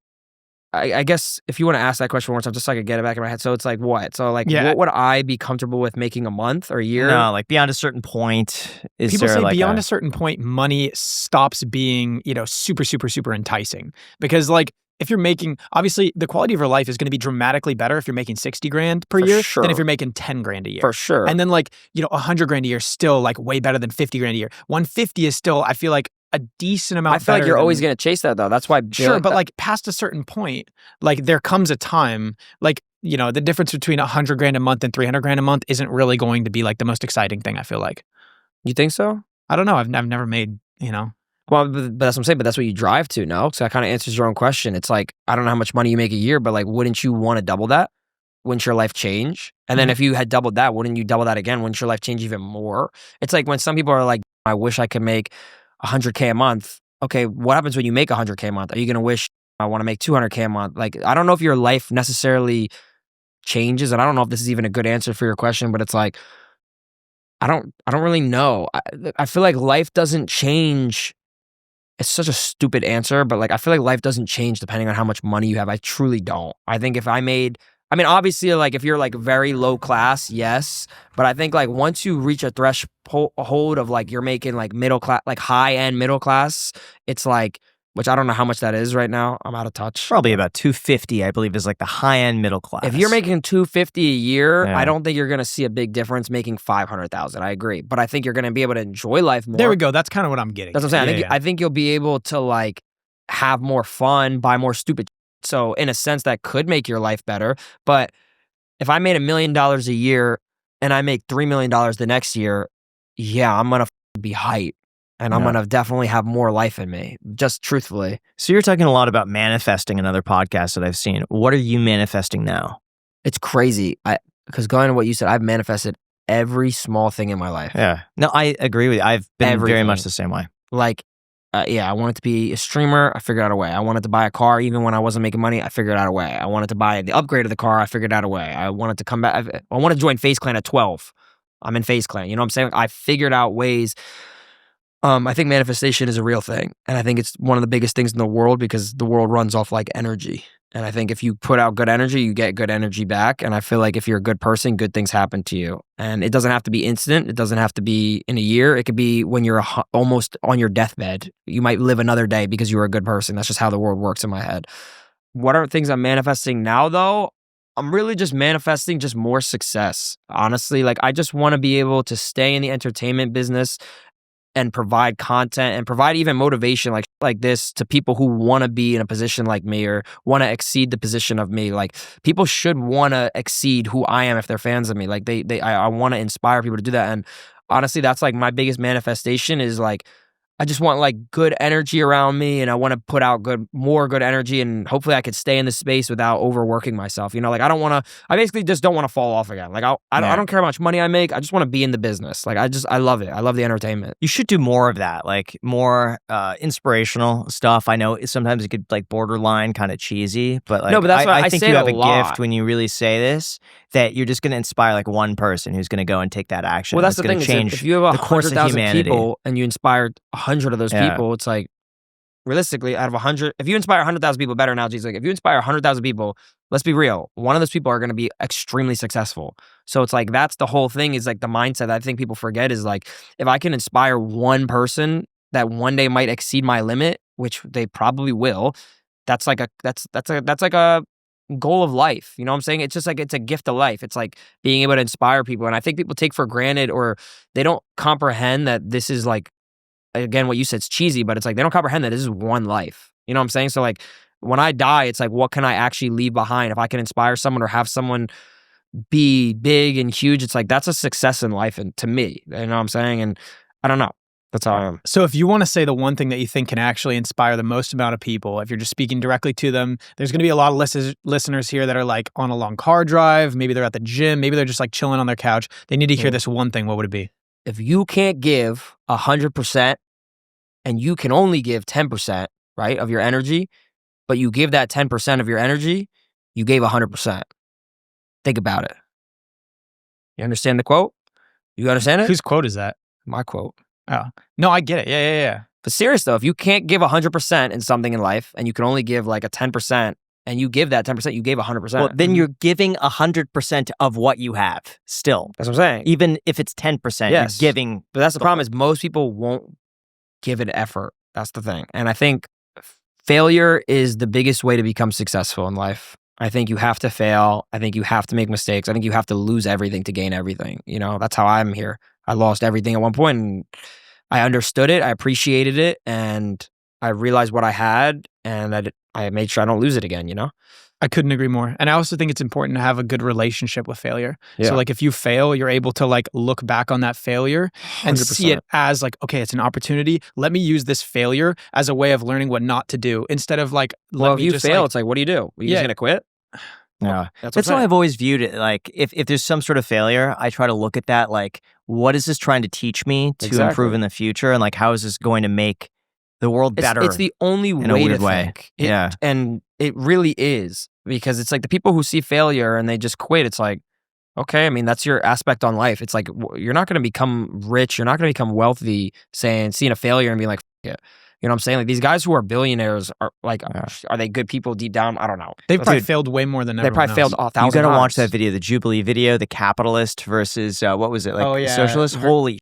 I guess if you want to ask that question one more time, just so I could get it back in my head. So it's like what? So like, what would I be comfortable with making a month or a year? No, like beyond a certain point. People say like beyond a certain point, money stops being, super, super, super enticing. Because like, if you're making, obviously the quality of your life is going to be dramatically better if you're making 60 grand per year than if you're making 10 grand a year. For sure. And then like, 100 grand a year is still like way better than 50 grand a year. 150 is still, I feel like, a decent amount. I feel like you're always going to chase that though. That's why. Sure, but like past a certain point, like there comes a time, like, the difference between 100 grand a month and 300 grand a month isn't really going to be like the most exciting thing, I feel like. You think so? I don't know. I've never made, Well, but that's what I'm saying. But that's what you drive to, no? So that kind of answers your own question. It's like, I don't know how much money you make a year, but like, wouldn't you want to double that? Wouldn't your life change? And then if you had doubled that, wouldn't you double that again? Wouldn't your life change even more? It's like when some people are like, I wish I could make 100K a month. Okay, what happens when you make 100K a month? Are you going to wish I want to make 200K a month? Like, I don't know if your life necessarily changes, and I don't know if this is even a good answer for your question, but it's like, I don't really know. I feel like life doesn't change. It's such a stupid answer, but like, I feel like life doesn't change depending on how much money you have. I truly don't. I think if I made, obviously, like if you're like very low class, yes. But I think like once you reach a threshold of like you're making like middle class, like high end middle class, it's like, which I don't know how much that is right now. I'm out of touch. Probably about 250, I believe, is like the high end middle class. If you're making 250 a year, I don't think you're going to see a big difference making 500,000. I agree, but I think you're going to be able to enjoy life more. There we go. That's kind of what I'm getting. That's what I'm saying. I think you'll be able to like have more fun, buy more stupid. So in a sense, that could make your life better. But if I made $1 million a year and I make $3 million the next year, yeah, I'm going to be hype. And I'm going to definitely have more life in me, just truthfully. So you're talking a lot about manifesting in other podcasts that I've seen. What are you manifesting now? It's crazy. Because going to what you said, I've manifested every small thing in my life. Yeah. No, I agree with you. I've been very much the same way. Like, I wanted to be a streamer. I figured out a way. I wanted to buy a car even when I wasn't making money. I figured out a way. I wanted to buy the upgrade of the car. I figured out a way. I wanted to come back. I wanted to join Faze Clan at 12. I'm in Faze Clan. You know what I'm saying? I figured out ways. I think manifestation is a real thing. And I think it's one of the biggest things in the world because the world runs off like energy. And I think if you put out good energy, you get good energy back. And I feel like if you're a good person, good things happen to you. And it doesn't have to be instant. It doesn't have to be in a year. It could be when you're almost on your deathbed. You might live another day because you were a good person. That's just how the world works in my head. What are things I'm manifesting now, though? I'm really just manifesting just more success. Honestly, like I just want to be able to stay in the entertainment business and provide content and provide even motivation like this to people who want to be in a position like me or want to exceed the position of me. Like people should want to exceed who I am if they're fans of me. Like I want to inspire people to do that. And honestly, that's like my biggest manifestation is like, I just want like good energy around me and I want to put out more good energy and hopefully I could stay in this space without overworking myself. Like I basically just don't want to fall off again. Like I don't care how much money I make. I just want to be in the business. Like I love it. I love the entertainment. You should do more of that, like more inspirational stuff. I know sometimes it could like borderline kind of cheesy, but like no, but that's why I think say you have a lot. gift when you really say this that you're just going to inspire like one person who's going to go and take that action. Well, that's the thing. Change if you have the course of 100,000 humanity. people and you inspired 100 of those people, it's like realistically out of 100, if you inspire 100,000 people, better analogy is like if you inspire 100,000 people, let's be real, one of those people are going to be extremely successful. So it's like that's the whole thing is like the mindset that I think people forget is like if I can inspire one person that one day might exceed my limit, which they probably will, that's like a goal of life. You know what I'm saying? It's just like, it's a gift of life. It's like being able to inspire people. And I think people take for granted, or they don't comprehend that this is like, again, what you said, it's cheesy, but it's like they don't comprehend that this is one life. You know what I'm saying? So like when I die, it's like, what can I actually leave behind? If I can inspire someone or have someone be big and huge, it's like, that's a success in life. And to me, you know what I'm saying? And I don't know. That's how I am. So if you want to say the one thing that you think can actually inspire the most amount of people, if you're just speaking directly to them, there's going to be a lot of listeners here that are like on a long car drive. Maybe they're at the gym. Maybe they're just like chilling on their couch. They need to hear this one thing. What would it be? If you can't give 100% and you can only give 10%, right, of your energy, but you give that 10% of your energy, you gave 100%. Think about it. You understand the quote? You understand it? Whose quote is that? My quote. Oh, no, I get it. Yeah. But serious though, if you can't give 100% in something in life and you can only give like a 10% and you give that 10%, you gave 100%. Well, then you're giving 100% of what you have still. That's what I'm saying. Even if it's 10%, Yes. you're giving. But that's the problem, is most people won't give it effort. That's the thing. And I think failure is the biggest way to become successful in life. I think you have to fail. I think you have to make mistakes. I think you have to lose everything to gain everything. You know, that's how I'm here. I lost everything at one point and I understood it. I appreciated it. And I realized what I had, and I made sure I don't lose it again, you know? I couldn't agree more. And I also think it's important to have a good relationship with failure. Yeah. So like if you fail, you're able to like look back on that failure and 100%. see it as like, okay, it's an opportunity. Let me use this failure as a way of learning what not to do, instead of like, Well, if you fail, it's like, what do? Are you just going to quit? Yeah. That's how I've always viewed it. Like, if there's some sort of failure, I try to look at that like, what is this trying to teach me to improve in the future? And like, how is this going to make the world better? It's the only way weird to way. think. Yeah. And it really is, because it's like the people who see failure and they just quit, it's like, okay, I mean, that's your aspect on life. It's like, you're not going to become rich. You're not going to become wealthy seeing a failure and being like, yeah. You know what I'm saying? Like, these guys who are billionaires are like, are they good people deep down? I don't know. They've probably failed way more than they probably failed 1,000 You got to times. watch that video, the Jubilee video, the capitalist versus, what was it? Like, socialist? Holy.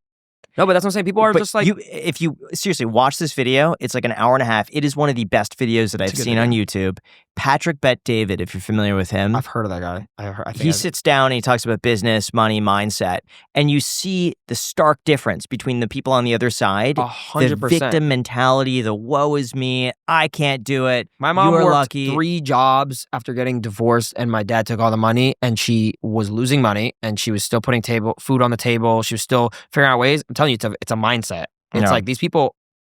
No, but that's what I'm saying. People are just like, if you seriously watch this video, it's like an hour and a half. It is one of the best videos that I've seen on YouTube. Patrick Bet-David, if you're familiar with him. I've heard of that guy. He sits down and he talks about business, money, mindset, and you see the stark difference between the people on the other side. 100%. The victim mentality, the woe is me, I can't do it. My mom You're worked lucky. 3 jobs after getting divorced, and my dad took all the money, and she was losing money, and she was still putting food on the table. She was still figuring out ways. I'm telling you, it's a mindset. It's like these people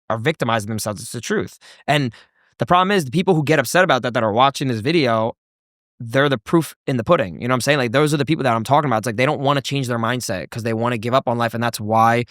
are victimizing themselves. It's the truth. And the problem is the people who get upset about that are watching this video, they're the proof in the pudding. You know what I'm saying? Like, those are the people that I'm talking about. It's like they don't want to change their mindset because they want to give up on life. And that's why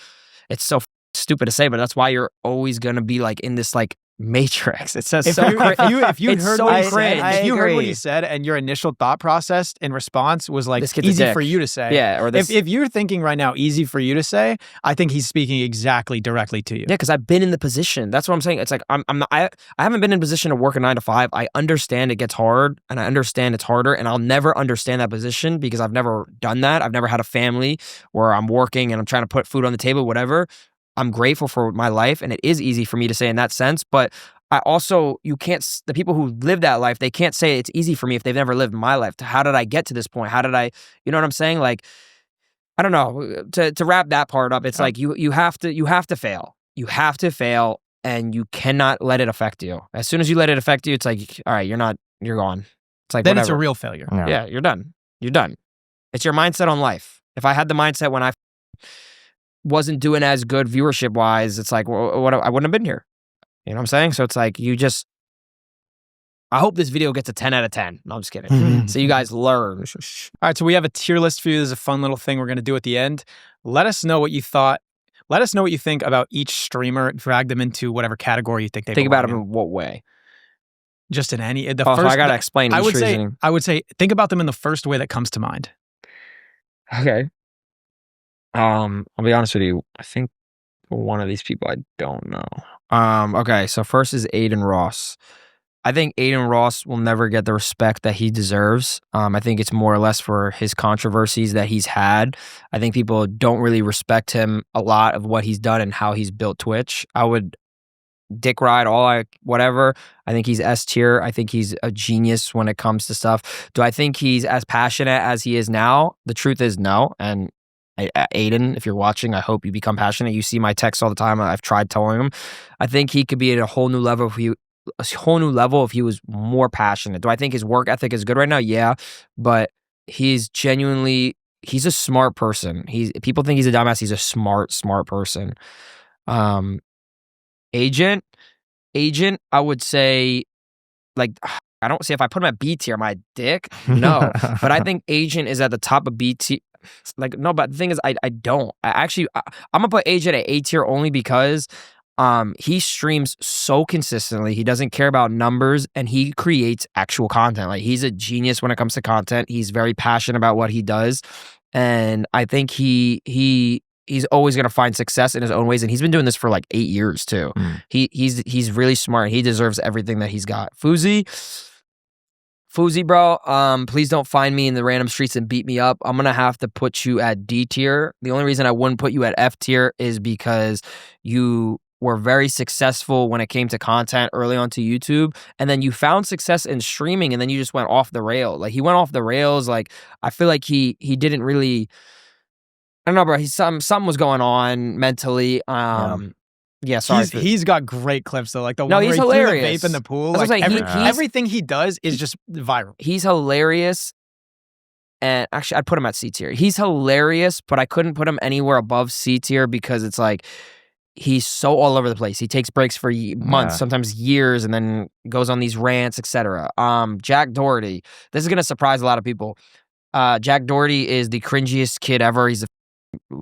it's so stupid to say, but that's why you're always going to be like in this like matrix. It says so if you it's heard so what he cringe. said, if you heard what agree. he said and your initial thought process in response was like This kid's a easy dick. for you to say. Yeah. Or this. If you're thinking right now easy for you to say, I think he's speaking exactly directly to you. Yeah, because I've been in the position. That's what I'm saying. It's like I haven't been in a position to work a 9 to 5. I understand it gets hard, and I understand it's harder, and I'll never understand that position because I've never done that. I've never had a family where I'm working and I'm trying to put food on the table, whatever. I'm grateful for my life, and it is easy for me to say in that sense. But I also, the people who live that life, they can't say it's easy for me if they've never lived my life. How did I get to this point? How did I, you know what I'm saying? Like, I don't know. To wrap that part up, it's like you have to fail. You have to fail, and you cannot let it affect you. As soon as you let it affect you, it's like, all right, you're gone. It's like, then whatever. it's a real failure. Yeah, you're done. You're done. It's your mindset on life. If I had the mindset when I wasn't doing as good viewership wise, it's like, well, I wouldn't have been here. You know what I'm saying? So it's like, I hope this video gets a 10 out of 10. No, I'm just kidding. So you guys learn. All right, so we have a tier list for you. There's a fun little thing we're going to do at the end. Let us know what you thought. Let us know what you think about each streamer. Drag them into whatever category you think they Think about belong them in what way? Just in any. So I got to explain each reasoning. I would say think about them in the first way that comes to mind. Okay. I'll be honest with you. I think one of these people I don't know. Okay, so first is Aiden Ross. I think Aiden Ross will never get the respect that he deserves. I think it's more or less for his controversies that he's had. I think people don't really respect him a lot of what he's done and how he's built Twitch. I would dick ride, whatever. I think he's S tier. I think he's a genius when it comes to stuff. Do I think he's as passionate as he is now? The truth is no. And Aiden, if you're watching, I hope you become passionate. You see my texts all the time. I've tried telling him. I think he could be at a whole new level if he was more passionate. Do I think his work ethic is good right now? Yeah, but he's a smart person. People think he's a dumbass. He's a smart person. Agent, I would say, like, I don't say if I put him at B tier, am I a dick? No, but I think Agent is at the top of B tier. Like, no, but the thing is, I don't. I'm gonna put Agent at A tier only because he streams so consistently. He doesn't care about numbers, and he creates actual content. Like, he's a genius when it comes to content. He's very passionate about what he does, and I think he's always gonna find success in his own ways. And he's been doing this for like 8 years too. He's really smart. He deserves everything that he's got. Fuzi, bro, please don't find me in the random streets and beat me up. I'm going to have to put you at D tier. The only reason I wouldn't put you at F tier is because you were very successful when it came to content early on to YouTube, and then you found success in streaming, and then you just went off the rail. Like, he went off the rails. Like, I feel like he didn't really, I don't know, bro. Something was going on mentally. Yeah, sorry. He's got great clips though. Like the No, one he's where he threw the hilarious. vape in the pool. That's Like what I'm saying. everything he does is just viral. He's hilarious. And actually, I'd put him at C tier. He's hilarious, but I couldn't put him anywhere above C tier because it's like he's so all over the place. He takes breaks for months, sometimes years, and then goes on these rants, etc. Jack Doherty. This is gonna surprise a lot of people. Jack Doherty is the cringiest kid ever. He's a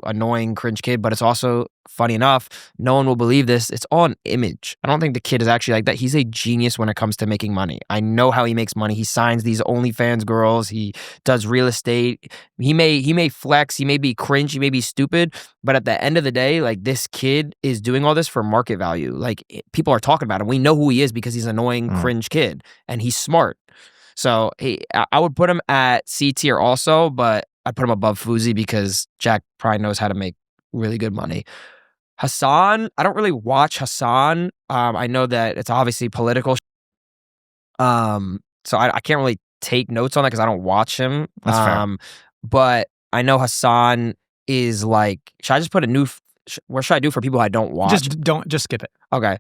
annoying cringe kid, but it's also funny enough, no one will believe this, it's all an image. I don't think the kid is actually like that. He's a genius when it comes to making money. I know how he makes money. He signs these OnlyFans girls, he does real estate. He may flex, he may be cringe, he may be stupid, but at the end of the day, like, this kid is doing all this for market value. Like, people are talking about him. We know who he is because he's an annoying cringe kid, and he's smart. So I would put him at C tier also, but I'd put him above Fuzi because Jack probably knows how to make really good money. Hassan, I don't really watch Hassan. I know that it's obviously political. So I can't really take notes on that because I don't watch him. That's fair. But I know Hassan is like, should I just put what should I do for people I don't watch? Just skip it. Okay.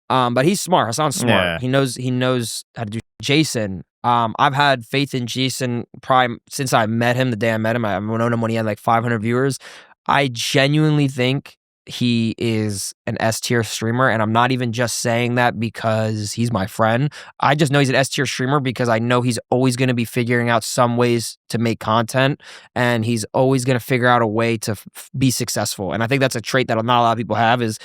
But he's smart. Hassan's smart. Yeah. He knows how to do. Jason. I've had faith in Jason probably since I met him. The day I met him, I've known him when he had like 500 viewers. I genuinely think he is an S tier streamer, and I'm not even just saying that because he's my friend. I just know he's an S tier streamer because I know he's always going to be figuring out some ways to make content, and he's always going to figure out a way to be successful. And I think that's a trait that not a lot of people have, is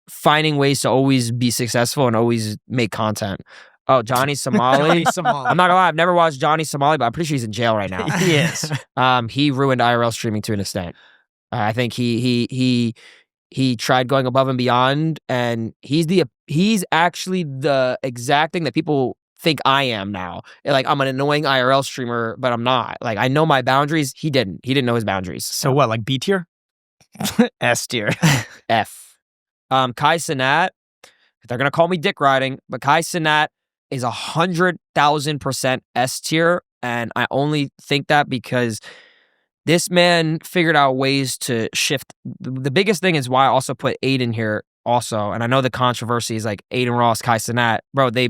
finding ways to always be successful and always make content. Oh, Johnny Somali. I'm not gonna lie, I've never watched Johnny Somali, but I'm pretty sure he's in jail right now. Yes. He ruined IRL streaming to an extent. I think he tried going above and beyond, and he's actually the exact thing that people think I am now. Like, I'm an annoying IRL streamer, but I'm not. Like, I know my boundaries. He didn't know his boundaries. So what, like B tier? S tier. F. Kai Cenat, they're gonna call me dick riding, but Kai Cenat is 100,000% S tier, and I only think that because this man figured out ways to shift. The biggest thing is why I also put Aiden here also, and I know the controversy is like Aiden Ross, Kai Cenat, bro. They're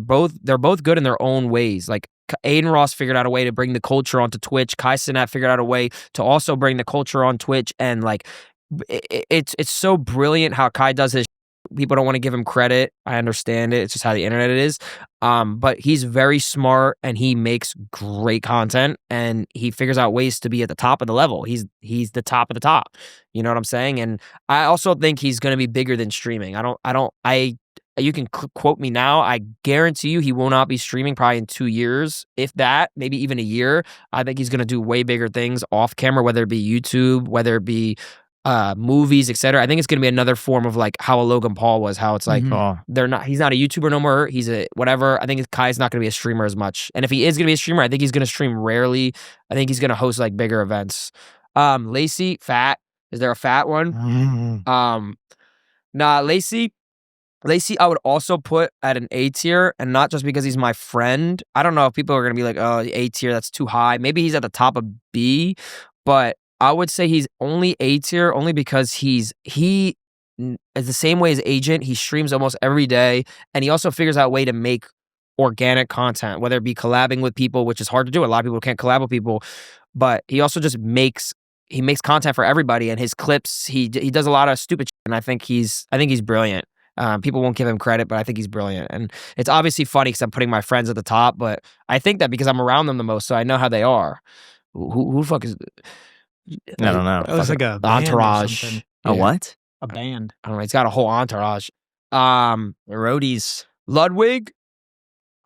both good in their own ways. Like, Aiden Ross figured out a way to bring the culture onto Twitch. Kai Cenat figured out a way to also bring the culture on Twitch, and like, it's so brilliant how Kai does his. People don't want to give him credit. I understand it. It's just how the internet is. But he's very smart, and he makes great content, and he figures out ways to be at the top of the level. He's the top of the top. You know what I'm saying? And I also think he's going to be bigger than streaming. You can quote me now. I guarantee you he will not be streaming probably in 2 years, if that, maybe even a year. I think he's going to do way bigger things off camera, whether it be YouTube, whether it be movies, etc. I think it's going to be another form of like how a Logan Paul was, how it's like he's not a YouTuber no more, he's a whatever. I think Kai's not going to be a streamer as much, and if he is going to be a streamer, I think he's going to stream rarely. I think he's going to host like bigger events. Lacey, fat. Is there a fat one? Nah, Lacey, Lacey, I would also put at an A tier, and not just because he's my friend. I don't know if people are going to be like, oh, A tier, that's too high. Maybe he's at the top of B, but I would say he's only A tier only because he is the same way as Agent. He streams almost every day, and he also figures out a way to make organic content, whether it be collabing with people, which is hard to do. A lot of people can't collab with people, but he also just makes content for everybody, and his clips, he does a lot of stupid shit, and I think he's brilliant. People won't give him credit, but I think he's brilliant. And it's obviously funny because I'm putting my friends at the top, but I think that because I'm around them the most, so I know how they are. Who the fuck is... I don't know. It was like a entourage. A what? A band. I don't know. He's got a whole entourage. The roadies. Ludwig,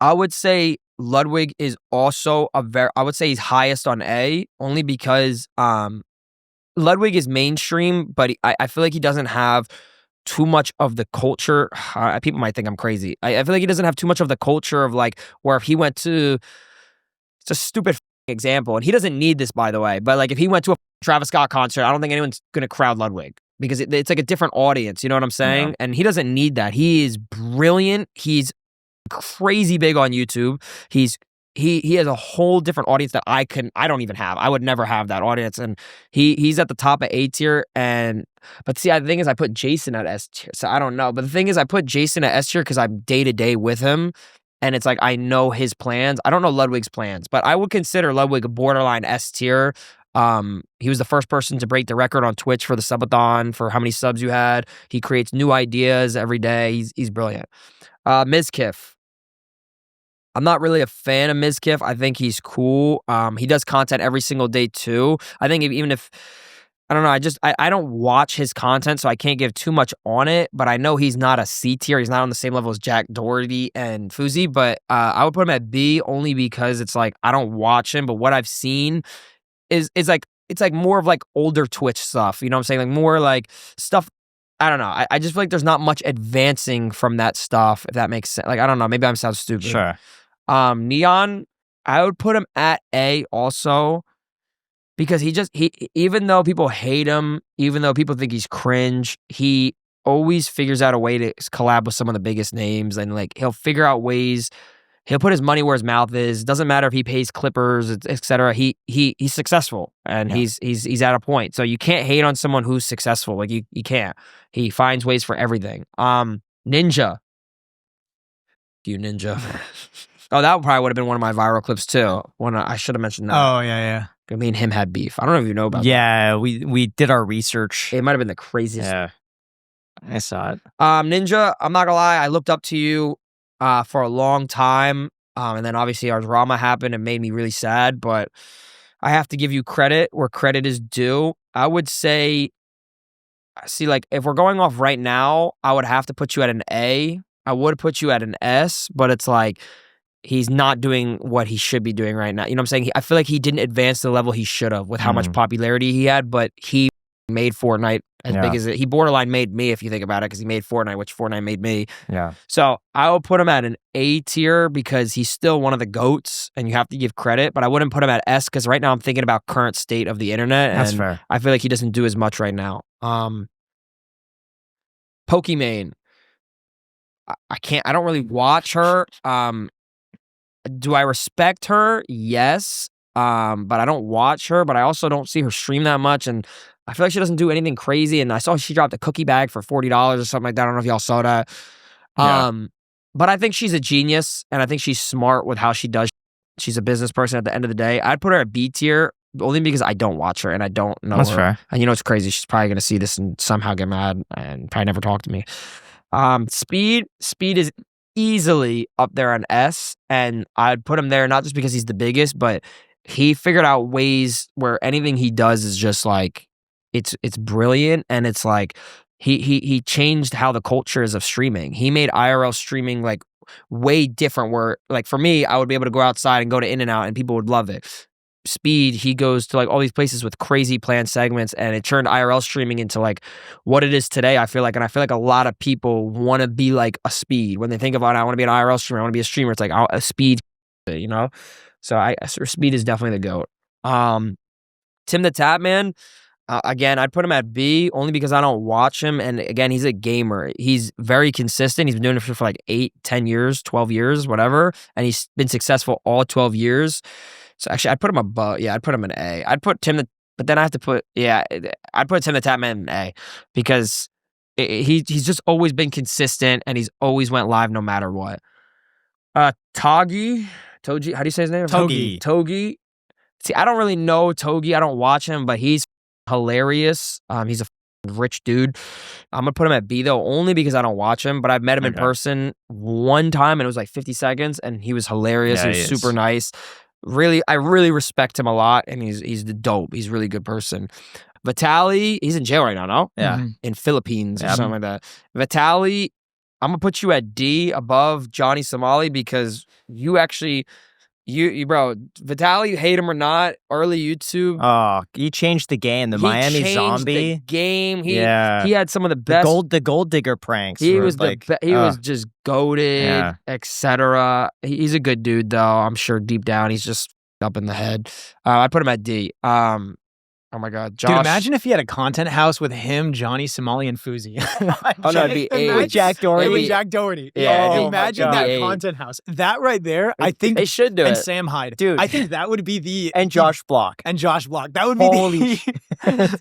I would say Ludwig is also I would say he's highest on A, only because Ludwig is mainstream, but I feel like he doesn't have too much of the culture. People might think I'm crazy. I feel like he doesn't have too much of the culture of like where if he went to, it's a stupid example, and he doesn't need this, by the way, but like if he went to a Travis Scott concert, I don't think anyone's gonna crowd Ludwig because it's like a different audience. You know what I'm saying? Yeah. And he doesn't need that. He is brilliant. He's crazy big on YouTube. He has a whole different audience that I don't even have. I would never have that audience. And he's at the top of A tier. But see, the thing is I put Jason at S tier. So I don't know. But the thing is I put Jason at S tier because I'm day to day with him. And it's like I know his plans. I don't know Ludwig's plans, but I would consider Ludwig a borderline S tier. He was the first person to break the record on Twitch for the subathon for how many subs you had. He creates new ideas every day. He's brilliant. Mizkif. I'm not really a fan of Mizkif. I think he's cool. He does content every single day too. I think even if, I don't know, I don't watch his content, so I can't give too much on it, but I know he's not a C tier. He's not on the same level as Jack Doherty and Fuzi, but I would put him at B only because it's like, I don't watch him, but what I've seen is like, it's like more of like older Twitch stuff. You know what I'm saying? Like more like stuff. I don't know. I just feel like there's not much advancing from that stuff, if that makes sense. Like, I don't know. Maybe I'm sound stupid. Sure. Neon, I would put him at A also because he even though people hate him, even though people think he's cringe, he always figures out a way to collab with some of the biggest names, and like he'll figure out ways. He'll put his money where his mouth is. Doesn't matter if he pays clippers, etc. He's successful, and he's at a point. So you can't hate on someone who's successful. Like you can't. He finds ways for everything. Ninja. You Ninja. Oh, that probably would have been one of my viral clips too. I should have mentioned that. Oh yeah. Me and him had beef. I don't know if you know about that. Yeah, we did our research. It might have been the craziest. Yeah, I saw it. Ninja, I'm not gonna lie. I looked up to you for a long time. And then obviously our drama happened and made me really sad. But I have to give you credit where credit is due. I would say, see, like if we're going off right now, I would have to put you at an A. I would put you at an S, but it's like he's not doing what he should be doing right now. You know what I'm saying? I feel like he didn't advance to the level he should have with how much popularity he had, but he made Fortnite as big as it. He borderline made me, if you think about it, because he made Fortnite, which Fortnite made me. Yeah. So I will put him at an A tier because he's still one of the GOATs, and you have to give credit, but I wouldn't put him at S because right now I'm thinking about current state of the internet. And that's fair. I feel like he doesn't do as much right now. Pokimane. I don't really watch her. Do I respect her? Yes. But I don't watch her, but I also don't see her stream that much. And I feel like she doesn't do anything crazy. And I saw she dropped a cookie bag for $40 or something like that. I don't know if y'all saw that. Yeah. But I think she's a genius, and I think she's smart with how she does. She's a business person at the end of the day. I'd put her at B tier only because I don't watch her and I don't know That's her. fair. And you know, it's crazy. She's probably going to see this and somehow get mad and probably never talk to me. Speed is easily up there on S, and I'd put him there not just because he's the biggest, but he figured out ways where anything he does is just like it's brilliant, and it's like he changed how the culture is of streaming. He made IRL streaming like way different, where like for me, I would be able to go outside and go to In-N-Out and people would love it. Speed, he goes to like all these places with crazy planned segments, and it turned IRL streaming into like what it is today, I feel like. And I feel like a lot of people want to be like a Speed. When they think about it, I want to be an IRL streamer, I want to be a streamer, it's like a Speed, you know? So Speed is definitely the GOAT. Tim the Tap Man, Again, I'd put him at B only because I don't watch him. And again, he's a gamer. He's very consistent. He's been doing it for like 8, 10 years, 12 years, whatever. And he's been successful all 12 years. So actually, I'd put him above. Yeah, I'd put him an A. I'd put Tim, but then I have to put, I'd put Tim the Tap Man in A because he's just always been consistent and he's always went live no matter what. Togi, how do you say his name? Togi. See, I don't really know Togi. I don't watch him, but he's hilarious. He's a rich dude. I'm gonna put him at B though, only because I don't watch him. But I've met him in person one time, and it was like 50 seconds, and he was hilarious. He was super nice. Really, I really respect him a lot, and he's dope. He's a really good person. Vitaly, he's in jail right now, no? Yeah. In Philippines or something like that. Vitaly, I'm gonna put you at D above Johnny Somali because you actually. You bro, Vitaly, you hate him or not, early YouTube. Oh, he changed the game. The Miami Zombie the game. He had some of the best the gold digger pranks. He was was just goated, etc. He's a good dude though. I'm sure deep down he's just up in the head. I'd put him at D. Oh my God, Josh. Dude, imagine if he had a content house with him, Johnny, Somali, and Fuzi. No, it'd be A. Jack Doherty. With Jack Doherty. Yeah, imagine that content house. That right there, I think they should do it. And Sam Hyde. Dude. I think that would be the... And Josh Block. That would be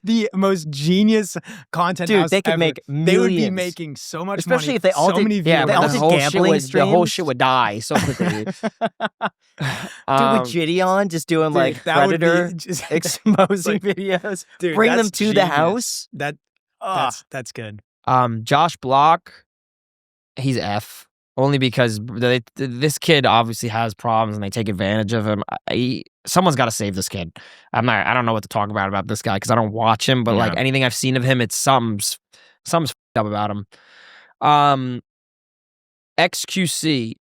the most genius content house they could ever. make millions. They would be making so much money. Especially if they all so did, many yeah, viewers. they all did gambling streams. The whole shit would die so quickly. Dude, with Gideon just doing like Predator exposing videos. Dude, bring them to genius. the house. That's good. Josh Block, he's F. Only because this kid obviously has problems and they take advantage of him. Someone's got to save this kid. I don't know what to talk about this guy because I don't watch him. But like anything I've seen of him, it's something's f***ed up about him. XQC,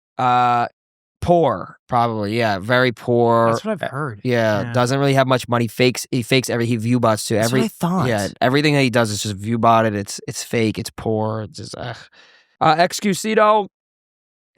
poor, probably. Yeah, very poor. That's what I've heard. Yeah, doesn't really have much money. He fakes every. He view bots too. That's what I thought. Yeah, everything that he does is just view botted. It's fake. It's poor. It's just XQC though.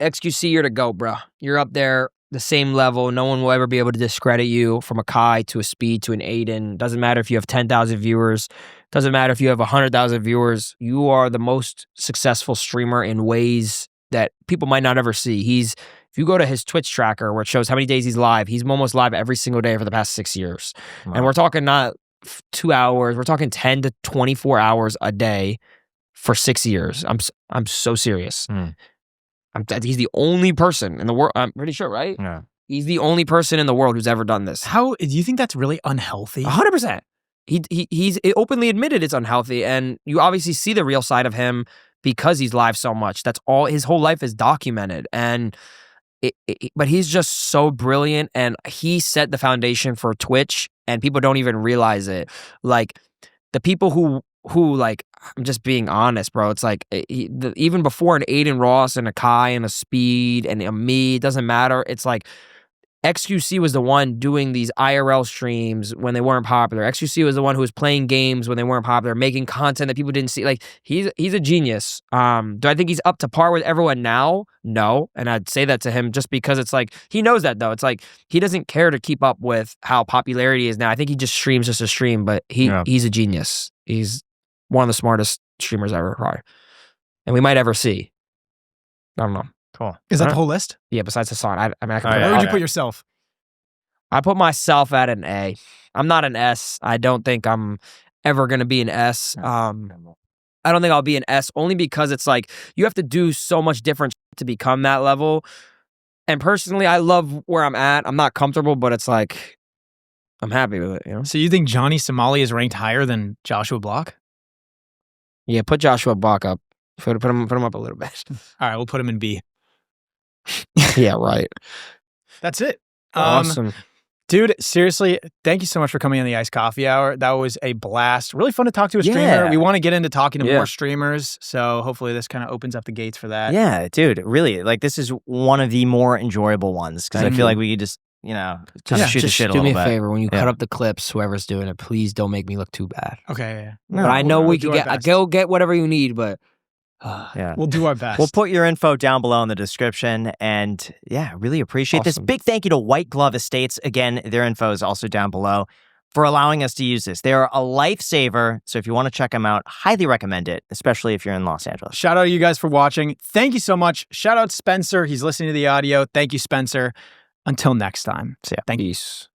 XQC, you're to go, bro. You're up there, the same level. No one will ever be able to discredit you from a Kai to a Speed to an Aiden. Doesn't matter if you have 10,000 viewers. Doesn't matter if you have 100,000 viewers. You are the most successful streamer in ways that people might not ever see. If you go to his Twitch tracker where it shows how many days he's live, he's almost live every single day for the past 6 years. Wow. And we're talking not 2 hours, we're talking 10 to 24 hours a day for 6 years. I'm so serious. He's the only person in the world, I'm pretty sure, right? Yeah. He's the only person in the world who's ever done this. How do you think that's really unhealthy? 100%. He's openly admitted it's unhealthy, and you obviously see the real side of him because he's live so much. That's all. His whole life is documented, and but he's just so brilliant, and he set the foundation for Twitch, and people don't even realize it. Like the people who like, I'm just being honest, bro. It's like even before an Aiden Ross and a Kai and a Speed and a me, it doesn't matter. It's like XQC was the one doing these IRL streams when they weren't popular. XQC was the one who was playing games when they weren't popular, making content that people didn't see. Like he's a genius. Do I think he's up to par with everyone now? No. And I'd say that to him just because it's like, he knows that though. It's like, he doesn't care to keep up with how popularity is now. I think he just streams just to stream, but he's a genius. He's one of the smartest streamers ever, probably. And we might ever see. I don't know. Cool. Is that the whole list? Yeah, besides Hassan. I can put Where would you put yourself? I put myself at an A. I'm not an S. I don't think I'm ever going to be an S. I don't think I'll be an S only because it's like you have to do so much different to become that level. And personally, I love where I'm at. I'm not comfortable, but it's like I'm happy with it, you know? So you think Johnny Somali is ranked higher than Joshua Block? Yeah, put Joshua Block up. Put him up a little bit. All right, we'll put him in B. Yeah, right. That's it. Awesome. Dude, seriously, thank you so much for coming on the Iced Coffee Hour. That was a blast. Really fun to talk to a streamer. Yeah. We want to get into talking to more streamers, so hopefully this kind of opens up the gates for that. Yeah, dude, really. Like, this is one of the more enjoyable ones because I feel like we could just, shoot the shit a little bit. Do me a favor. When you cut up the clips, whoever's doing it, please don't make me look too bad. Okay, yeah. No, but I know we can go get whatever you need, but... yeah, we'll do our best. We'll put your info down below in the description, and really appreciate this. Big thank you to White Glove Estates. Again, their info is also down below. for allowing us to use this. They are a lifesaver. So if you want to check them out, highly recommend it, especially if you're in Los Angeles. Shout out to you guys for watching. Thank you so much. Shout out Spencer. He's listening to the audio. Thank you, Spencer. Until next time. See ya. Thank you. Peace.